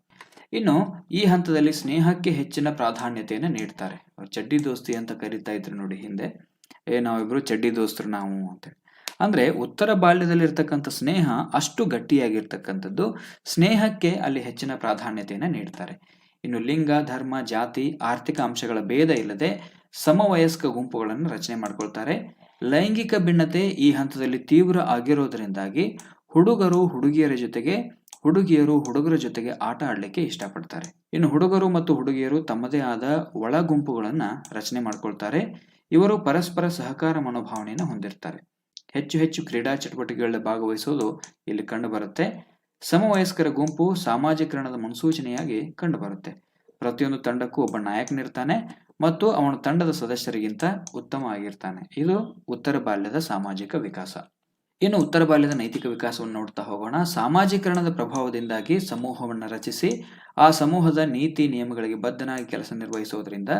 ಇನ್ನು ಈ ಹಂತದಲ್ಲಿ ಸ್ನೇಹಕ್ಕೆ ಹೆಚ್ಚಿನ ಪ್ರಾಧಾನ್ಯತೆಯನ್ನು ನೀಡ್ತಾರೆ. ಚಡ್ಡಿ ದೋಸ್ತಿ ಅಂತ ಕರೀತಾ ಇದ್ರು ನೋಡಿ ಹಿಂದೆ, ನಾವಿಬ್ರು ಚಡ್ಡಿ ದೋಸ್ತರು ನಾವು ಅಂತೇಳಿ. ಅಂದ್ರೆ ಉತ್ತರ ಬಾಲ್ಯದಲ್ಲಿ ಇರ್ತಕ್ಕಂಥ ಸ್ನೇಹ ಅಷ್ಟು ಗಟ್ಟಿಯಾಗಿರ್ತಕ್ಕಂಥದ್ದು. ಸ್ನೇಹಕ್ಕೆ ಅಲ್ಲಿ ಹೆಚ್ಚಿನ ಪ್ರಾಧಾನ್ಯತೆಯನ್ನು ನೀಡ್ತಾರೆ. ಇನ್ನು ಲಿಂಗ, ಧರ್ಮ, ಜಾತಿ, ಆರ್ಥಿಕ ಅಂಶಗಳ ಭೇದ ಇಲ್ಲದೆ ಸಮವಯಸ್ಕ ಗುಂಪುಗಳನ್ನು ರಚನೆ ಮಾಡ್ಕೊಳ್ತಾರೆ. ಲೈಂಗಿಕ ಭಿನ್ನತೆ ಈ ಹಂತದಲ್ಲಿ ತೀವ್ರ ಆಗಿರೋದ್ರಿಂದಾಗಿ ಹುಡುಗರು ಹುಡುಗಿಯರ ಜೊತೆಗೆ, ಹುಡುಗಿಯರು ಹುಡುಗರ ಜೊತೆಗೆ ಆಟ ಆಡಲಿಕ್ಕೆ ಇಷ್ಟಪಡ್ತಾರೆ. ಇನ್ನು ಹುಡುಗರು ಮತ್ತು ಹುಡುಗಿಯರು ತಮ್ಮದೇ ಆದ ಒಳ ಗುಂಪುಗಳನ್ನ ರಚನೆ ಮಾಡ್ಕೊಳ್ತಾರೆ. ಇವರು ಪರಸ್ಪರ ಸಹಕಾರ ಮನೋಭಾವನೆಯನ್ನು ಹೊಂದಿರ್ತಾರೆ. ಹೆಚ್ಚು ಹೆಚ್ಚು ಕ್ರೀಡಾ ಚಟುವಟಿಕೆಗಳಲ್ಲಿ ಭಾಗವಹಿಸೋದು ಇಲ್ಲಿ ಕಂಡು ಬರುತ್ತೆ. ಸಮವಯಸ್ಕರ ಗುಂಪು ಸಾಮಾಜೀಕರಣದ ಮುನ್ಸೂಚನೆಯಾಗಿ ಕಂಡು ಬರುತ್ತೆ. ಪ್ರತಿಯೊಂದು ತಂಡಕ್ಕೂ ಒಬ್ಬ ನಾಯಕನಿರ್ತಾನೆ ಮತ್ತು ಅವನ ತಂಡದ ಸದಸ್ಯರಿಗಿಂತ ಉತ್ತಮ ಆಗಿರ್ತಾನೆ. ಇದು ಉತ್ತರ ಬಾಲ್ಯದ ಸಾಮಾಜಿಕ ವಿಕಾಸ. ಇನ್ನು ಉತ್ತರ ಬಾಲ್ಯದ ನೈತಿಕ ವಿಕಾಸವನ್ನು ನೋಡ್ತಾ ಹೋಗೋಣ. ಸಾಮಾಜೀಕರಣದ ಪ್ರಭಾವದಿಂದಾಗಿ ಸಮೂಹವನ್ನು ರಚಿಸಿ ಆ ಸಮೂಹದ ನೀತಿ ನಿಯಮಗಳಿಗೆ ಬದ್ಧನಾಗಿ ಕೆಲಸ ನಿರ್ವಹಿಸುವುದರಿಂದ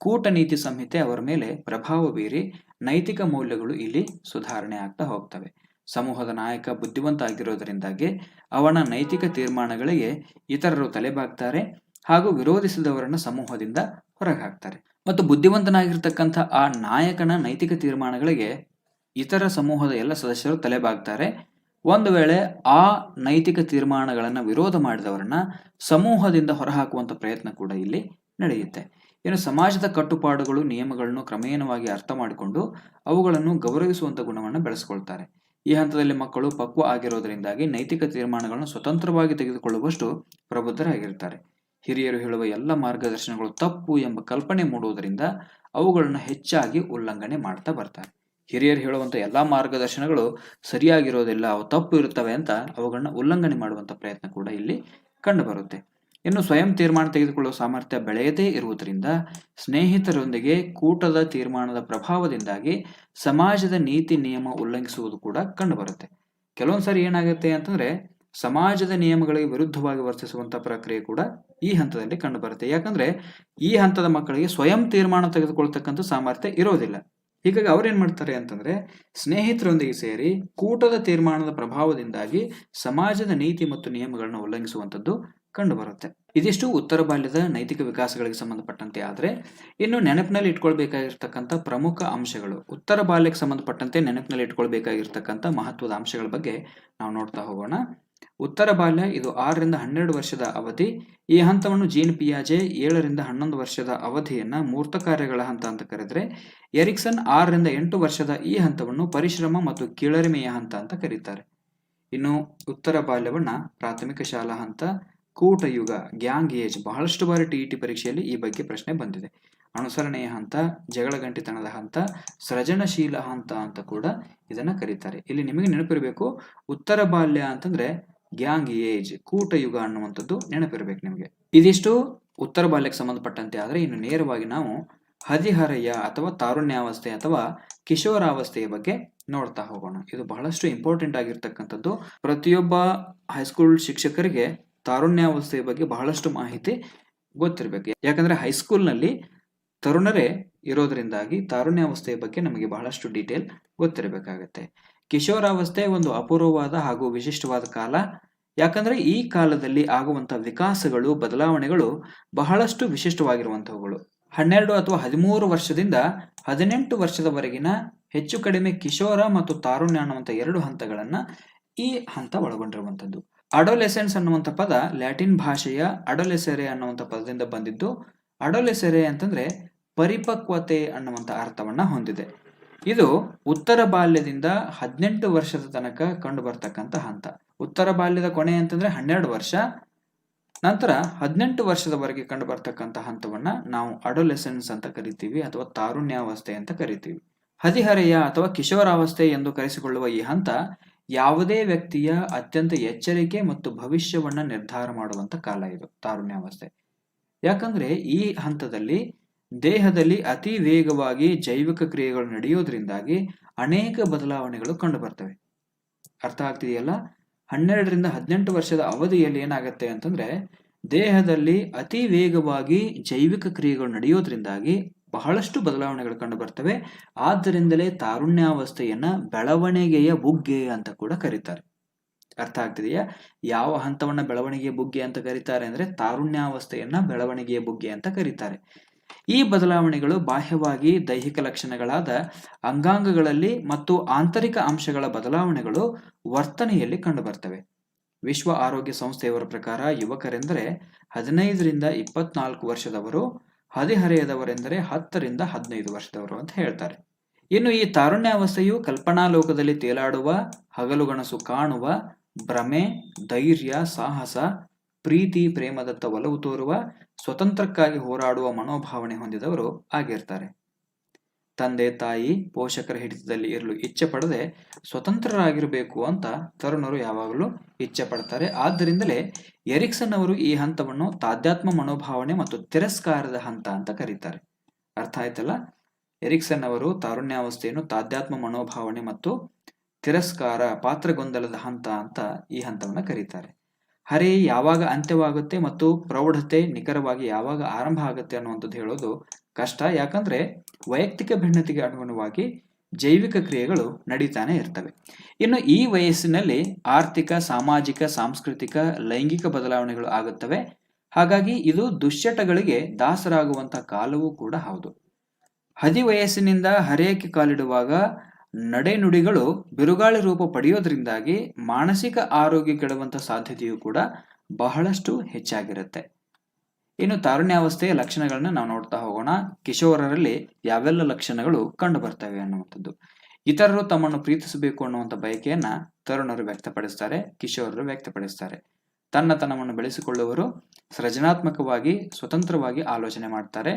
ಕೂಟ ನೀತಿ ಸಂಹಿತೆ ಅವರ ಮೇಲೆ ಪ್ರಭಾವ ಬೀರಿ ನೈತಿಕ ಮೌಲ್ಯಗಳು ಇಲ್ಲಿ ಸುಧಾರಣೆ ಆಗ್ತಾ ಹೋಗ್ತವೆ. ಸಮೂಹದ ನಾಯಕ ಬುದ್ಧಿವಂತ ಆಗಿರೋದರಿಂದಾಗಿ ಅವನ ನೈತಿಕ ತೀರ್ಮಾನಗಳಿಗೆ ಇತರರು ತಲೆಬಾಗ್ತಾರೆ ಹಾಗೂ ವಿರೋಧಿಸಿದವರನ್ನ ಸಮೂಹದಿಂದ ಹೊರಗೆ ಹಾಕ್ತಾರೆ. ಮತ್ತು ಬುದ್ಧಿವಂತನಾಗಿರ್ತಕ್ಕಂಥ ಆ ನಾಯಕನ ನೈತಿಕ ತೀರ್ಮಾನಗಳಿಗೆ ಇತರ ಸಮೂಹದ ಎಲ್ಲ ಸದಸ್ಯರು ತಲೆಬಾಗ್ತಾರೆ. ಒಂದು ವೇಳೆ ಆ ನೈತಿಕ ತೀರ್ಮಾನಗಳನ್ನು ವಿರೋಧ ಮಾಡಿದವರನ್ನ ಸಮೂಹದಿಂದ ಹೊರಹಾಕುವಂತ ಪ್ರಯತ್ನ ಕೂಡ ಇಲ್ಲಿ ನಡೆಯುತ್ತೆ. ಇನ್ನು ಸಮಾಜದ ಕಟ್ಟುಪಾಡುಗಳು ನಿಯಮಗಳನ್ನು ಕ್ರಮೇಣವಾಗಿ ಅರ್ಥ ಮಾಡಿಕೊಂಡು ಅವುಗಳನ್ನು ಗೌರವಿಸುವಂತ ಗುಣವನ್ನು ಬೆಳೆಸಿಕೊಳ್ತಾರೆ. ಈ ಹಂತದಲ್ಲಿ ಮಕ್ಕಳು ಪಕ್ವ ಆಗಿರೋದರಿಂದಾಗಿ ನೈತಿಕ ತೀರ್ಮಾನಗಳನ್ನು ಸ್ವತಂತ್ರವಾಗಿ ತೆಗೆದುಕೊಳ್ಳುವಷ್ಟು ಪ್ರಬುದ್ಧರಾಗಿರ್ತಾರೆ. ಹಿರಿಯರು ಹೇಳುವ ಎಲ್ಲ ಮಾರ್ಗದರ್ಶನಗಳು ತಪ್ಪು ಎಂಬ ಕಲ್ಪನೆ ಮೂಡುವುದರಿಂದ ಅವುಗಳನ್ನು ಹೆಚ್ಚಾಗಿ ಉಲ್ಲಂಘನೆ ಮಾಡ್ತಾ ಬರ್ತಾರೆ. ಹಿರಿಯರು ಹೇಳುವಂತ ಎಲ್ಲಾ ಮಾರ್ಗದರ್ಶನಗಳು ಸರಿಯಾಗಿರೋದಿಲ್ಲ, ಅವು ತಪ್ಪು ಇರುತ್ತವೆ ಅಂತ ಅವುಗಳನ್ನ ಉಲ್ಲಂಘನೆ ಮಾಡುವಂತ ಪ್ರಯತ್ನ ಕೂಡ ಇಲ್ಲಿ ಕಂಡು ಬರುತ್ತೆ. ಇನ್ನು ಸ್ವಯಂ ತೀರ್ಮಾನ ತೆಗೆದುಕೊಳ್ಳುವ ಸಾಮರ್ಥ್ಯ ಬೆಳೆಯದೇ ಇರುವುದರಿಂದ ಸ್ನೇಹಿತರೊಂದಿಗೆ ಕೂಟದ ತೀರ್ಮಾನದ ಪ್ರಭಾವದಿಂದಾಗಿ ಸಮಾಜದ ನೀತಿ ನಿಯಮ ಉಲ್ಲಂಘಿಸುವುದು ಕೂಡ ಕಂಡು ಬರುತ್ತೆ. ಕೆಲವೊಂದ್ಸರಿ ಏನಾಗುತ್ತೆ ಅಂತಂದ್ರೆ ಸಮಾಜದ ನಿಯಮಗಳಿಗೆ ವಿರುದ್ಧವಾಗಿ ವರ್ತಿಸುವಂತ ಪ್ರಕ್ರಿಯೆ ಕೂಡ ಈ ಹಂತದಲ್ಲಿ ಕಂಡು ಬರುತ್ತೆ. ಯಾಕಂದ್ರೆ ಈ ಹಂತದ ಮಕ್ಕಳಿಗೆ ಸ್ವಯಂ ತೀರ್ಮಾನ ತೆಗೆದುಕೊಳ್ತಕ್ಕಂಥ ಸಾಮರ್ಥ್ಯ ಇರೋದಿಲ್ಲ. ಹೀಗಾಗಿ ಅವ್ರೇನ್ ಮಾಡ್ತಾರೆ ಅಂತಂದ್ರೆ ಸ್ನೇಹಿತರೊಂದಿಗೆ ಸೇರಿ ಕೂಟದ ತೀರ್ಮಾನದ ಪ್ರಭಾವದಿಂದಾಗಿ ಸಮಾಜದ ನೀತಿ ಮತ್ತು ನಿಯಮಗಳನ್ನು ಉಲ್ಲಂಘಿಸುವಂತದ್ದು ಕಂಡು ಬರುತ್ತೆ. ಇದಿಷ್ಟು ಉತ್ತರ ಬಾಲ್ಯದ ನೈತಿಕ ವಿಕಾಸಗಳಿಗೆ ಸಂಬಂಧಪಟ್ಟಂತೆ. ಆದ್ರೆ ಇನ್ನು ನೆನಪಿನಲ್ಲಿ ಇಟ್ಕೊಳ್ಬೇಕಾಗಿರ್ತಕ್ಕಂಥ ಪ್ರಮುಖ ಅಂಶಗಳು, ಉತ್ತರ ಬಾಲ್ಯಕ್ಕೆ ಸಂಬಂಧಪಟ್ಟಂತೆ ನೆನಪಿನಲ್ಲಿ ಇಟ್ಕೊಳ್ಬೇಕಾಗಿರ್ತಕ್ಕಂಥ ಮಹತ್ವದ ಅಂಶಗಳ ಬಗ್ಗೆ ನಾವು ನೋಡ್ತಾ ಹೋಗೋಣ. ಉತ್ತರ ಬಾಲ್ಯ ಇದು 6 ರಿಂದ 12 ವರ್ಷದ ಅವಧಿ. ಈ ಹಂತವನ್ನು ಜೀನ್ ಪಿಯಾಜೆ 7 ರಿಂದ 11 ವರ್ಷದ ಅವಧಿಯನ್ನ ಮೂರ್ತ ಕಾರ್ಯಗಳ ಹಂತ ಅಂತ ಕರೆದ್ರೆ, ಎರಿಕ್ಸನ್ 6 ರಿಂದ 8 ವರ್ಷದ ಈ ಹಂತವನ್ನು ಪರಿಶ್ರಮ ಮತ್ತು ಕೀಳರಿಮೆಯ ಹಂತ ಅಂತ ಕರೀತಾರೆ. ಇನ್ನು ಉತ್ತರ ಬಾಲ್ಯವನ್ನ ಪ್ರಾಥಮಿಕ ಶಾಲಾ ಹಂತ, ಕೂಟ ಯುಗ, ಗ್ಯಾಂಗ್ ಏಜ್, ಬಹಳಷ್ಟು ಬಾರಿ ಟಿಇಟಿ ಪರೀಕ್ಷೆಯಲ್ಲಿ ಈ ಬಗ್ಗೆ ಪ್ರಶ್ನೆ ಬಂದಿದೆ. ಅನುಸರಣೆಯ ಹಂತ, ಜಗಳ ಗಂಟಿತನದ ಹಂತ, ಸೃಜನಶೀಲ ಹಂತ ಅಂತ ಕೂಡ ಇದನ್ನ ಕರೀತಾರೆ. ಇಲ್ಲಿ ನಿಮಗೆ ನೆನಪಿರಬೇಕು, ಉತ್ತರ ಬಾಲ್ಯ ಅಂತಂದ್ರೆ ಗ್ಯಾಂಗ್ ಏಜ್, ಕೂಟ ಯುಗ ಅನ್ನುವಂಥದ್ದು ನೆನಪಿರ್ಬೇಕು ನಿಮಗೆ. ಇದಿಷ್ಟು ಉತ್ತರ ಬಾಲ್ಯಕ್ಕೆ ಸಂಬಂಧಪಟ್ಟಂತೆ. ಆದ್ರೆ ಇನ್ನು ನೇರವಾಗಿ ನಾವು ಹದಿಹರೆಯ ಅಥವಾ ತಾರುಣ್ಯಾವಸ್ಥೆ ಅಥವಾ ಕಿಶೋರಾವಸ್ಥೆಯ ಬಗ್ಗೆ ನೋಡ್ತಾ ಹೋಗೋಣ. ಇದು ಬಹಳಷ್ಟು ಇಂಪಾರ್ಟೆಂಟ್ ಆಗಿರ್ತಕ್ಕಂಥದ್ದು. ಪ್ರತಿಯೊಬ್ಬ ಹೈಸ್ಕೂಲ್ ಶಿಕ್ಷಕರಿಗೆ ತಾರುಣ್ಯಾವಸ್ಥೆಯ ಬಗ್ಗೆ ಬಹಳಷ್ಟು ಮಾಹಿತಿ ಗೊತ್ತಿರಬೇಕು. ಯಾಕಂದ್ರೆ ಹೈಸ್ಕೂಲ್ನಲ್ಲಿ ತರುಣರೇ ಇರೋದ್ರಿಂದಾಗಿ ತಾರುಣ್ಯಾವಸ್ಥೆಯ ಬಗ್ಗೆ ನಮಗೆ ಬಹಳಷ್ಟು ಡೀಟೇಲ್ ಗೊತ್ತಿರಬೇಕಾಗತ್ತೆ. ಕಿಶೋರಾವಸ್ಥೆ ಒಂದು ಅಪೂರ್ವವಾದ ಹಾಗೂ ವಿಶಿಷ್ಟವಾದ ಕಾಲ. ಯಾಕಂದ್ರೆ ಈ ಕಾಲದಲ್ಲಿ ಆಗುವಂತ ವಿಕಾಸಗಳು, ಬದಲಾವಣೆಗಳು ಬಹಳಷ್ಟು ವಿಶಿಷ್ಟವಾಗಿರುವಂತವುಗಳು. 12 ಅಥವಾ 13 ವರ್ಷದಿಂದ 18 ವರ್ಷದವರೆಗಿನ ಹೆಚ್ಚು ಕಡಿಮೆ ಕಿಶೋರ ಮತ್ತು ತಾರುಣ್ಯ ಅನ್ನುವಂಥ 2 ಹಂತಗಳನ್ನ ಈ ಹಂತ ಒಳಗೊಂಡಿರುವಂಥದ್ದು. ಅಡೋಲೆಸೆನ್ಸ್ ಅನ್ನುವಂಥ ಪದ ಲ್ಯಾಟಿನ್ ಭಾಷೆಯ ಅಡೋಲೆಸೆರೆ ಅನ್ನುವಂಥ ಪದದಿಂದ ಬಂದಿದ್ದು. ಅಡೋಲೆಸೆರೆ ಅಂತಂದ್ರೆ ಪರಿಪಕ್ವತೆ ಅನ್ನುವಂಥ ಅರ್ಥವನ್ನ ಹೊಂದಿದೆ. ಇದು ಉತ್ತರ ಬಾಲ್ಯದಿಂದ 18 ವರ್ಷದ ತನಕ ಕಂಡು ಬರ್ತಕ್ಕಂಥ ಹಂತ. ಉತ್ತರ ಬಾಲ್ಯದ ಕೊನೆ ಅಂತಂದ್ರೆ 12 ವರ್ಷ, ನಂತರ 18 ವರ್ಷದವರೆಗೆ ಕಂಡು ಬರ್ತಕ್ಕಂಥ ಹಂತವನ್ನ ನಾವು ಅಡೋಲೆಸೆನ್ಸ್ ಅಂತ ಕರಿತೀವಿ ಅಥವಾ ತಾರುಣ್ಯಾವಸ್ಥೆ ಅಂತ ಕರಿತೀವಿ. ಹದಿಹರೆಯ ಅಥವಾ ಕಿಶೋರಾವಸ್ಥೆ ಎಂದು ಕರೆಸಿಕೊಳ್ಳುವ ಈ ಹಂತ ಯಾವುದೇ ವ್ಯಕ್ತಿಯ ಅತ್ಯಂತ ಎಚ್ಚರಿಕೆ ಮತ್ತು ಭವಿಷ್ಯವನ್ನ ನಿರ್ಧಾರ ಮಾಡುವಂತ ಕಾಲ ಇದು ತಾರುಣ್ಯಾವಸ್ಥೆ. ಯಾಕಂದ್ರೆ ಈ ಹಂತದಲ್ಲಿ ದೇಹದಲ್ಲಿ ಅತಿ ವೇಗವಾಗಿ ಜೈವಿಕ ಕ್ರಿಯೆಗಳು ನಡೆಯೋದ್ರಿಂದಾಗಿ ಅನೇಕ ಬದಲಾವಣೆಗಳು ಕಂಡು ಬರ್ತವೆ. ಅರ್ಥ ಆಗ್ತಿದೆಯಲ್ಲ? 12 ರಿಂದ 18 ವರ್ಷದ ಅವಧಿಯಲ್ಲಿ ಏನಾಗುತ್ತೆ ಅಂತಂದ್ರೆ ದೇಹದಲ್ಲಿ ಅತಿ ವೇಗವಾಗಿ ಜೈವಿಕ ಕ್ರಿಯೆಗಳು ನಡೆಯೋದ್ರಿಂದಾಗಿ ಬಹಳಷ್ಟು ಬದಲಾವಣೆಗಳು ಕಂಡು ಬರ್ತವೆ. ಆದ್ದರಿಂದಲೇ ತಾರುಣ್ಯಾವಸ್ಥೆಯನ್ನ ಬೆಳವಣಿಗೆಯ ಬುಗ್ಗೆ ಅಂತ ಕೂಡ ಕರೀತಾರೆ. ಅರ್ಥ ಆಗ್ತಿದೆಯಾ? ಯಾವ ಹಂತವನ್ನ ಬೆಳವಣಿಗೆಯ ಬುಗ್ಗೆ ಅಂತ ಕರೀತಾರೆ ಅಂದ್ರೆ ತಾರುಣ್ಯಾವಸ್ಥೆಯನ್ನ ಬೆಳವಣಿಗೆಯ ಬುಗ್ಗೆ ಅಂತ ಕರೀತಾರೆ. ಈ ಬದಲಾವಣೆಗಳು ಬಾಹ್ಯವಾಗಿ ದೈಹಿಕ ಲಕ್ಷಣಗಳಾದ ಅಂಗಾಂಗಗಳಲ್ಲಿ ಮತ್ತು ಆಂತರಿಕ ಅಂಶಗಳ ಬದಲಾವಣೆಗಳು ವರ್ತನೆಯಲ್ಲಿ ಕಂಡುಬರ್ತವೆ. ವಿಶ್ವ ಆರೋಗ್ಯ ಸಂಸ್ಥೆಯವರ ಪ್ರಕಾರ ಯುವಕರೆಂದರೆ 15 ರಿಂದ 24 ವರ್ಷದವರು, ಹದಿಹರೆಯದವರೆಂದರೆ 10 ರಿಂದ 15 ವರ್ಷದವರು ಅಂತ ಹೇಳ್ತಾರೆ. ಇನ್ನು ಈ ತಾರುಣ್ಯಾವಸ್ಥೆಯು ಕಲ್ಪನಾ ಲೋಕದಲ್ಲಿ ತೇಲಾಡುವ, ಹಗಲುಗನಸು ಕಾಣುವ, ಭ್ರಮೆ, ಧೈರ್ಯ, ಸಾಹಸ, ಪ್ರೀತಿ, ಪ್ರೇಮದತ್ತ ಒಲವು ತೋರುವ, ಸ್ವತಂತ್ರಕ್ಕಾಗಿ ಹೋರಾಡುವ ಮನೋಭಾವನೆ ಹೊಂದಿದವರು ಆಗಿರ್ತಾರೆ. ತಂದೆ ತಾಯಿ ಪೋಷಕರ ಹಿಡಿತದಲ್ಲಿ ಇರಲು ಇಚ್ಛೆ ಪಡದೆ ಸ್ವತಂತ್ರರಾಗಿರಬೇಕು ಅಂತ ತರುಣರು ಯಾವಾಗಲೂ ಇಚ್ಛೆ ಪಡ್ತಾರೆ. ಆದ್ದರಿಂದಲೇ ಎರಿಕ್ಸನ್ ಅವರು ಈ ಹಂತವನ್ನು ತಾದಾತ್ಮ ಮನೋಭಾವನೆ ಮತ್ತು ತಿರಸ್ಕಾರದ ಹಂತ ಅಂತ ಕರೀತಾರೆ. ಅರ್ಥ ಆಯ್ತಲ್ಲ? ಎರಿಕ್ಸನ್ ಅವರು ತಾರುಣ್ಯಾವಸ್ಥೆಯನ್ನು ತಾದಾತ್ಮ ಮನೋಭಾವನೆ ಮತ್ತು ತಿರಸ್ಕಾರ, ಪಾತ್ರಗೊಂದಲದ ಹಂತ ಅಂತ ಈ ಹಂತವನ್ನ ಕರೀತಾರೆ. ಹರೆ ಯಾವಾಗ ಅಂತ್ಯವಾಗುತ್ತೆ ಮತ್ತು ಪ್ರೌಢತೆ ನಿಖರವಾಗಿ ಯಾವಾಗ ಆರಂಭ ಆಗುತ್ತೆ ಅನ್ನುವಂಥದ್ದು ಹೇಳೋದು ಕಷ್ಟ. ಯಾಕಂದ್ರೆ ವೈಯಕ್ತಿಕ ಭಿನ್ನತೆಗೆ ಅನುಗುಣವಾಗಿ ಜೈವಿಕ ಕ್ರಿಯೆಗಳು ನಡೀತಾನೆ ಇರ್ತವೆ. ಇನ್ನು ಈ ವಯಸ್ಸಿನಲ್ಲಿ ಆರ್ಥಿಕ, ಸಾಮಾಜಿಕ, ಸಾಂಸ್ಕೃತಿಕ, ಲೈಂಗಿಕ ಬದಲಾವಣೆಗಳು ಆಗುತ್ತವೆ. ಹಾಗಾಗಿ ಇದು ದುಶ್ಚಟಗಳಿಗೆ ದಾಸರಾಗುವಂತ ಕಾಲವೂ ಕೂಡ ಹೌದು. ಹದಿವಯಸ್ಸಿನಿಂದ ಹರೆಯಕ್ಕೆ ಕಾಲಿಡುವಾಗ ನಡೆನುಡಿಗಳು ಬಿರುಗಾಳಿ ರೂಪ ಪಡೆಯೋದ್ರಿಂದಾಗಿ ಮಾನಸಿಕ ಆರೋಗ್ಯ ಕೆಡುವಂತ ಸಾಧ್ಯತೆಯೂ ಕೂಡ ಬಹಳಷ್ಟು ಹೆಚ್ಚಾಗಿರುತ್ತೆ. ಇನ್ನು ತಾರುಣ್ಯಾವಸ್ಥೆಯ ಲಕ್ಷಣಗಳನ್ನ ನಾವು ನೋಡ್ತಾ ಹೋಗೋಣ. ಕಿಶೋರರಲ್ಲಿ ಯಾವೆಲ್ಲ ಲಕ್ಷಣಗಳು ಕಂಡು ಬರ್ತವೆ ಅನ್ನುವಂಥದ್ದು. ಇತರರು ತಮ್ಮನ್ನು ಪ್ರೀತಿಸಬೇಕು ಅನ್ನುವಂಥ ಬಯಕೆಯನ್ನ ತರುಣರು ವ್ಯಕ್ತಪಡಿಸ್ತಾರೆ, ಕಿಶೋರರು ವ್ಯಕ್ತಪಡಿಸ್ತಾರೆ. ತನ್ನತನವನ್ನು ಬೆಳೆಸಿಕೊಳ್ಳುವರು, ಸೃಜನಾತ್ಮಕವಾಗಿ ಸ್ವತಂತ್ರವಾಗಿ ಆಲೋಚನೆ ಮಾಡ್ತಾರೆ,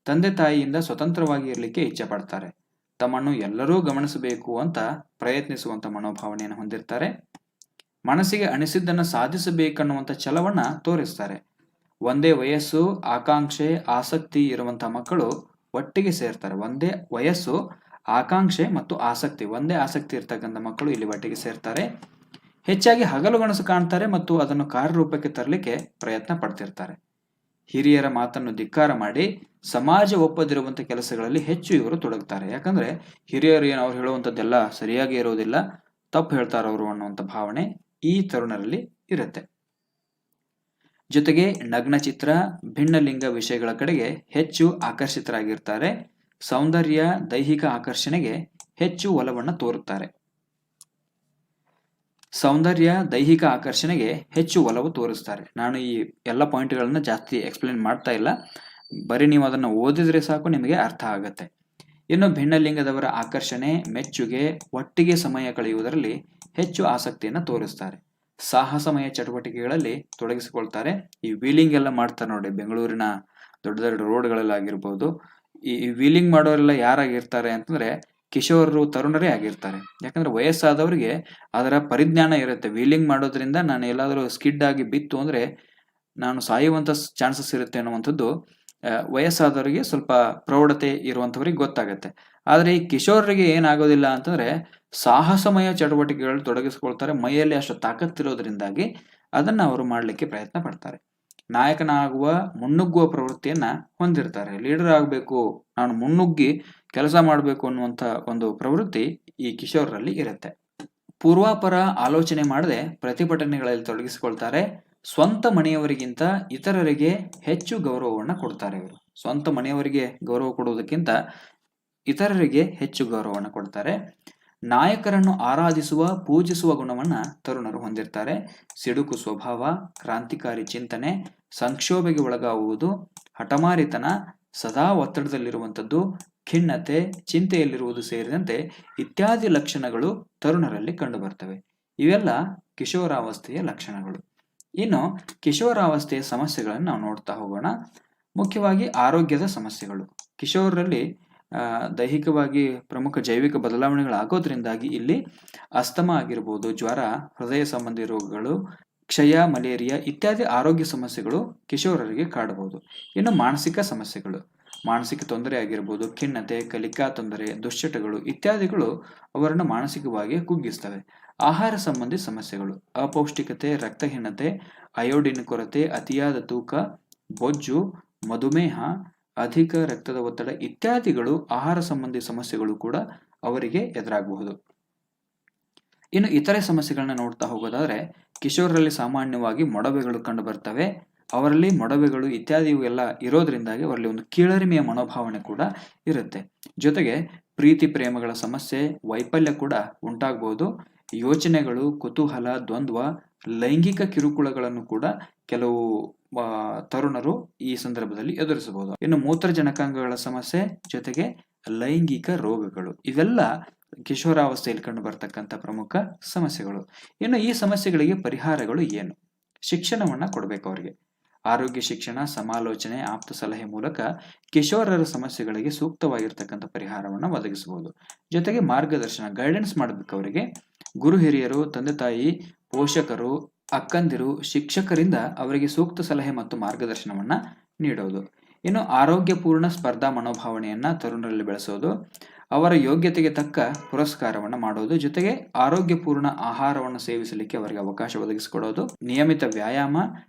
ತಂದೆ ತಾಯಿಯಿಂದ ಸ್ವತಂತ್ರವಾಗಿ ಇರಲಿಕ್ಕೆ ಇಚ್ಛೆ ಪಡ್ತಾರೆ, ತಮ್ಮನ್ನು ಎಲ್ಲರೂ ಗಮನಿಸಬೇಕು ಅಂತ ಪ್ರಯತ್ನಿಸುವಂತ ಮನೋಭಾವನೆಯನ್ನು ಹೊಂದಿರ್ತಾರೆ, ಮನಸ್ಸಿಗೆ ಅನಿಸಿದ್ದನ್ನು ಸಾಧಿಸಬೇಕನ್ನುವಂತ ಛಲವನ್ನ ತೋರಿಸ್ತಾರೆ. ಒಂದೇ ವಯಸ್ಸು, ಆಕಾಂಕ್ಷೆ, ಆಸಕ್ತಿ ಇರುವಂತಹ ಮಕ್ಕಳು ಒಟ್ಟಿಗೆ ಸೇರ್ತಾರೆ. ಒಂದೇ ವಯಸ್ಸು, ಆಕಾಂಕ್ಷೆ ಮತ್ತು ಆಸಕ್ತಿ, ಒಂದೇ ಆಸಕ್ತಿ ಇರ್ತಕ್ಕಂಥ ಮಕ್ಕಳು ಇಲ್ಲಿ ಒಟ್ಟಿಗೆ ಸೇರ್ತಾರೆ. ಹೆಚ್ಚಾಗಿ ಹಗಲುಗನಸು ಕಾಣ್ತಾರೆ ಮತ್ತು ಅದನ್ನು ಕಾರ್ಯರೂಪಕ್ಕೆ ತರಲಿಕ್ಕೆ ಪ್ರಯತ್ನ ಪಡ್ತಿರ್ತಾರೆ. ಹಿರಿಯರ ಮಾತನ್ನು ಧಿಕ್ಕಾರ ಮಾಡಿ ಸಮಾಜ ಒಪ್ಪದಿರುವಂಥ ಕೆಲಸಗಳಲ್ಲಿ ಹೆಚ್ಚು ಇವರು ತೊಡಗುತ್ತಾರೆ. ಯಾಕಂದ್ರೆ ಹಿರಿಯರು ಏನು ಅವ್ರು ಹೇಳುವಂಥದ್ದೆಲ್ಲ ಸರಿಯಾಗಿ ಇರೋದಿಲ್ಲ, ತಪ್ಪು ಹೇಳ್ತಾರೆ ಅವರು ಅನ್ನುವಂಥ ಭಾವನೆ ಈ ತರುಣರಲ್ಲಿ ಇರುತ್ತೆ. ಜೊತೆಗೆ ನಗ್ನಚಿತ್ರ, ಭಿನ್ನಲಿಂಗ ವಿಷಯಗಳ ಕಡೆಗೆ ಹೆಚ್ಚು ಆಕರ್ಷಿತರಾಗಿರ್ತಾರೆ. ಸೌಂದರ್ಯ, ದೈಹಿಕ ಆಕರ್ಷಣೆಗೆ ಹೆಚ್ಚು ಒಲವನ್ನು ತೋರುತ್ತಾರೆ. ಸೌಂದರ್ಯ, ದೈಹಿಕ ಆಕರ್ಷಣೆಗೆ ಹೆಚ್ಚು ಒಲವು ತೋರಿಸ್ತಾರೆ. ನಾನು ಈ ಎಲ್ಲ ಪಾಯಿಂಟ್ಗಳನ್ನ ಜಾಸ್ತಿ ಎಕ್ಸ್ಪ್ಲೇನ್ ಮಾಡ್ತಾ ಇಲ್ಲ, ಬರೀ ನೀವು ಅದನ್ನು ಓದಿದ್ರೆ ಸಾಕು ನಿಮಗೆ ಅರ್ಥ ಆಗತ್ತೆ. ಇನ್ನು ಭಿನ್ನಲಿಂಗದವರ ಆಕರ್ಷಣೆ, ಮೆಚ್ಚುಗೆ, ಒಟ್ಟಿಗೆ ಸಮಯ ಕಳೆಯುವುದರಲ್ಲಿ ಹೆಚ್ಚು ಆಸಕ್ತಿಯನ್ನು ತೋರಿಸ್ತಾರೆ. ಸಾಹಸಮಯ ಚಟುವಟಿಕೆಗಳಲ್ಲಿ ತೊಡಗಿಸಿಕೊಳ್ತಾರೆ. ಈ ವೀಲಿಂಗ್ ಎಲ್ಲ ಮಾಡ್ತಾರೆ ನೋಡಿ, ಬೆಂಗಳೂರಿನ ದೊಡ್ಡ ದೊಡ್ಡ ರೋಡ್ಗಳಲ್ಲಾಗಿರ್ಬೋದು. ಈ ವೀಲಿಂಗ್ ಮಾಡೋರೆಲ್ಲ ಯಾರಾಗಿರ್ತಾರೆ ಅಂತಂದ್ರೆ ಕಿಶೋರರು, ತರುಣರೇ ಆಗಿರ್ತಾರೆ. ಯಾಕಂದ್ರೆ ವಯಸ್ಸಾದವರಿಗೆ ಅದರ ಪರಿಜ್ಞಾನ ಇರುತ್ತೆ. ವೀಲಿಂಗ್ ಮಾಡೋದ್ರಿಂದ ನಾನು ಎಲ್ಲಾದರೂ ಸ್ಕಿಡ್ ಆಗಿ ಬಿತ್ತು ಅಂದ್ರೆ ನಾನು ಸಾಯುವಂತ ಚಾನ್ಸಸ್ ಇರುತ್ತೆ ಅನ್ನುವಂಥದ್ದು ವಯಸ್ಸಾದವರಿಗೆ, ಸ್ವಲ್ಪ ಪ್ರೌಢತೆ ಇರುವಂಥವ್ರಿಗೆ ಗೊತ್ತಾಗತ್ತೆ. ಆದ್ರೆ ಈ ಕಿಶೋರರಿಗೆ ಏನಾಗೋದಿಲ್ಲ ಅಂತಂದ್ರೆ ಸಾಹಸಮಯ ಚಟುವಟಿಕೆಗಳಲ್ಲಿ ತೊಡಗಿಸಿಕೊಳ್ತಾರೆ. ಮೈಯಲ್ಲಿ ಅಷ್ಟು ತಾಕತ್ತಿರೋದ್ರಿಂದಾಗಿ ಅದನ್ನ ಅವರು ಮಾಡಲಿಕ್ಕೆ ಪ್ರಯತ್ನ ಪಡ್ತಾರೆ. ನಾಯಕನಾಗುವ, ಮುನ್ನುಗ್ಗುವ ಪ್ರವೃತ್ತಿಯನ್ನ ಹೊಂದಿರ್ತಾರೆ. ಲೀಡರ್ ಆಗಬೇಕು, ನಾನು ಮುನ್ನುಗ್ಗಿ ಕೆಲಸ ಮಾಡಬೇಕು ಅನ್ನುವಂಥ ಒಂದು ಪ್ರವೃತ್ತಿ ಈ ಕಿಶೋರರಲ್ಲಿ ಇರುತ್ತೆ. ಪೂರ್ವಾಪರ ಆಲೋಚನೆ ಮಾಡದೆ ಪ್ರತಿಭಟನೆಗಳಲ್ಲಿ ತೊಡಗಿಸಿಕೊಳ್ತಾರೆ. ಸ್ವಂತ ಮನೆಯವರಿಗಿಂತ ಇತರರಿಗೆ ಹೆಚ್ಚು ಗೌರವವನ್ನು ಕೊಡ್ತಾರೆ. ಇವರು ಸ್ವಂತ ಮನೆಯವರಿಗೆ ಗೌರವ ಕೊಡುವುದಕ್ಕಿಂತ ಇತರರಿಗೆ ಹೆಚ್ಚು ಗೌರವವನ್ನು ಕೊಡ್ತಾರೆ. ನಾಯಕರನ್ನು ಆರಾಧಿಸುವ, ಪೂಜಿಸುವ ಗುಣವನ್ನ ತರುಣರು ಹೊಂದಿರ್ತಾರೆ. ಸಿಡುಕು ಸ್ವಭಾವ, ಕ್ರಾಂತಿಕಾರಿ ಚಿಂತನೆ, ಸಂಕ್ಷೋಭೆಗೆ ಒಳಗಾಗುವುದು, ಹಠಮಾರಿತನ, ಸದಾ ಒತ್ತಡದಲ್ಲಿರುವಂಥದ್ದು, ಖಿನ್ನತೆ, ಚಿಂತೆಯಲ್ಲಿರುವುದು ಸೇರಿದಂತೆ ಇತ್ಯಾದಿ ಲಕ್ಷಣಗಳು ತರುಣರಲ್ಲಿ ಕಂಡುಬರ್ತವೆ. ಇವೆಲ್ಲ ಕಿಶೋರಾವಸ್ಥೆಯ ಲಕ್ಷಣಗಳು. ಇನ್ನು ಕಿಶೋರಾವಸ್ಥೆಯ ಸಮಸ್ಯೆಗಳನ್ನು ನಾವು ನೋಡ್ತಾ ಹೋಗೋಣ. ಮುಖ್ಯವಾಗಿ ಆರೋಗ್ಯದ ಸಮಸ್ಯೆಗಳು. ಕಿಶೋರರಲ್ಲಿ ದೈಹಿಕವಾಗಿ ಪ್ರಮುಖ ಜೈವಿಕ ಬದಲಾವಣೆಗಳಾಗೋದ್ರಿಂದಾಗಿ ಇಲ್ಲಿ ಅಸ್ತಮಾ ಆಗಿರ್ಬೋದು, ಜ್ವರ, ಹೃದಯ ಸಂಬಂಧಿ ರೋಗಗಳು, ಕ್ಷಯ, ಮಲೇರಿಯಾ ಇತ್ಯಾದಿ ಆರೋಗ್ಯ ಸಮಸ್ಯೆಗಳು ಕಿಶೋರರಿಗೆ ಕಾಡಬಹುದು. ಇನ್ನು ಮಾನಸಿಕ ಸಮಸ್ಯೆಗಳು, ಮಾನಸಿಕ ತೊಂದರೆ ಆಗಿರ್ಬೋದು, ಖಿನ್ನತೆ, ಕಲಿಕಾ ತೊಂದರೆ, ದುಶ್ಚಟಗಳು ಇತ್ಯಾದಿಗಳು ಅವರನ್ನು ಮಾನಸಿಕವಾಗಿ ಕುಗ್ಗಿಸ್ತವೆ. ಆಹಾರ ಸಂಬಂಧಿ ಸಮಸ್ಯೆಗಳು, ಅಪೌಷ್ಟಿಕತೆ, ರಕ್ತಹೀನತೆ, ಅಯೋಡಿನ್ ಕೊರತೆ, ಅತಿಯಾದ ತೂಕ, ಬೊಜ್ಜು, ಮಧುಮೇಹ, ಅಧಿಕ ರಕ್ತದ ಒತ್ತಡ ಇತ್ಯಾದಿಗಳು ಆಹಾರ ಸಂಬಂಧಿ ಸಮಸ್ಯೆಗಳು ಕೂಡ ಅವರಿಗೆ ಎದುರಾಗಬಹುದು. ಇನ್ನು ಇತರೆ ಸಮಸ್ಯೆಗಳನ್ನ ನೋಡ್ತಾ ಹೋಗೋದಾದ್ರೆ ಕಿಶೋರರಲ್ಲಿ ಸಾಮಾನ್ಯವಾಗಿ ಮೊಡವೆಗಳು ಕಂಡು ಬರ್ತವೆ. ಅವರಲ್ಲಿ ಮೊಡವೆಗಳು ಇತ್ಯಾದಿ ಎಲ್ಲ ಇರೋದ್ರಿಂದಾಗಿ ಅವರಲ್ಲಿ ಒಂದು ಕೀಳರಿಮೆಯ ಮನೋಭಾವನೆ ಕೂಡ ಇರುತ್ತೆ. ಜೊತೆಗೆ ಪ್ರೀತಿ ಪ್ರೇಮಗಳ ಸಮಸ್ಯೆ, ವೈಫಲ್ಯ ಕೂಡ ಉಂಟಾಗಬಹುದು. ಯೋಚನೆಗಳು, ಕುತೂಹಲ, ದ್ವಂದ್ವ, ಲೈಂಗಿಕ ಕಿರುಕುಳಗಳನ್ನು ಕೂಡ ಕೆಲವು ತರುಣರು ಈ ಸಂದರ್ಭದಲ್ಲಿ ಎದುರಿಸಬಹುದು. ಇನ್ನು ಮೂತ್ರಜನಕಾಂಗಗಳ ಸಮಸ್ಯೆ, ಜೊತೆಗೆ ಲೈಂಗಿಕ ರೋಗಗಳು, ಇವೆಲ್ಲ ಕಿಶೋರಾವಸ್ಥೆಯಲ್ಲಿ ಕಂಡು ಬರ್ತಕ್ಕಂಥ ಪ್ರಮುಖ ಸಮಸ್ಯೆಗಳು. ಇನ್ನು ಈ ಸಮಸ್ಯೆಗಳಿಗೆ ಪರಿಹಾರಗಳು ಏನು? ಶಿಕ್ಷಣವನ್ನ ಕೊಡಬೇಕು ಅವರಿಗೆ. ಆರೋಗ್ಯ ಶಿಕ್ಷಣ, ಸಮಾಲೋಚನೆ, ಆಪ್ತ ಸಲಹೆ ಮೂಲಕ ಕಿಶೋರರ ಸಮಸ್ಯೆಗಳಿಗೆ ಸೂಕ್ತವಾಗಿರ್ತಕ್ಕಂಥ ಪರಿಹಾರವನ್ನು ಒದಗಿಸಬಹುದು. ಜೊತೆಗೆ ಮಾರ್ಗದರ್ಶನ, ಗೈಡೆನ್ಸ್ ಮಾಡಬೇಕು ಅವರಿಗೆ. ಗುರು ಹಿರಿಯರು, ತಂದೆ ತಾಯಿ, ಪೋಷಕರು, ಅಕ್ಕಂದಿರು, ಶಿಕ್ಷಕರಿಂದ ಅವರಿಗೆ ಸೂಕ್ತ ಸಲಹೆ ಮತ್ತು ಮಾರ್ಗದರ್ಶನವನ್ನ ನೀಡೋದು. ಇನ್ನು ಆರೋಗ್ಯಪೂರ್ಣ ಸ್ಪರ್ಧಾ ಮನೋಭಾವನೆಯನ್ನ ತರುಣರಲ್ಲಿ ಬೆಳೆಸೋದು, ಅವರ ಯೋಗ್ಯತೆಗೆ ತಕ್ಕ ಪುರಸ್ಕಾರವನ್ನು ಮಾಡೋದು, ಜೊತೆಗೆ ಆರೋಗ್ಯಪೂರ್ಣ ಆಹಾರವನ್ನು ಸೇವಿಸಲಿಕ್ಕೆ ಅವರಿಗೆ ಅವಕಾಶ ಒದಗಿಸಿಕೊಡೋದು, ನಿಯಮಿತ ವ್ಯಾಯಾಮ,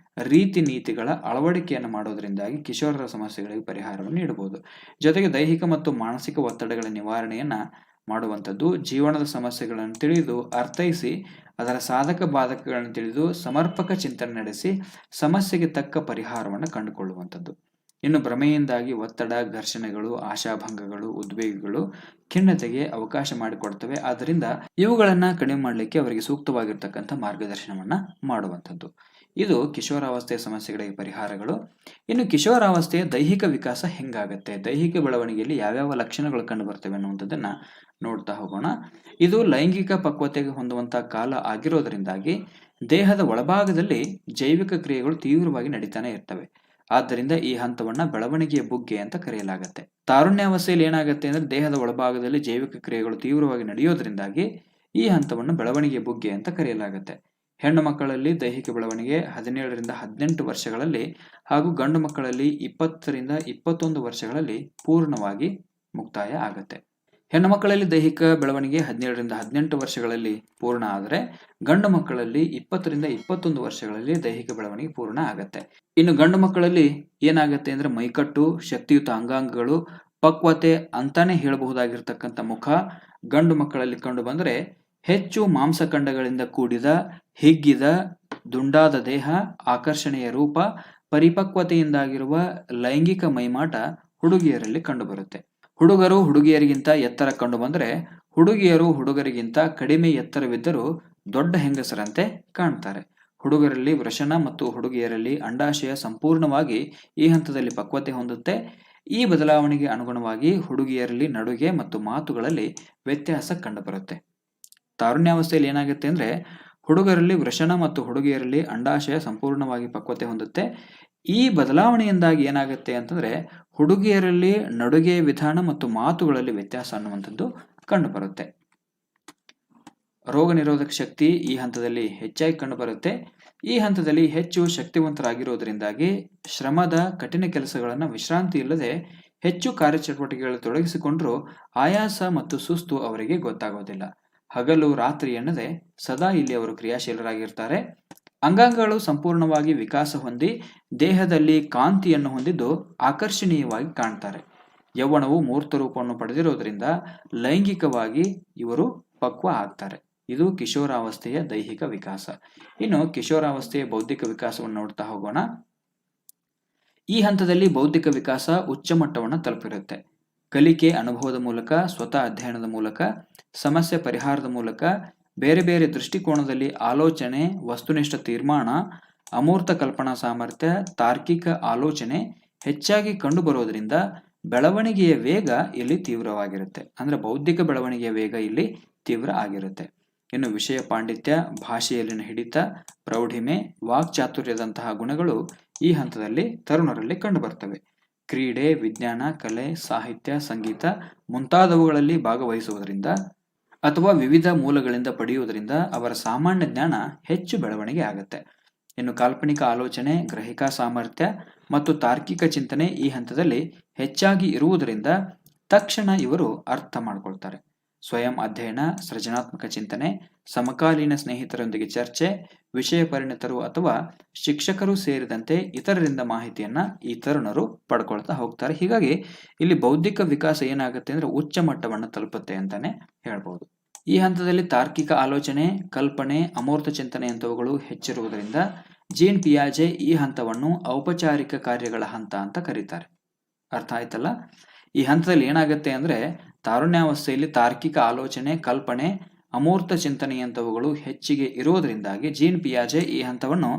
ರೀತಿ ನೀತಿಗಳ ಅಳವಡಿಕೆಯನ್ನು ಮಾಡೋದ್ರಿಂದಾಗಿ ಕಿಶೋರರ ಸಮಸ್ಯೆಗಳಿಗೆ ಪರಿಹಾರವನ್ನು ನೀಡಬಹುದು. ಜೊತೆಗೆ ದೈಹಿಕ ಮತ್ತು ಮಾನಸಿಕ ಒತ್ತಡಗಳ ನಿವಾರಣೆಯನ್ನ ಮಾಡುವಂಥದ್ದು, ಜೀವನದ ಸಮಸ್ಯೆಗಳನ್ನು ತಿಳಿದು ಅರ್ಥೈಸಿ ಅದರ ಸಾಧಕ ಬಾಧಕಗಳನ್ನು ತಿಳಿದು ಸಮರ್ಪಕ ಚಿಂತನೆ ನಡೆಸಿ ಸಮಸ್ಯೆಗೆ ತಕ್ಕ ಪರಿಹಾರವನ್ನು ಕಂಡುಕೊಳ್ಳುವಂಥದ್ದು. ಇನ್ನು ಭ್ರಮೆಯಿಂದಾಗಿ ಒತ್ತಡ, ಘರ್ಷಣೆಗಳು, ಆಶಾಭಂಗಗಳು, ಉದ್ವೇಗಗಳು, ಖಿನ್ನತೆಗೆ ಅವಕಾಶ ಮಾಡಿಕೊಡ್ತವೆ. ಆದ್ದರಿಂದ ಇವುಗಳನ್ನ ಕಡಿಮೆ ಮಾಡಲಿಕ್ಕೆ ಅವರಿಗೆ ಸೂಕ್ತವಾಗಿರ್ತಕ್ಕಂಥ ಮಾರ್ಗದರ್ಶನವನ್ನ ಮಾಡುವಂಥದ್ದು. ಇದು ಕಿಶೋರಾವಸ್ಥೆಯ ಸಮಸ್ಯೆಗಳಿಗೆ ಪರಿಹಾರಗಳು. ಇನ್ನು ಕಿಶೋರಾವಸ್ಥೆಯ ದೈಹಿಕ ವಿಕಾಸ ಹೆಂಗಾಗತ್ತೆ, ದೈಹಿಕ ಬೆಳವಣಿಗೆಯಲ್ಲಿ ಯಾವ್ಯಾವ ಲಕ್ಷಣಗಳು ಕಂಡು ಬರ್ತವೆ ಅನ್ನುವಂಥದ್ದನ್ನ ನೋಡ್ತಾ ಹೋಗೋಣ. ಇದು ಲೈಂಗಿಕ ಪಕ್ವತೆಗೆ ಹೊಂದುವಂತಹ ಕಾಲ ಆಗಿರೋದ್ರಿಂದಾಗಿ ದೇಹದ ಒಳಭಾಗದಲ್ಲಿ ಜೈವಿಕ ಕ್ರಿಯೆಗಳು ತೀವ್ರವಾಗಿ ನಡೀತಾನೆ ಇರ್ತವೆ. ಆದ್ದರಿಂದ ಈ ಹಂತವನ್ನ ಬೆಳವಣಿಗೆಯ ಬುಗ್ಗೆ ಅಂತ ಕರೆಯಲಾಗುತ್ತೆ. ತಾರುಣ್ಯಾವಸ್ಥೆಯಲ್ಲಿ ಏನಾಗುತ್ತೆ ಅಂದ್ರೆ ದೇಹದ ಒಳಭಾಗದಲ್ಲಿ ಜೈವಿಕ ಕ್ರಿಯೆಗಳು ತೀವ್ರವಾಗಿ ನಡೆಯೋದ್ರಿಂದಾಗಿ ಈ ಹಂತವನ್ನು ಬೆಳವಣಿಗೆಯ ಬುಗ್ಗೆ ಅಂತ ಕರೆಯಲಾಗುತ್ತೆ. ಹೆಣ್ಣು ಮಕ್ಕಳಲ್ಲಿ ದೈಹಿಕ ಬೆಳವಣಿಗೆ 17ರಿಂದ 18 ವರ್ಷಗಳಲ್ಲಿ ಹಾಗೂ ಗಂಡು ಮಕ್ಕಳಲ್ಲಿ 20ರಿಂದ 21 ವರ್ಷಗಳಲ್ಲಿ ಪೂರ್ಣವಾಗಿ ಮುಕ್ತಾಯ ಆಗುತ್ತೆ. ಹೆಣ್ಣು ಮಕ್ಕಳಲ್ಲಿ ದೈಹಿಕ ಬೆಳವಣಿಗೆ 17ರಿಂದ 18 ವರ್ಷಗಳಲ್ಲಿ ಪೂರ್ಣ ಆದರೆ ಗಂಡು ಮಕ್ಕಳಲ್ಲಿ 20ರಿಂದ 21 ವರ್ಷಗಳಲ್ಲಿ ದೈಹಿಕ ಬೆಳವಣಿಗೆ ಪೂರ್ಣ ಆಗತ್ತೆ. ಇನ್ನು ಗಂಡು ಮಕ್ಕಳಲ್ಲಿ ಏನಾಗತ್ತೆ ಅಂದ್ರೆ ಮೈಕಟ್ಟು, ಶಕ್ತಿಯುತ ಅಂಗಾಂಗಗಳು, ಪಕ್ವತೆ ಅಂತಾನೆ ಹೇಳಬಹುದಾಗಿರ್ತಕ್ಕಂಥ ಮುಖ ಗಂಡು ಮಕ್ಕಳಲ್ಲಿ ಕಂಡು ಬಂದರೆ ಹೆಚ್ಚು ಮಾಂಸಖಂಡಗಳಿಂದ ಕೂಡಿದ ಹಿಗ್ಗಿದ ದುಂಡಾದ ದೇಹ, ಆಕರ್ಷಣೆಯ ರೂಪ, ಪರಿಪಕ್ವತೆಯಿಂದಾಗಿರುವ ಲೈಂಗಿಕ ಮೈಮಾಟ ಹುಡುಗಿಯರಲ್ಲಿ ಕಂಡುಬರುತ್ತೆ. ಹುಡುಗರು ಹುಡುಗಿಯರಿಗಿಂತ ಎತ್ತರ ಕಂಡು ಬಂದರೆ ಹುಡುಗಿಯರು ಹುಡುಗರಿಗಿಂತ ಕಡಿಮೆ ಎತ್ತರವಿದ್ದರೂ ದೊಡ್ಡ ಹೆಂಗಸರಂತೆ ಕಾಣ್ತಾರೆ. ಹುಡುಗರಲ್ಲಿ ವೃಷಣ ಮತ್ತು ಹುಡುಗಿಯರಲ್ಲಿ ಅಂಡಾಶಯ ಸಂಪೂರ್ಣವಾಗಿ ಈ ಹಂತದಲ್ಲಿ ಪಕ್ವತೆ ಹೊಂದುತ್ತೆ. ಈ ಬದಲಾವಣೆಗೆ ಅನುಗುಣವಾಗಿ ಹುಡುಗಿಯರಲ್ಲಿ ನಡುಗೆ ಮತ್ತು ಮಾತುಗಳಲ್ಲಿ ವ್ಯತ್ಯಾಸ ಕಂಡುಬರುತ್ತೆ. ತಾರುಣ್ಯಾವಸ್ಥೆಯಲ್ಲಿ ಏನಾಗುತ್ತೆ ಅಂದ್ರೆ ಹುಡುಗರಲ್ಲಿ ವೃಷಣ ಮತ್ತು ಹುಡುಗಿಯರಲ್ಲಿ ಅಂಡಾಶಯ ಸಂಪೂರ್ಣವಾಗಿ ಪಕ್ವತೆ ಹೊಂದುತ್ತೆ. ಈ ಬದಲಾವಣೆಯಿಂದಾಗಿ ಏನಾಗುತ್ತೆ ಅಂತಂದ್ರೆ ಹುಡುಗಿಯರಲ್ಲಿ ನಡುಗೆಯ ವಿಧಾನ ಮತ್ತು ಮಾತುಗಳಲ್ಲಿ ವ್ಯತ್ಯಾಸ ಅನ್ನುವಂಥದ್ದು ಕಂಡುಬರುತ್ತೆ. ರೋಗ ನಿರೋಧಕ ಶಕ್ತಿ ಈ ಹಂತದಲ್ಲಿ ಹೆಚ್ಚಾಗಿ ಕಂಡುಬರುತ್ತೆ. ಈ ಹಂತದಲ್ಲಿ ಹೆಚ್ಚು ಶಕ್ತಿವಂತರಾಗಿರೋದ್ರಿಂದಾಗಿ ಶ್ರಮದ ಕಠಿಣ ಕೆಲಸಗಳನ್ನು ವಿಶ್ರಾಂತಿ ಇಲ್ಲದೆ ಹೆಚ್ಚು ಕಾರ್ಯಚಟುವಟಿಕೆಗಳಲ್ಲಿ ತೊಡಗಿಸಿಕೊಂಡ್ರೂ ಆಯಾಸ ಮತ್ತು ಸುಸ್ತು ಅವರಿಗೆ ಗೊತ್ತಾಗೋದಿಲ್ಲ. ಹಗಲು ರಾತ್ರಿ ಎನ್ನದೆ ಸದಾ ಇಲ್ಲಿ ಅವರು ಕ್ರಿಯಾಶೀಲರಾಗಿರ್ತಾರೆ. ಅಂಗಾಂಗಗಳು ಸಂಪೂರ್ಣವಾಗಿ ವಿಕಾಸ ಹೊಂದಿ ದೇಹದಲ್ಲಿ ಕಾಂತಿಯನ್ನು ಹೊಂದಿದ್ದು ಆಕರ್ಷಣೀಯವಾಗಿ ಕಾಣ್ತಾರೆ. ಯೌವನವು ಮೂರ್ತ ರೂಪವನ್ನು ಪಡೆದಿರೋದ್ರಿಂದ ಲೈಂಗಿಕವಾಗಿ ಇವರು ಪಕ್ವ ಆಗ್ತಾರೆ. ಇದು ಕಿಶೋರಾವಸ್ಥೆಯ ದೈಹಿಕ ವಿಕಾಸ. ಇನ್ನು ಕಿಶೋರಾವಸ್ಥೆಯ ಬೌದ್ಧಿಕ ವಿಕಾಸವನ್ನು ನೋಡ್ತಾ ಹೋಗೋಣ. ಈ ಹಂತದಲ್ಲಿ ಬೌದ್ಧಿಕ ವಿಕಾಸ ಉಚ್ಚ ಮಟ್ಟವನ್ನು ತಲುಪಿರುತ್ತೆ. ಕಲಿಕೆ ಅನುಭವದ ಮೂಲಕ, ಸ್ವತಃ ಅಧ್ಯಯನದ ಮೂಲಕ, ಸಮಸ್ಯೆ ಪರಿಹಾರದ ಮೂಲಕ, ಬೇರೆ ಬೇರೆ ದೃಷ್ಟಿಕೋನದಲ್ಲಿ ಆಲೋಚನೆ, ವಸ್ತುನಿಷ್ಠ ತೀರ್ಮಾನ, ಅಮೂರ್ತ ಕಲ್ಪನಾ ಸಾಮರ್ಥ್ಯ, ತಾರ್ಕಿಕ ಆಲೋಚನೆ ಹೆಚ್ಚಾಗಿ ಕಂಡುಬರೋದ್ರಿಂದ ಬೆಳವಣಿಗೆಯ ವೇಗ ಇಲ್ಲಿ ತೀವ್ರವಾಗಿರುತ್ತೆ. ಅಂದ್ರೆ ಬೌದ್ಧಿಕ ಬೆಳವಣಿಗೆಯ ವೇಗ ಇಲ್ಲಿ ತೀವ್ರ ಆಗಿರುತ್ತೆ. ಇನ್ನು ವಿಷಯ ಪಾಂಡಿತ್ಯ, ಭಾಷೆಯಲ್ಲಿನ ಹಿಡಿತ, ಪ್ರೌಢಿಮೆ, ವಾಕ್ಚಾತುರ್ಯದಂತಹ ಗುಣಗಳು ಈ ಹಂತದಲ್ಲಿ ತರುಣರಲ್ಲಿ ಕಂಡುಬರ್ತವೆ. ಕ್ರೀಡೆ, ವಿಜ್ಞಾನ, ಕಲೆ, ಸಾಹಿತ್ಯ, ಸಂಗೀತ ಮುಂತಾದವುಗಳಲ್ಲಿ ಭಾಗವಹಿಸುವುದರಿಂದ ಅಥವಾ ವಿವಿಧ ಮೂಲಗಳಿಂದ ಪಡೆಯುವುದರಿಂದ ಅವರ ಸಾಮಾನ್ಯ ಜ್ಞಾನ ಹೆಚ್ಚು ಬೆಳವಣಿಗೆ ಆಗುತ್ತೆ. ಇನ್ನು ಕಾಲ್ಪನಿಕ ಆಲೋಚನೆ, ಗ್ರಹಿಕಾ ಸಾಮರ್ಥ್ಯ ಮತ್ತು ತಾರ್ಕಿಕ ಚಿಂತನೆ ಈ ಹಂತದಲ್ಲಿ ಹೆಚ್ಚಾಗಿ ಇರುವುದರಿಂದ ತಕ್ಷಣ ಇವರು ಅರ್ಥ ಮಾಡ್ಕೊಳ್ತಾರೆ. ಸ್ವಯಂ ಅಧ್ಯಯನ, ಸೃಜನಾತ್ಮಕ ಚಿಂತನೆ, ಸಮಕಾಲೀನ ಸ್ನೇಹಿತರೊಂದಿಗೆ ಚರ್ಚೆ, ವಿಷಯ ಪರಿಣಿತರು ಅಥವಾ ಶಿಕ್ಷಕರು ಸೇರಿದಂತೆ ಇತರರಿಂದ ಮಾಹಿತಿಯನ್ನ ಈ ತರುಣರು ಪಡ್ಕೊಳ್ತಾ ಹೋಗ್ತಾರೆ. ಹೀಗಾಗಿ ಇಲ್ಲಿ ಬೌದ್ಧಿಕ ವಿಕಾಸ ಏನಾಗುತ್ತೆ ಅಂದ್ರೆ ಉಚ್ಚ ಮಟ್ಟವನ್ನು ತಲುಪುತ್ತೆ ಅಂತಾನೆ ಹೇಳ್ಬಹುದು. ಈ ಹಂತದಲ್ಲಿ ತಾರ್ಕಿಕ ಆಲೋಚನೆ, ಕಲ್ಪನೆ, ಅಮೂರ್ತ ಚಿಂತನೆಯಂಥವುಗಳು ಹೆಚ್ಚಿರುವುದರಿಂದ ಜೀನ್ ಪಿಯಾಜೆ ಈ ಹಂತವನ್ನು ಔಪಚಾರಿಕ ಕಾರ್ಯಗಳ ಹಂತ ಅಂತ ಕರೀತಾರೆ. ಅರ್ಥ ಆಯ್ತಲ್ಲ? ಈ ಹಂತದಲ್ಲಿ ಏನಾಗುತ್ತೆ ಅಂದ್ರೆ ತಾರುಣ್ಯಾವಸ್ಥೆಯಲ್ಲಿ ತಾರ್ಕಿಕ ಆಲೋಚನೆ, ಕಲ್ಪನೆ, ಅಮೂರ್ತ ಚಿಂತನೆಯಂಥವುಗಳು ಹೆಚ್ಚಿಗೆ ಇರುವುದರಿಂದಾಗಿ ಜೀನ್ ಪಿಯಾಜೆ ಈ ಹಂತವನ್ನು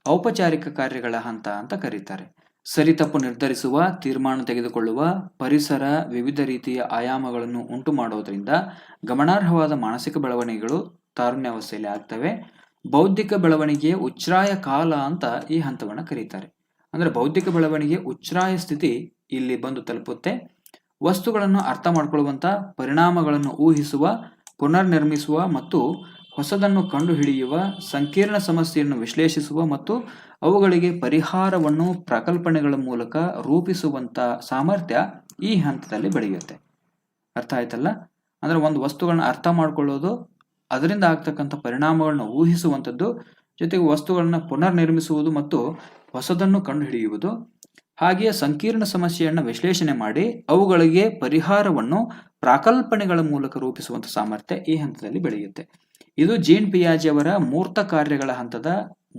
ಔಪಚಾರಿಕ ಕಾರ್ಯಗಳ ಹಂತ ಅಂತ ಕರೀತಾರೆ. ಸರಿತಪ್ಪು ನಿರ್ಧರಿಸುವ, ತೀರ್ಮಾನ ತೆಗೆದುಕೊಳ್ಳುವ, ಪರಿಸರ, ವಿವಿಧ ರೀತಿಯ ಆಯಾಮಗಳನ್ನು ಉಂಟು ಮಾಡೋದ್ರಿಂದ ಗಮನಾರ್ಹವಾದ ಮಾನಸಿಕ ಬೆಳವಣಿಗೆಗಳು ತಾರುಣ್ಯಾವಸ್ಥೆಯಲ್ಲಿ ಆಗ್ತವೆ. ಬೌದ್ಧಿಕ ಬೆಳವಣಿಗೆಯ ಉಚ್ಛ್ರಾಯ ಕಾಲ ಅಂತ ಈ ಹಂತವನ್ನು ಕರೀತಾರೆ. ಅಂದ್ರೆ ಬೌದ್ಧಿಕ ಬೆಳವಣಿಗೆ ಉಚ್ಛ್ರಾಯ ಸ್ಥಿತಿ ಇಲ್ಲಿ ಬಂದು ತಲುಪುತ್ತೆ. ವಸ್ತುಗಳನ್ನು ಅರ್ಥ ಮಾಡಿಕೊಳ್ಳುವಂತ, ಪರಿಣಾಮಗಳನ್ನು ಊಹಿಸುವ, ಪುನರ್ನಿರ್ಮಿಸುವ ಮತ್ತು ಹೊಸದನ್ನು ಕಂಡುಹಿಡಿಯುವ, ಸಂಕೀರ್ಣ ಸಮಸ್ಯೆಯನ್ನು ವಿಶ್ಲೇಷಿಸುವ ಮತ್ತು ಅವುಗಳಿಗೆ ಪರಿಹಾರವನ್ನು ಪ್ರಕಲ್ಪನೆಗಳ ಮೂಲಕ ರೂಪಿಸುವಂತ ಸಾಮರ್ಥ್ಯ ಈ ಹಂತದಲ್ಲಿ ಬೆಳೆಯುತ್ತೆ. ಅರ್ಥ ಆಯ್ತಲ್ಲ? ಅಂದ್ರೆ ಒಂದು ವಸ್ತುಗಳನ್ನ ಅರ್ಥ ಮಾಡ್ಕೊಳ್ಳೋದು, ಅದರಿಂದ ಆಗ್ತಕ್ಕಂಥ ಪರಿಣಾಮಗಳನ್ನ ಊಹಿಸುವಂಥದ್ದು, ಜೊತೆಗೆ ವಸ್ತುಗಳನ್ನ ಪುನರ್ನಿರ್ಮಿಸುವುದು ಮತ್ತು ಹೊಸದನ್ನು ಕಂಡುಹಿಡಿಯುವುದು, ಹಾಗೆಯೇ ಸಂಕೀರ್ಣ ಸಮಸ್ಯೆಯನ್ನು ವಿಶ್ಲೇಷಣೆ ಮಾಡಿ ಅವುಗಳಿಗೆ ಪರಿಹಾರವನ್ನು ಪ್ರಾಕಲ್ಪನೆಗಳ ಮೂಲಕ ರೂಪಿಸುವಂತ ಸಾಮರ್ಥ್ಯ ಈ ಹಂತದಲ್ಲಿ ಬೆಳೆಯುತ್ತೆ. ಇದು ಜೀನ್ ಪಿಯಾಜೆ ಅವರ ಮೂರ್ತ ಕಾರ್ಯಗಳ ಹಂತದ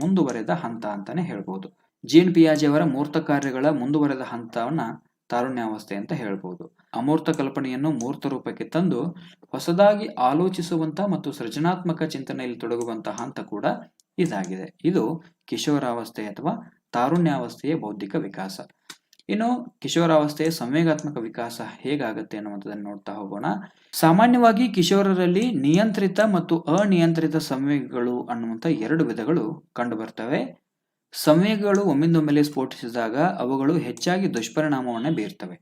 ಮುಂದುವರೆದ ಹಂತ ಅಂತಾನೆ ಹೇಳ್ಬೋದು. ಜೀನ್ ಪಿಯಾಜೆ ಅವರ ಮೂರ್ತ ಕಾರ್ಯಗಳ ಮುಂದುವರೆದ ಹಂತವನ್ನ ತಾರುಣ್ಯಾವಸ್ಥೆ ಅಂತ ಹೇಳ್ಬೋದು. ಅಮೂರ್ತ ಕಲ್ಪನೆಯನ್ನು ಮೂರ್ತ ರೂಪಕ್ಕೆ ತಂದು ಹೊಸದಾಗಿ ಆಲೋಚಿಸುವಂತ ಮತ್ತು ಸೃಜನಾತ್ಮಕ ಚಿಂತನೆಯಲ್ಲಿ ತೊಡಗುವಂತಹ ಹಂತ ಕೂಡ ಇದಾಗಿದೆ. ಇದು ಕಿಶೋರಾವಸ್ಥೆ ಅಥವಾ ತಾರುಣ್ಯಾವಸ್ಥೆಯ ಬೌದ್ಧಿಕ ವಿಕಾಸ. ಇನ್ನು ಕಿಶೋರಾವಸ್ಥೆಯ ಸಂವೇಗಾತ್ಮಕ ವಿಕಾಸ ಹೇಗಾಗುತ್ತೆ ಅನ್ನುವಂಥದ್ದನ್ನು ನೋಡ್ತಾ ಹೋಗೋಣ. ಸಾಮಾನ್ಯವಾಗಿ ಕಿಶೋರರಲ್ಲಿ ನಿಯಂತ್ರಿತ ಮತ್ತು ಅನಿಯಂತ್ರಿತ ಸಂವೇಗಗಳು ಅನ್ನುವಂಥ ಎರಡು ವಿಧಗಳು ಕಂಡುಬರ್ತವೆ. ಸಂವೇಗಗಳು ಒಮ್ಮಿಂದೊಮ್ಮೆಲೆ ಸ್ಫೋಟಿಸಿದಾಗ ಅವುಗಳು ಹೆಚ್ಚಾಗಿ ದುಷ್ಪರಿಣಾಮವನ್ನು ಬೀರ್ತವೆ.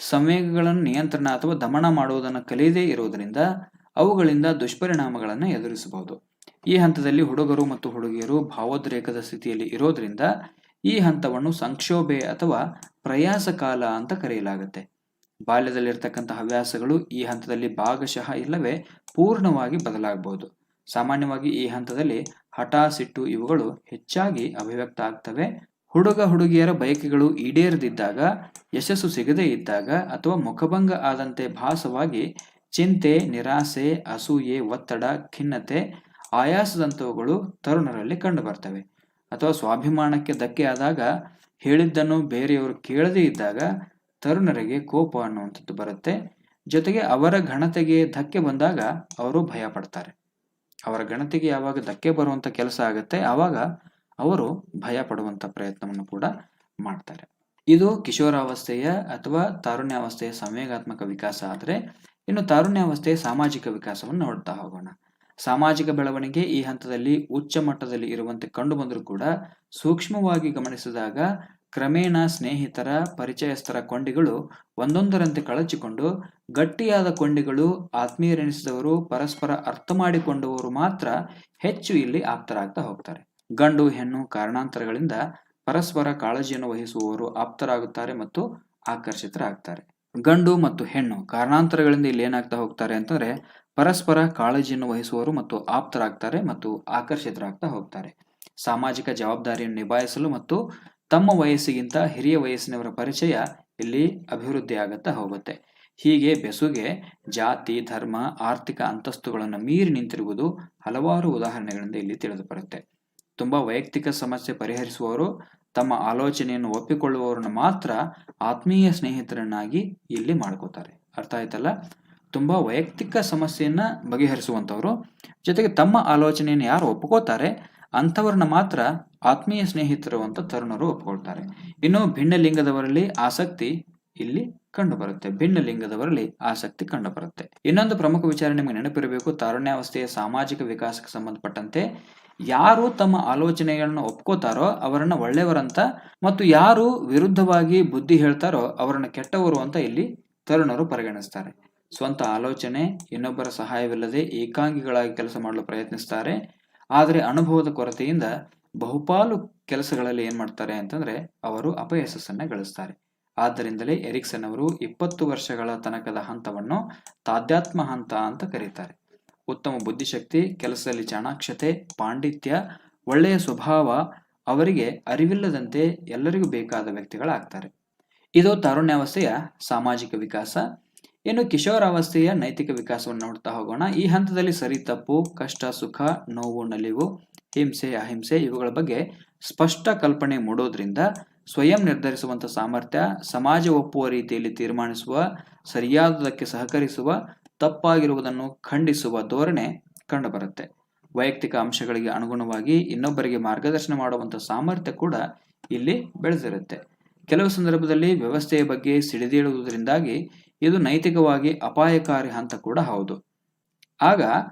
ಸಂವೇಗಗಳನ್ನು ನಿಯಂತ್ರಣ ಅಥವಾ ದಮನ ಮಾಡುವುದನ್ನು ಕಲಿಯದೇ ಇರುವುದರಿಂದ ಅವುಗಳಿಂದ ದುಷ್ಪರಿಣಾಮಗಳನ್ನು ಎದುರಿಸಬಹುದು. ಈ ಹಂತದಲ್ಲಿ ಹುಡುಗರು ಮತ್ತು ಹುಡುಗಿಯರು ಭಾವೋದ್ರೇಕದ ಸ್ಥಿತಿಯಲ್ಲಿ ಇರೋದ್ರಿಂದ ಈ ಹಂತವನ್ನು ಸಂಕ್ಷೋಭೆ ಅಥವಾ ಪ್ರಯಾಸ ಕಾಲ ಅಂತ ಕರೆಯಲಾಗುತ್ತೆ. ಬಾಲ್ಯದಲ್ಲಿರ್ತಕ್ಕಂಥ ಹವ್ಯಾಸಗಳು ಈ ಹಂತದಲ್ಲಿ ಭಾಗಶಃ ಇಲ್ಲವೇ ಪೂರ್ಣವಾಗಿ ಬದಲಾಗಬಹುದು. ಸಾಮಾನ್ಯವಾಗಿ ಈ ಹಂತದಲ್ಲಿ ಹಠ, ಸಿಟ್ಟು ಇವುಗಳು ಹೆಚ್ಚಾಗಿ ಅಭಿವ್ಯಕ್ತ ಆಗ್ತವೆ. ಹುಡುಗ ಹುಡುಗಿಯರ ಬಯಕೆಗಳು ಈಡೇರದಿದ್ದಾಗ, ಯಶಸ್ಸು ಸಿಗದೇ ಇದ್ದಾಗ ಅಥವಾ ಮುಖಭಂಗ ಆದಂತೆ ಭಾಸವಾಗಿ ಚಿಂತೆ, ನಿರಾಸೆ, ಅಸೂಯೆ, ಒತ್ತಡ, ಖಿನ್ನತೆ, ಆಯಾಸದಂತವುಗಳು ತರುಣರಲ್ಲಿ ಕಂಡುಬರ್ತವೆ. ಅಥವಾ ಸ್ವಾಭಿಮಾನಕ್ಕೆ ಧಕ್ಕೆ ಆದಾಗ, ಹೇಳಿದ್ದನ್ನು ಬೇರೆಯವರು ಕೇಳದೇ ಇದ್ದಾಗ ತರುಣರಿಗೆ ಕೋಪ ಅನ್ನುವಂಥದ್ದು ಬರುತ್ತೆ. ಜೊತೆಗೆ ಅವರ ಘನತೆಗೆ ಧಕ್ಕೆ ಬಂದಾಗ ಅವರು ಭಯ ಪಡ್ತಾರೆ. ಅವರ ಘನತೆಗೆ ಯಾವಾಗ ಧಕ್ಕೆ ಬರುವಂತ ಕೆಲಸ ಆಗುತ್ತೆ ಆವಾಗ ಅವರು ಭಯ ಪಡುವಂತ ಪ್ರಯತ್ನವನ್ನು ಕೂಡ ಮಾಡ್ತಾರೆ. ಇದು ಕಿಶೋರಾವಸ್ಥೆಯ ಅಥವಾ ತಾರುಣ್ಯಾವಸ್ಥೆಯ ಸಂವೇಗಾತ್ಮಕ ವಿಕಾಸ ಆದರೆ, ಇನ್ನು ತಾರುಣ್ಯಾವಸ್ಥೆಯ ಸಾಮಾಜಿಕ ವಿಕಾಸವನ್ನು ನೋಡ್ತಾ ಹೋಗೋಣ. ಸಾಮಾಜಿಕ ಬೆಳವಣಿಗೆ ಈ ಹಂತದಲ್ಲಿ ಉಚ್ಚ ಮಟ್ಟದಲ್ಲಿ ಇರುವಂತೆ ಕಂಡು ಬಂದರೂ ಕೂಡ ಸೂಕ್ಷ್ಮವಾಗಿ ಗಮನಿಸಿದಾಗ ಕ್ರಮೇಣ ಸ್ನೇಹಿತರ, ಪರಿಚಯಸ್ಥರ ಕೊಂಡಿಗಳು ಒಂದೊಂದರಂತೆ ಕಳಚಿಕೊಂಡು ಗಟ್ಟಿಯಾದ ಕೊಂಡಿಗಳು, ಆತ್ಮೀಯರೆನಿಸಿದವರು, ಪರಸ್ಪರ ಅರ್ಥ ಮಾಡಿಕೊಂಡವರು ಮಾತ್ರ ಹೆಚ್ಚು ಇಲ್ಲಿ ಆಪ್ತರಾಗ್ತಾ ಹೋಗ್ತಾರೆ. ಗಂಡು ಹೆಣ್ಣು ಕಾರಣಾಂತರಗಳಿಂದ ಪರಸ್ಪರ ಕಾಳಜಿಯನ್ನು ವಹಿಸುವವರು ಆಪ್ತರಾಗುತ್ತಾರೆ ಮತ್ತು ಆಕರ್ಷಿತರಾಗ್ತಾರೆ. ಗಂಡು ಮತ್ತು ಹೆಣ್ಣು ಕಾರಣಾಂತರಗಳಿಂದ ಇಲ್ಲಿ ಏನಾಗ್ತಾ ಹೋಗ್ತಾರೆ ಅಂತಂದ್ರೆ ಪರಸ್ಪರ ಕಾಳಜಿಯನ್ನು ವಹಿಸುವವರು ಮತ್ತು ಆಪ್ತರಾಗ್ತಾರೆ ಮತ್ತು ಆಕರ್ಷಿತರಾಗ್ತಾ ಹೋಗ್ತಾರೆ. ಸಾಮಾಜಿಕ ಜವಾಬ್ದಾರಿಯನ್ನು ನಿಭಾಯಿಸಲು ಮತ್ತು ತಮ್ಮ ವಯಸ್ಸಿಗಿಂತ ಹಿರಿಯ ವಯಸ್ಸಿನವರ ಪರಿಚಯ ಇಲ್ಲಿ ಅಭಿವೃದ್ಧಿ ಆಗುತ್ತಾ ಹೋಗುತ್ತೆ. ಹೀಗೆ ಬೆಸುಗೆ ಜಾತಿ, ಧರ್ಮ, ಆರ್ಥಿಕ ಅಂತಸ್ತುಗಳನ್ನು ಮೀರಿ ನಿಂತಿರುವುದು ಹಲವಾರು ಉದಾಹರಣೆಗಳಿಂದ ಇಲ್ಲಿ ತಿಳಿದು ಬರುತ್ತೆ. ತುಂಬಾ ವೈಯಕ್ತಿಕ ಸಮಸ್ಯೆ ಪರಿಹರಿಸುವವರು, ತಮ್ಮ ಆಲೋಚನೆಯನ್ನು ಒಪ್ಪಿಕೊಳ್ಳುವವರನ್ನು ಮಾತ್ರ ಆತ್ಮೀಯ ಸ್ನೇಹಿತರನ್ನಾಗಿ ಇಲ್ಲಿ ಮಾಡ್ಕೋತಾರೆ. ಅರ್ಥ ಆಯ್ತಲ್ಲ? ತುಂಬಾ ವೈಯಕ್ತಿಕ ಸಮಸ್ಯೆಯನ್ನ ಬಗೆಹರಿಸುವಂತವ್ರು, ಜೊತೆಗೆ ತಮ್ಮ ಆಲೋಚನೆಯನ್ನು ಯಾರು ಒಪ್ಕೋತಾರೆ ಅಂಥವ್ರನ್ನ ಮಾತ್ರ ಆತ್ಮೀಯ ಸ್ನೇಹಿತರು ಅಂತ ತರುಣರು ಒಪ್ಕೊಳ್ತಾರೆ. ಇನ್ನು ಭಿನ್ನ ಲಿಂಗದವರಲ್ಲಿ ಆಸಕ್ತಿ ಇಲ್ಲಿ ಕಂಡು ಬರುತ್ತೆ. ಭಿನ್ನ ಲಿಂಗದವರಲ್ಲಿ ಆಸಕ್ತಿ ಕಂಡು ಬರುತ್ತೆ. ಇನ್ನೊಂದು ಪ್ರಮುಖ ವಿಚಾರ ನಿಮಗೆ ನೆನಪಿರಬೇಕು. ತಾರುಣ್ಯಾವಸ್ಥೆಯ ಸಾಮಾಜಿಕ ವಿಕಾಸಕ್ಕೆ ಸಂಬಂಧಪಟ್ಟಂತೆ ಯಾರು ತಮ್ಮ ಆಲೋಚನೆಗಳನ್ನ ಒಪ್ಕೋತಾರೋ ಅವರನ್ನ ಒಳ್ಳೆಯವರಂತ, ಮತ್ತು ಯಾರು ವಿರುದ್ಧವಾಗಿ ಬುದ್ಧಿ ಹೇಳ್ತಾರೋ ಅವರನ್ನ ಕೆಟ್ಟವರು ಅಂತ ಇಲ್ಲಿ ತರುಣರು ಪರಿಗಣಿಸ್ತಾರೆ. ಸ್ವಂತ ಆಲೋಚನೆ, ಇನ್ನೊಬ್ಬರ ಸಹಾಯವಿಲ್ಲದೆ ಏಕಾಂಗಿಗಳಾಗಿ ಕೆಲಸ ಮಾಡಲು ಪ್ರಯತ್ನಿಸ್ತಾರೆ. ಆದರೆ ಅನುಭವದ ಕೊರತೆಯಿಂದ ಬಹುಪಾಲು ಕೆಲಸಗಳಲ್ಲಿ ಏನ್ ಮಾಡ್ತಾರೆ ಅಂತಂದ್ರೆ ಅವರು ಅಪಯಶಸ್ಸನ್ನ ಗಳಿಸ್ತಾರೆ. ಆದ್ದರಿಂದಲೇ ಎರಿಕ್ಸನ್ ಅವರು 20 ವರ್ಷಗಳ ತನಕದ ಹಂತವನ್ನು ತಾಧ್ಯಾತ್ಮ ಹಂತ ಅಂತ ಕರೀತಾರೆ. ಉತ್ತಮ ಬುದ್ಧಿಶಕ್ತಿ, ಕೆಲಸದಲ್ಲಿ ಚಾಣಾಕ್ಷತೆ, ಪಾಂಡಿತ್ಯ, ಒಳ್ಳೆಯ ಸ್ವಭಾವ ಅವರಿಗೆ ಅರಿವಿಲ್ಲದಂತೆ ಎಲ್ಲರಿಗೂ ಬೇಕಾದ ವ್ಯಕ್ತಿಗಳಾಗ್ತಾರೆ. ಇದು ತಾರುಣ್ಯಾವಸ್ಥೆಯ ಸಾಮಾಜಿಕ ವಿಕಾಸ. ಇನ್ನು ಕಿಶೋರಾವಸ್ಥೆಯ ನೈತಿಕ ವಿಕಾಸವನ್ನು ನೋಡ್ತಾ ಹೋಗೋಣ. ಈ ಹಂತದಲ್ಲಿ ಸರಿ ತಪ್ಪು, ಕಷ್ಟ ಸುಖ, ನೋವು ನಲಿವು, ಹಿಂಸೆ ಅಹಿಂಸೆ ಇವುಗಳ ಬಗ್ಗೆ ಸ್ಪಷ್ಟ ಕಲ್ಪನೆ ಮೂಡೋದ್ರಿಂದ ಸ್ವಯಂ ನಿರ್ಧರಿಸುವಂತ ಸಾಮರ್ಥ್ಯ, ಸಮಾಜ ಒಪ್ಪುವ ರೀತಿಯಲ್ಲಿ ತೀರ್ಮಾನಿಸುವ, ಸರಿಯಾದದಕ್ಕೆ ಸಹಕರಿಸುವ, ತಪ್ಪಾಗಿರುವುದನ್ನು ಖಂಡಿಸುವ ಧೋರಣೆ ಕಂಡುಬರುತ್ತೆ. ವೈಯಕ್ತಿಕ ಅಂಶಗಳಿಗೆ ಅನುಗುಣವಾಗಿ ಇನ್ನೊಬ್ಬರಿಗೆ ಮಾರ್ಗದರ್ಶನ ಮಾಡುವಂತ ಸಾಮರ್ಥ್ಯ ಕೂಡ ಇಲ್ಲಿ ಬೆಳೆದಿರುತ್ತೆ. ಕೆಲವು ಸಂದರ್ಭದಲ್ಲಿ ವ್ಯವಸ್ಥೆಯ ಬಗ್ಗೆ ಸಿಡಿದೇಳುವುದರಿಂದಾಗಿ ಇದು ನೈತಿಕವಾಗಿ ಅಪಾಯಕಾರಿ ಹಂತ ಕೂಡ ಹೌದು. ಆಗ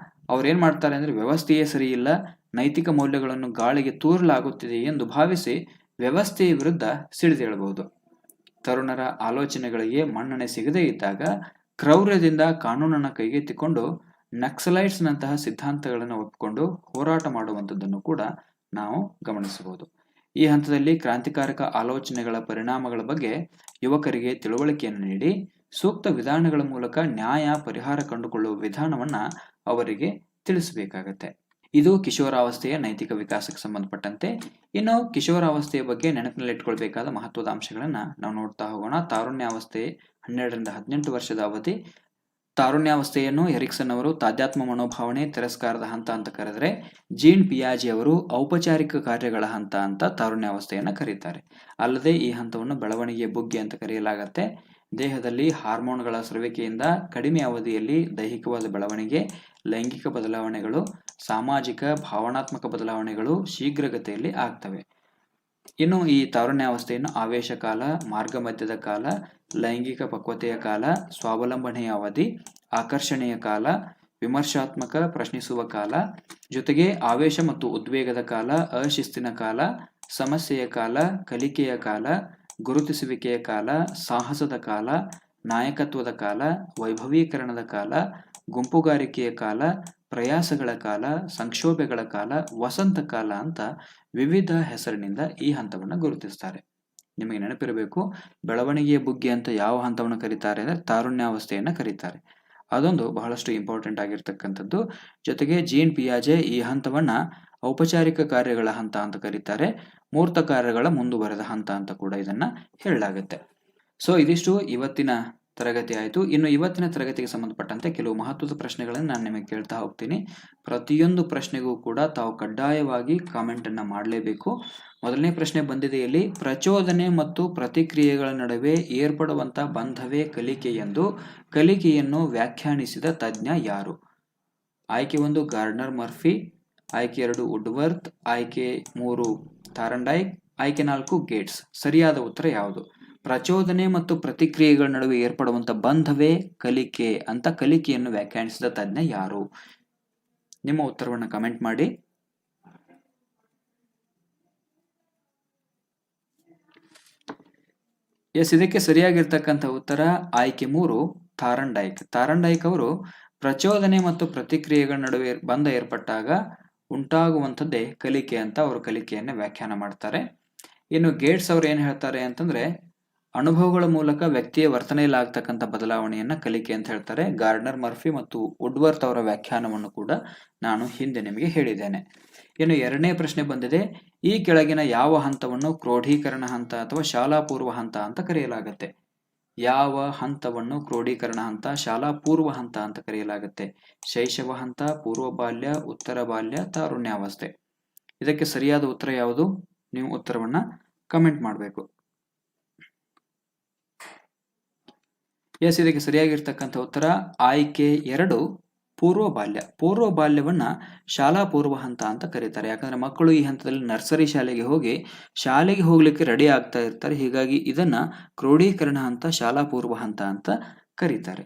ಅವ್ರೇನ್ ಮಾಡ್ತಾರೆ ಅಂದ್ರೆ ವ್ಯವಸ್ಥೆಯೇ ಸರಿ ಇಲ್ಲ, ನೈತಿಕ ಮೌಲ್ಯಗಳನ್ನು ಗಾಳಿಗೆ ತೂರಲಾಗುತ್ತಿದೆ ಎಂದು ಭಾವಿಸಿ ವ್ಯವಸ್ಥೆಯ ವಿರುದ್ಧ ಸಿಡಿದೇಳಬಹುದು. ತರುಣರ ಆಲೋಚನೆಗಳಿಗೆ ಮನ್ನಣೆ ಸಿಗದೇ ಇದ್ದಾಗ ಕ್ರೌರ್ಯದಿಂದ ಕಾನೂನನ್ನು ಕೈಗೆತ್ತಿಕೊಂಡು ನಕ್ಸಲೈಟ್ಸ್ ನಂತಹ ಸಿದ್ಧಾಂತಗಳನ್ನು ಒಪ್ಪಿಕೊಂಡು ಹೋರಾಟ ಮಾಡುವಂಥದ್ದನ್ನು ಕೂಡ ನಾವು ಗಮನಿಸಬಹುದು. ಈ ಹಂತದಲ್ಲಿ ಕ್ರಾಂತಿಕಾರಕ ಆಲೋಚನೆಗಳ ಪರಿಣಾಮಗಳ ಬಗ್ಗೆ ಯುವಕರಿಗೆ ತಿಳುವಳಿಕೆಯನ್ನು ನೀಡಿ ಸೂಕ್ತ ವಿಧಾನಗಳ ಮೂಲಕ ನ್ಯಾಯ ಪರಿಹಾರ ಕಂಡುಕೊಳ್ಳುವ ವಿಧಾನವನ್ನ ಅವರಿಗೆ ತಿಳಿಸಬೇಕಾಗತ್ತೆ. ಇದು ಕಿಶೋರಾವಸ್ಥೆಯ ನೈತಿಕ ವಿಕಾಸಕ್ಕೆ ಸಂಬಂಧಪಟ್ಟಂತೆ. ಇನ್ನು ಕಿಶೋರಾವಸ್ಥೆಯ ಬಗ್ಗೆ ನೆನಪಿನಲ್ಲಿಟ್ಕೊಳ್ಬೇಕಾದ ಮಹತ್ವದ ಅಂಶಗಳನ್ನ ನಾವು ನೋಡ್ತಾ ಹೋಗೋಣ. ತಾರುಣ್ಯಾವಸ್ಥೆ 12 ರಿಂದ 18 ವರ್ಷದ ಅವಧಿ. ತಾರುಣ್ಯಾವಸ್ಥೆಯನ್ನು ಎರಿಕ್ಸನ್ ಅವರು ತಾಧ್ಯಾತ್ಮ ಮನೋಭಾವನೆ ತಿರಸ್ಕಾರದ ಹಂತ ಅಂತ ಕರೆದರೆ, ಜೀನ್ ಪಿಯಾಜೆ ಅವರು ಔಪಚಾರಿಕ ಕಾರ್ಯಗಳ ಹಂತ ಅಂತ ತಾರುಣ್ಯಾವಸ್ಥೆಯನ್ನ ಕರೀತಾರೆ. ಅಲ್ಲದೆ ಈ ಹಂತವನ್ನು ಬೆಳವಣಿಗೆಯ ಬುಗ್ಗೆ ಅಂತ ಕರೆಯಲಾಗತ್ತೆ. ದೇಹದಲ್ಲಿ ಹಾರ್ಮೋನ್ಗಳ ಸ್ರವಿಕೆಯಿಂದ ಕಡಿಮೆ ಅವಧಿಯಲ್ಲಿ ದೈಹಿಕವಾದ ಬೆಳವಣಿಗೆ, ಲೈಂಗಿಕ ಬದಲಾವಣೆಗಳು, ಸಾಮಾಜಿಕ ಭಾವನಾತ್ಮಕ ಬದಲಾವಣೆಗಳು ಶೀಘ್ರಗತಿಯಲ್ಲಿ ಆಗ್ತವೆ. ಇನ್ನು ಈ ತಾರುಣ್ಯಾವಸ್ಥೆಯನ್ನು ಆವೇಶ ಕಾಲ, ಮಾರ್ಗ ಮಧ್ಯದ ಕಾಲ, ಲೈಂಗಿಕ ಪಕ್ವತೆಯ ಕಾಲ, ಸ್ವಾವಲಂಬನೆಯ ಅವಧಿ, ಆಕರ್ಷಣೆಯ ಕಾಲ, ವಿಮರ್ಶಾತ್ಮಕ ಪ್ರಶ್ನಿಸುವ ಕಾಲ, ಜೊತೆಗೆ ಆವೇಶ ಮತ್ತು ಉದ್ವೇಗದ ಕಾಲ, ಅಶಿಸ್ತಿನ ಕಾಲ, ಸಮಸ್ಯೆಯ ಕಾಲ, ಕಲಿಕೆಯ ಕಾಲ, ಗುರುತಿಸುವಿಕೆಯ ಕಾಲ, ಸಾಹಸದ ಕಾಲ, ನಾಯಕತ್ವದ ಕಾಲ, ವೈಭವೀಕರಣದ ಕಾಲ, ಗುಂಪುಗಾರಿಕೆಯ ಕಾಲ, ಪ್ರಯಾಸಗಳ ಕಾಲ, ಸಂಕ್ಷೋಭೆಗಳ ಕಾಲ, ವಸಂತ ಕಾಲ ಅಂತ ವಿವಿಧ ಹೆಸರಿನಿಂದ ಈ ಹಂತವನ್ನು ಗುರುತಿಸ್ತಾರೆ. ನಿಮಗೆ ನೆನಪಿರಬೇಕು, ಬೆಳವಣಿಗೆಯ ಬುಗ್ಗೆ ಅಂತ ಯಾವ ಹಂತವನ್ನು ಕರೀತಾರೆ ಅಂದರೆ ತಾರುಣ್ಯಾವಸ್ಥೆಯನ್ನು ಕರೀತಾರೆ. ಅದೊಂದು ಬಹಳಷ್ಟು ಇಂಪಾರ್ಟೆಂಟ್ ಆಗಿರ್ತಕ್ಕಂಥದ್ದು. ಜೊತೆಗೆ ಜೀನ್ ಪಿಯಾಜೆ ಈ ಹಂತವನ್ನ ಔಪಚಾರಿಕ ಕಾರ್ಯಗಳ ಹಂತ ಅಂತ ಕರೀತಾರೆ, ಮೂರ್ತ ಕಾರ್ಯಗಳ ಮುಂದುವರೆದ ಹಂತ ಅಂತ ಕೂಡ ಇದನ್ನ ಹೇಳಲಾಗುತ್ತೆ. ಸೊ ಇದಿಷ್ಟು ಇವತ್ತಿನ ತರಗತಿ ಆಯಿತು. ಇನ್ನು ಇವತ್ತಿನ ತರಗತಿಗೆ ಸಂಬಂಧಪಟ್ಟಂತೆ ಕೆಲವು ಮಹತ್ವದ ಪ್ರಶ್ನೆಗಳನ್ನು ನಾನು ನಿಮಗೆ ಕೇಳ್ತಾ ಹೋಗ್ತೀನಿ. ಪ್ರತಿಯೊಂದು ಪ್ರಶ್ನೆಗೂ ಕೂಡ ತಾವು ಕಡ್ಡಾಯವಾಗಿ ಕಾಮೆಂಟ್ ಅನ್ನ ಮಾಡಲೇಬೇಕು. ಮೊದಲನೇ ಪ್ರಶ್ನೆ ಬಂದಿದೆ ಇಲ್ಲಿ, ಪ್ರಚೋದನೆ ಮತ್ತು ಪ್ರತಿಕ್ರಿಯೆಗಳ ನಡುವೆ ಏರ್ಪಡುವಂತ ಬಂಧವೇ ಕಲಿಕೆ ಎಂದು ಕಲಿಕೆಯನ್ನು ವ್ಯಾಖ್ಯಾನಿಸಿದ ತಜ್ಞ ಯಾರು? ಆಯ್ಕೆ 1 ಗಾರ್ಡ್ನರ್ ಮರ್ಫಿ, ಆಯ್ಕೆ 2 ವುಡ್ವರ್ತ್, ಆಯ್ಕೆ 3 ಥಾರಂಡೈಕ್, ಆಯ್ಕೆ 4 ಗೇಟ್ಸ್. ಸರಿಯಾದ ಉತ್ತರ ಯಾವುದು? ಪ್ರಚೋದನೆ ಮತ್ತು ಪ್ರತಿಕ್ರಿಯೆಗಳ ನಡುವೆ ಏರ್ಪಡುವಂತ ಬಂಧವೇ ಕಲಿಕೆ ಅಂತ ಕಲಿಕೆಯನ್ನು ವ್ಯಾಖ್ಯಾನಿಸಿದ ತಜ್ಞ ಯಾರು? ನಿಮ್ಮ ಉತ್ತರವನ್ನು ಕಮೆಂಟ್ ಮಾಡಿ. ಎಸ್, ಇದಕ್ಕೆ ಸರಿಯಾಗಿರ್ತಕ್ಕಂಥ ಉತ್ತರ ಆಯ್ಕೆ 3 ಥಾರಂಡೈಕ್. ಥಾರಂಡೈಕ್ ಅವರು ಪ್ರಚೋದನೆ ಮತ್ತು ಪ್ರತಿಕ್ರಿಯೆಗಳ ನಡುವೆ ಬಂಧ ಏರ್ಪಟ್ಟಾಗ ಉಂಟಾಗುವಂಥದ್ದೇ ಕಲಿಕೆ ಅಂತ ಅವರು ಕಲಿಕೆಯನ್ನು ವ್ಯಾಖ್ಯಾನ ಮಾಡ್ತಾರೆ. ಇನ್ನು ಗೇಟ್ಸ್ ಅವರು ಏನ್ ಹೇಳ್ತಾರೆ ಅಂತಂದ್ರೆ, ಅನುಭವಗಳ ಮೂಲಕ ವ್ಯಕ್ತಿಯ ವರ್ತನೆಯಲ್ಲಿ ಆಗ್ತಕ್ಕಂಥ ಬದಲಾವಣೆಯನ್ನ ಕಲಿಕೆ ಅಂತ ಹೇಳ್ತಾರೆ. ಗಾರ್ಡ್ನರ್ ಮರ್ಫಿ ಮತ್ತು ವುಡ್ವರ್ತ್ ಅವರ ವ್ಯಾಖ್ಯಾನವನ್ನು ಕೂಡ ನಾನು ಹಿಂದೆ ನಿಮಗೆ ಹೇಳಿದ್ದೇನೆ. ಇನ್ನು ಎರಡನೇ ಪ್ರಶ್ನೆ ಬಂದಿದೆ, ಈ ಕೆಳಗಿನ ಯಾವ ಹಂತವನ್ನು ಕ್ರೋಢೀಕರಣ ಹಂತ ಅಥವಾ ಶಾಲಾ ಪೂರ್ವ ಹಂತ ಅಂತ ಕರೆಯಲಾಗುತ್ತೆ? ಯಾವ ಹಂತವನ್ನು ಕ್ರೋಢೀಕರಣ ಹಂತ, ಶಾಲಾ ಪೂರ್ವ ಹಂತ ಅಂತ ಕರೆಯಲಾಗುತ್ತೆ? ಶೈಶವ ಹಂತ, ಪೂರ್ವ ಬಾಲ್ಯ, ಉತ್ತರ ಬಾಲ್ಯ, ತಾರುಣ್ಯಾವಸ್ಥೆ. ಇದಕ್ಕೆ ಸರಿಯಾದ ಉತ್ತರ ಯಾವುದು? ನೀವು ಉತ್ತರವನ್ನ ಕಮೆಂಟ್ ಮಾಡಬೇಕು. ಎಸ್, ಇದಕ್ಕೆ ಸರಿಯಾಗಿರ್ತಕ್ಕಂಥ ಉತ್ತರ ಆಯ್ಕೆ 2 ಪೂರ್ವ ಬಾಲ್ಯ. ಪೂರ್ವ ಬಾಲ್ಯವನ್ನ ಶಾಲಾ ಪೂರ್ವ ಹಂತ ಅಂತ ಕರೀತಾರೆ. ಯಾಕಂದ್ರೆ ಮಕ್ಕಳು ಈ ಹಂತದಲ್ಲಿ ನರ್ಸರಿ ಶಾಲೆಗೆ ಹೋಗ್ಲಿಕ್ಕೆ ರೆಡಿ ಆಗ್ತಾ ಇರ್ತಾರೆ. ಹೀಗಾಗಿ ಇದನ್ನ ಕ್ರೋಢೀಕರಣ ಹಂತ, ಶಾಲಾ ಪೂರ್ವ ಹಂತ ಅಂತ ಕರೀತಾರೆ.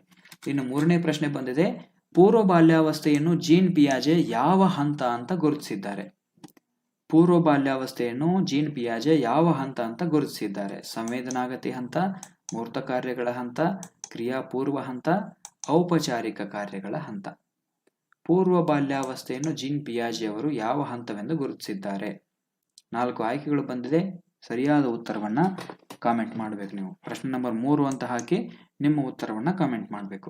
ಇನ್ನು ಮೂರನೇ ಪ್ರಶ್ನೆ ಬಂದಿದೆ, ಪೂರ್ವ ಬಾಲ್ಯಾವಸ್ಥೆಯನ್ನು ಜೀನ್ ಪಿಯಾಜೆ ಯಾವ ಹಂತ ಅಂತ ಗುರುತಿಸಿದ್ದಾರೆ? ಪೂರ್ವ ಬಾಲ್ಯಾವಸ್ಥೆಯನ್ನು ಜೀನ್ ಪಿಯಾಜೆ ಯಾವ ಹಂತ ಅಂತ ಗುರುತಿಸಿದ್ದಾರೆ? ಸಂವೇದನಾಗತಿ ಹಂತ, ಮೂರ್ತ ಕಾರ್ಯಗಳ ಹಂತ, ಕ್ರಿಯಾಪೂರ್ವ ಹಂತ, ಔಪಚಾರಿಕ ಕಾರ್ಯಗಳ ಹಂತ. ಪೂರ್ವ ಬಾಲ್ಯಾವಸ್ಥೆಯನ್ನು ಜೀನ್ ಪಿಯಾಜೆ ಅವರು ಯಾವ ಹಂತವೆಂದು ಗುರುತಿಸಿದ್ದಾರೆ? 4 ಆಯ್ಕೆಗಳು ಬಂದಿದೆ. ಸರಿಯಾದ ಉತ್ತರವನ್ನ ಕಾಮೆಂಟ್ ಮಾಡಬೇಕು. ನೀವು ಪ್ರಶ್ನೆ ನಂಬರ್ 3 ಅಂತ ಹಾಕಿ ನಿಮ್ಮ ಉತ್ತರವನ್ನ ಕಾಮೆಂಟ್ ಮಾಡಬೇಕು.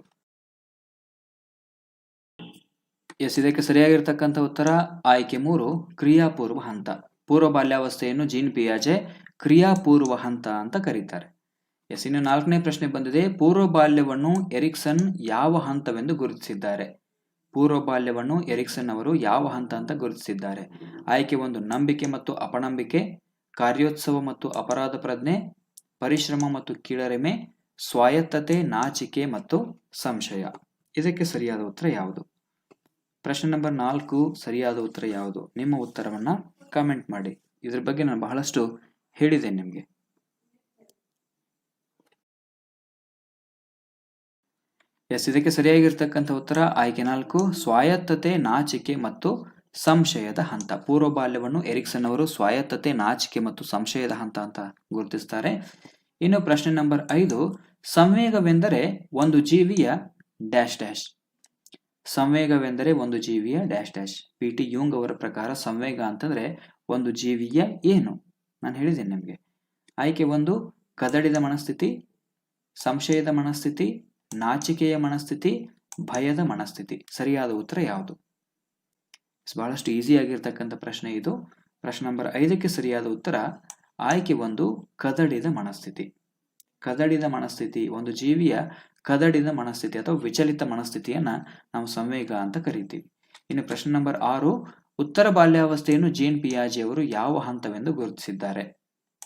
ಎಸ್, ಇದಕ್ಕೆ ಸರಿಯಾಗಿರ್ತಕ್ಕಂಥ ಉತ್ತರ ಆಯ್ಕೆ 3 ಕ್ರಿಯಾಪೂರ್ವ ಹಂತ. ಪೂರ್ವ ಬಾಲ್ಯಾವಸ್ಥೆಯನ್ನು ಜೀನ್ ಪಿಯಾಜೆ ಕ್ರಿಯಾಪೂರ್ವ ಹಂತ ಅಂತ ಕರೀತಾರೆ. ಎಸ್, ಇನ್ನು 4ನೇ ಪ್ರಶ್ನೆ ಬಂದಿದೆ, ಪೂರ್ವ ಬಾಲ್ಯವನ್ನು ಎರಿಕ್ಸನ್ ಯಾವ ಹಂತವೆಂದು ಗುರುತಿಸಿದ್ದಾರೆ? ಪೂರ್ವ ಬಾಲ್ಯವನ್ನು ಎರಿಕ್ಸನ್ ಅವರು ಯಾವ ಹಂತ ಅಂತ ಗುರುತಿಸಿದ್ದಾರೆ? ಆಯ್ಕೆ 1 ನಂಬಿಕೆ ಮತ್ತು ಅಪನಂಬಿಕೆ, ಕಾರ್ಯೋತ್ಸವ ಮತ್ತು ಅಪರಾಧ ಪ್ರಜ್ಞೆ, ಪರಿಶ್ರಮ ಮತ್ತು ಕೀಳರಿಮೆ, ಸ್ವಾಯತ್ತತೆ, ನಾಚಿಕೆ ಮತ್ತು ಸಂಶಯ. ಇದಕ್ಕೆ ಸರಿಯಾದ ಉತ್ತರ ಯಾವುದು? ಪ್ರಶ್ನೆ ನಂಬರ್ 4 ಸರಿಯಾದ ಉತ್ತರ ಯಾವುದು? ನಿಮ್ಮ ಉತ್ತರವನ್ನ ಕಮೆಂಟ್ ಮಾಡಿ. ಇದ್ರ ಬಗ್ಗೆ ನಾನು ಬಹಳಷ್ಟು ಹೇಳಿದ್ದೇನೆ ನಿಮಗೆ. ಎಸ್, ಇದಕ್ಕೆ ಸರಿಯಾಗಿರ್ತಕ್ಕಂಥ ಉತ್ತರ ಆಯ್ಕೆ 4 ಸ್ವಾಯತ್ತತೆ, ನಾಚಿಕೆ ಮತ್ತು ಸಂಶಯದ ಹಂತ. ಪೂರ್ವ ಬಾಲ್ಯವನ್ನು ಎರಿಕ್ಸನ್ ಅವರು ಸ್ವಾಯತ್ತತೆ, ನಾಚಿಕೆ ಮತ್ತು ಸಂಶಯದ ಹಂತ ಅಂತ ಗುರುತಿಸ್ತಾರೆ. ಇನ್ನು ಪ್ರಶ್ನೆ ನಂಬರ್ 5, ಸಂವೇಗವೆಂದರೆ ಒಂದು ಜೀವಿಯ ಡ್ಯಾಶ್ ಡ್ಯಾಶ್. ಸಂವೇಗವೆಂದರೆ ಒಂದು ಜೀವಿಯ ಡ್ಯಾಶ್ ಡ್ಯಾಶ್. ಪಿ.ಟಿ. ಯೂಂಗ್ ಅವರ ಪ್ರಕಾರ ಸಂವೇಗ ಅಂತಂದ್ರೆ ಒಂದು ಜೀವಿಯ ಏನು? ನಾನು ಹೇಳಿದ್ದೇನೆ ನಿಮಗೆ. ಆಯ್ಕೆ 1 ಕದಡಿದ ಮನಸ್ಥಿತಿ, ಸಂಶಯದ ಮನಸ್ಥಿತಿ, ನಾಚಿಕೆಯ ಮನಸ್ಥಿತಿ, ಭಯದ ಮನಸ್ಥಿತಿ. ಸರಿಯಾದ ಉತ್ತರ ಯಾವುದು? ಬಹಳಷ್ಟು ಈಸಿ ಆಗಿರ್ತಕ್ಕಂಥ ಪ್ರಶ್ನೆ ಇದು. ಪ್ರಶ್ನೆ ನಂಬರ್ 5ಕ್ಕೆ ಸರಿಯಾದ ಉತ್ತರ ಆಯ್ಕೆ 1 ಕದಡಿದ ಮನಸ್ಥಿತಿ. ಕದಡಿದ ಮನಸ್ಥಿತಿ, ಒಂದು ಜೀವಿಯ ಕದಡಿದ ಮನಸ್ಥಿತಿ ಅಥವಾ ವಿಚಲಿತ ಮನಸ್ಥಿತಿಯನ್ನ ನಾವು ಸಂವೇಗ ಅಂತ ಕರಿತೀವಿ. ಇನ್ನು ಪ್ರಶ್ನೆ ನಂಬರ್ 6, ಉತ್ತರ ಬಾಲ್ಯಾವಸ್ಥೆಯನ್ನು ಜೀನ್ ಪಿಯಾಜೆ ಅವರು ಯಾವ ಹಂತವೆಂದು ಗುರುತಿಸಿದ್ದಾರೆ?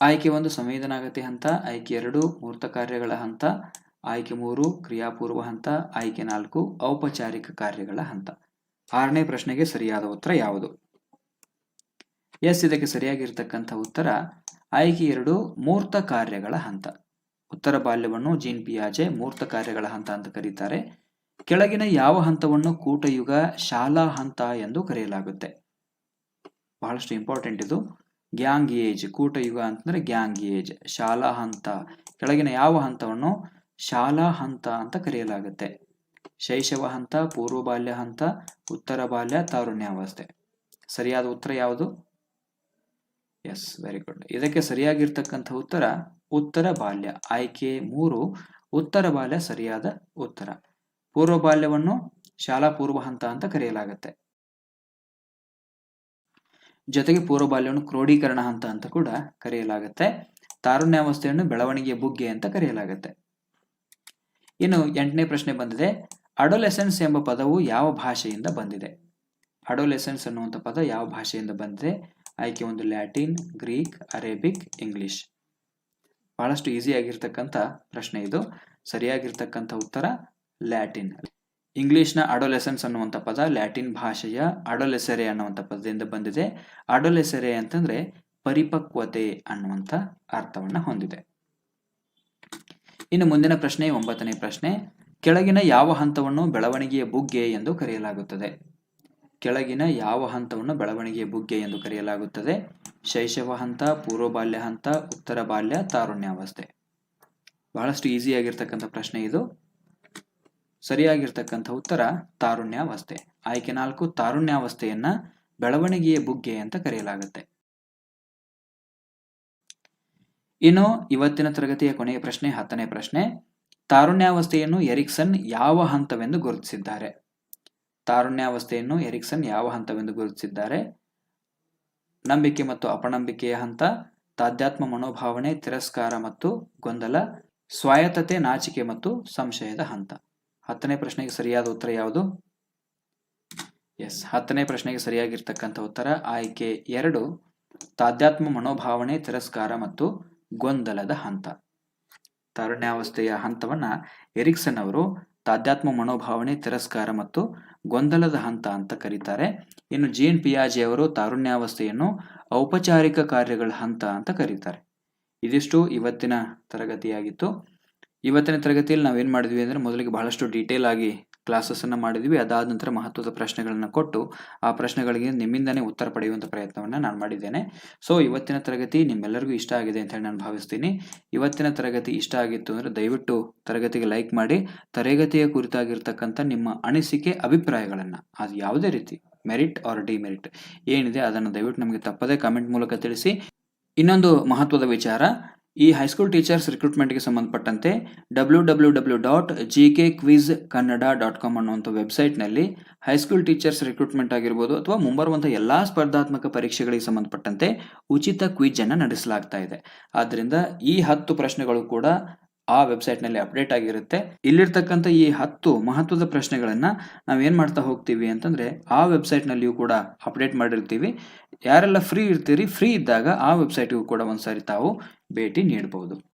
ಆಯ್ಕೆ 1 ಸಂವೇದನಾಗತಿ ಹಂತ, ಆಯ್ಕೆ 2 ಮೂರ್ತ ಕಾರ್ಯಗಳ ಹಂತ, ಆಯ್ಕೆ 3 ಕ್ರಿಯಾಪೂರ್ವ ಹಂತ, ಆಯ್ಕೆ 4 ಔಪಚಾರಿಕ ಕಾರ್ಯಗಳ ಹಂತ. 6ನೇ ಪ್ರಶ್ನೆಗೆ ಸರಿಯಾದ ಉತ್ತರ ಯಾವುದು? ಎಸ್, ಇದಕ್ಕೆ ಸರಿಯಾಗಿರ್ತಕ್ಕಂಥ ಉತ್ತರ ಆಯ್ಕೆ 2 ಮೂರ್ತ ಕಾರ್ಯಗಳ ಹಂತ. ಉತ್ತರ ಬಾಲ್ಯವನ್ನು ಜೀನ್ ಪಿಯಾಜೆ ಮೂರ್ತ ಕಾರ್ಯಗಳ ಹಂತ ಅಂತ ಕರೀತಾರೆ. ಕೆಳಗಿನ ಯಾವ ಹಂತವನ್ನು ಕೂಟಯುಗ, ಶಾಲಾ ಹಂತ ಎಂದು ಕರೆಯಲಾಗುತ್ತೆ? ಬಹಳಷ್ಟು ಇಂಪಾರ್ಟೆಂಟ್ ಇದು. ಗ್ಯಾಂಗ್ ಏಜ್, ಕೂಟಯುಗ ಅಂತಂದ್ರೆ ಗ್ಯಾಂಗ್ ಏಜ್. ಶಾಲಾ ಹಂತ, ಕೆಳಗಿನ ಯಾವ ಹಂತವನ್ನು ಶಾಲಾ ಹಂತ ಅಂತ ಕರೆಯಲಾಗುತ್ತೆ? ಶೈಶವ ಹಂತ, ಪೂರ್ವ ಬಾಲ್ಯ ಹಂತ, ಉತ್ತರ ಬಾಲ್ಯ, ತಾರುಣ್ಯಾವಸ್ಥೆ. ಸರಿಯಾದ ಉತ್ತರ ಯಾವುದು? Yes, very good. ಇದಕ್ಕೆ ಸರಿಯಾಗಿರ್ತಕ್ಕಂಥ ಉತ್ತರ ಉತ್ತರ ಬಾಲ್ಯ. ಆಯ್ಕೆ 3 ಉತ್ತರ ಬಾಲ್ಯ ಸರಿಯಾದ ಉತ್ತರ. ಪೂರ್ವ ಬಾಲ್ಯವನ್ನು ಶಾಲಾ ಪೂರ್ವ ಹಂತ ಅಂತ ಕರೆಯಲಾಗುತ್ತೆ. ಜೊತೆಗೆ ಪೂರ್ವ ಬಾಲ್ಯವನ್ನು ಕ್ರೋಢೀಕರಣ ಹಂತ ಅಂತ ಕೂಡ ಕರೆಯಲಾಗುತ್ತೆ. ತಾರುಣ್ಯಾವಸ್ಥೆಯನ್ನು ಬೆಳವಣಿಗೆಯ ಬುಗ್ಗೆ ಅಂತ ಕರೆಯಲಾಗುತ್ತೆ. ಇನ್ನು 8ನೇ ಪ್ರಶ್ನೆ ಬಂದಿದೆ. ಅಡೋಲೆಸೆನ್ಸ್ ಎಂಬ ಪದವು ಯಾವ ಭಾಷೆಯಿಂದ ಬಂದಿದೆ? ಅಡೋಲೆಸೆನ್ಸ್ ಅನ್ನುವಂಥ ಪದ ಯಾವ ಭಾಷೆಯಿಂದ ಬಂದಿದೆ? ಆಯ್ಕೆ 1 ಲ್ಯಾಟಿನ್, ಗ್ರೀಕ್, ಅರೇಬಿಕ್, ಇಂಗ್ಲಿಷ್. ಬಹಳಷ್ಟು ಈಸಿ ಆಗಿರ್ತಕ್ಕಂಥ ಪ್ರಶ್ನೆ ಇದು. ಸರಿಯಾಗಿರ್ತಕ್ಕಂಥ ಉತ್ತರ ಲ್ಯಾಟಿನ್. ಇಂಗ್ಲಿಷ್ನ ಅಡೋಲೆಸೆನ್ಸ್ ಅನ್ನುವಂಥ ಪದ ಲ್ಯಾಟಿನ್ ಭಾಷೆಯ ಅಡೋಲೆಸೆರೆ ಅನ್ನುವಂಥ ಪದದಿಂದ ಬಂದಿದೆ. ಅಡೋಲೆಸೆರೆ ಅಂತಂದ್ರೆ ಪರಿಪಕ್ವತೆ ಅನ್ನುವಂಥ ಅರ್ಥವನ್ನ ಹೊಂದಿದೆ. ಇನ್ನು ಮುಂದಿನ ಪ್ರಶ್ನೆ 9ನೇ ಪ್ರಶ್ನೆ. ಕೆಳಗಿನ ಯಾವ ಹಂತವನ್ನು ಬೆಳವಣಿಗೆಯ ಬುಗ್ಗೆ ಎಂದು ಕರೆಯಲಾಗುತ್ತದೆ? ಕೆಳಗಿನ ಯಾವ ಹಂತವನ್ನು ಬೆಳವಣಿಗೆಯ ಬುಗ್ಗೆ ಎಂದು ಕರೆಯಲಾಗುತ್ತದೆ? ಶೈಶವ ಹಂತ, ಪೂರ್ವ ಬಾಲ್ಯ ಹಂತ, ಉತ್ತರ ಬಾಲ್ಯ, ತಾರುಣ್ಯಾವಸ್ಥೆ. ಬಹಳಷ್ಟು ಈಸಿ ಆಗಿರ್ತಕ್ಕಂಥ ಪ್ರಶ್ನೆ ಇದು. ಸರಿಯಾಗಿರ್ತಕ್ಕಂಥ ಉತ್ತರ ತಾರುಣ್ಯಾವಸ್ಥೆ. ಆಯ್ಕೆ 4 ತಾರುಣ್ಯಾವಸ್ಥೆಯನ್ನ ಬೆಳವಣಿಗೆಯ ಬುಗ್ಗೆ ಅಂತ ಕರೆಯಲಾಗುತ್ತೆ. ಇನ್ನು ಇವತ್ತಿನ ತರಗತಿಯ ಕೊನೆಯ ಪ್ರಶ್ನೆ 10ನೇ ಪ್ರಶ್ನೆ. ತಾರುಣ್ಯಾವಸ್ಥೆಯನ್ನು ಎರಿಕ್ಸನ್ ಯಾವ ಹಂತವೆಂದು ಗುರುತಿಸಿದ್ದಾರೆ? ತಾರುಣ್ಯಾವಸ್ಥೆಯನ್ನು ಎರಿಕ್ಸನ್ ಯಾವ ಹಂತವೆಂದು ಗುರುತಿಸಿದ್ದಾರೆ? ನಂಬಿಕೆ ಮತ್ತು ಅಪನಂಬಿಕೆಯ ಹಂತ, ತಾದಾತ್ಮ್ಯ ಮನೋಭಾವನೆ, ತಿರಸ್ಕಾರ ಮತ್ತು ಗೊಂದಲ, ಸ್ವಾಯತ್ತತೆ, ನಾಚಿಕೆ ಮತ್ತು ಸಂಶಯದ ಹಂತ. 10ನೇ ಪ್ರಶ್ನೆಗೆ ಸರಿಯಾದ ಉತ್ತರ ಯಾವುದು? ಎಸ್, 10ನೇ ಪ್ರಶ್ನೆಗೆ ಸರಿಯಾಗಿರ್ತಕ್ಕಂಥ ಉತ್ತರ ಆಯ್ಕೆ 2 ತಾದಾತ್ಮ್ಯ ಮನೋಭಾವನೆ, ತಿರಸ್ಕಾರ ಮತ್ತು ಗೊಂದಲದ ಹಂತ. ತಾರುಣ್ಯಾವಸ್ಥೆಯ ಹಂತವನ್ನ ಎರಿಕ್ಸನ್ ಅವರು ತಾದಾತ್ಮ್ಯ ಮನೋಭಾವನೆ, ತಿರಸ್ಕಾರ ಮತ್ತು ಗೊಂದಲದ ಹಂತ ಅಂತ ಕರೀತಾರೆ. ಇನ್ನು ಜೀನ್ ಪಿಯಾಜೆ ಅವರು ತಾರುಣ್ಯಾವಸ್ಥೆಯನ್ನು ಔಪಚಾರಿಕ ಕಾರ್ಯಗಳ ಹಂತ ಅಂತ ಕರೀತಾರೆ. ಇದಿಷ್ಟು ಇವತ್ತಿನ ತರಗತಿಯಾಗಿತ್ತು. ಇವತ್ತಿನ ತರಗತಿಯಲ್ಲಿ ನಾವೇನು ಮಾಡಿದ್ವಿ ಅಂದರೆ ಮೊದಲಿಗೆ ಬಹಳಷ್ಟು ಡೀಟೇಲ್ ಆಗಿ ಕ್ಲಾಸಸ್ಸನ್ನು ಮಾಡಿದ್ವಿ. ಅದಾದ ನಂತರ ಮಹತ್ವದ ಪ್ರಶ್ನೆಗಳನ್ನು ಕೊಟ್ಟು ಆ ಪ್ರಶ್ನೆಗಳಿಗೆ ನಿಮ್ಮಿಂದನೇ ಉತ್ತರ ಪಡೆಯುವಂಥ ಪ್ರಯತ್ನವನ್ನು ನಾನು ಮಾಡಿದ್ದೇನೆ. ಸೊ ಇವತ್ತಿನ ತರಗತಿ ನಿಮ್ಮೆಲ್ಲರಿಗೂ ಇಷ್ಟ ಆಗಿದೆ ಅಂತ ಹೇಳಿ ನಾನು ಭಾವಿಸ್ತೀನಿ. ಇವತ್ತಿನ ತರಗತಿ ಇಷ್ಟ ಆಗಿತ್ತು ಅಂದರೆ ದಯವಿಟ್ಟು ತರಗತಿಗೆ ಲೈಕ್ ಮಾಡಿ. ತರಗತಿಯ ಕುರಿತಾಗಿರ್ತಕ್ಕಂಥ ನಿಮ್ಮ ಅನಿಸಿಕೆ, ಅಭಿಪ್ರಾಯಗಳನ್ನು ಅದು ಯಾವುದೇ ರೀತಿ ಮೆರಿಟ್ ಆರ್ ಡಿಮೆರಿಟ್ ಏನಿದೆ ಅದನ್ನು ದಯವಿಟ್ಟು ನಮಗೆ ತಪ್ಪದೇ ಕಾಮೆಂಟ್ ಮೂಲಕ ತಿಳಿಸಿ. ಇನ್ನೊಂದು ಮಹತ್ವದ ವಿಚಾರ, ಈ ಹೈಸ್ಕೂಲ್ ಟೀಚರ್ಸ್ ರಿಕ್ರೂಟ್ಮೆಂಟ್ಗೆ ಸಂಬಂಧಪಟ್ಟಂತೆ www.gkquizkannada.com ಅನ್ನುವಂಥ ವೆಬ್ಸೈಟ್ನಲ್ಲಿ ಹೈಸ್ಕೂಲ್ ಟೀಚರ್ಸ್ ರಿಕ್ರೂಟ್ಮೆಂಟ್ ಆಗಿರ್ಬೋದು ಅಥವಾ ಮುಂಬರುವಂಥ ಎಲ್ಲ ಸ್ಪರ್ಧಾತ್ಮಕ ಪರೀಕ್ಷೆಗಳಿಗೆ ಸಂಬಂಧಪಟ್ಟಂತೆ ಉಚಿತ ಕ್ವಿಜ್ ಅನ್ನು ನಡೆಸಲಾಗ್ತಾ ಇದೆ. ಆದ್ದರಿಂದ ಈ 10 ಪ್ರಶ್ನೆಗಳು ಕೂಡ ಆ ವೆಬ್ಸೈಟ್ನಲ್ಲಿ ಅಪ್ಡೇಟ್ ಆಗಿರುತ್ತೆ. ಇಲ್ಲಿರ್ತಕ್ಕಂಥ ಈ 10 ಮಹತ್ವದ ಪ್ರಶ್ನೆಗಳನ್ನು ನಾವೇನು ಮಾಡ್ತಾ ಹೋಗ್ತೀವಿ ಅಂತಂದರೆ ಆ ವೆಬ್ಸೈಟ್ನಲ್ಲಿಯೂ ಕೂಡ ಅಪ್ಡೇಟ್ ಮಾಡಿರ್ತೀವಿ. ಯಾರೆಲ್ಲ ಫ್ರೀ ಇರ್ತೀರಿ, ಫ್ರೀ ಇದ್ದಾಗ ಆ ವೆಬ್ಸೈಟ್ಗೂ ಕೂಡ ಒಂದ್ಸಾರಿ ತಾವು ಭೇಟಿ ನೀಡಬಹುದು.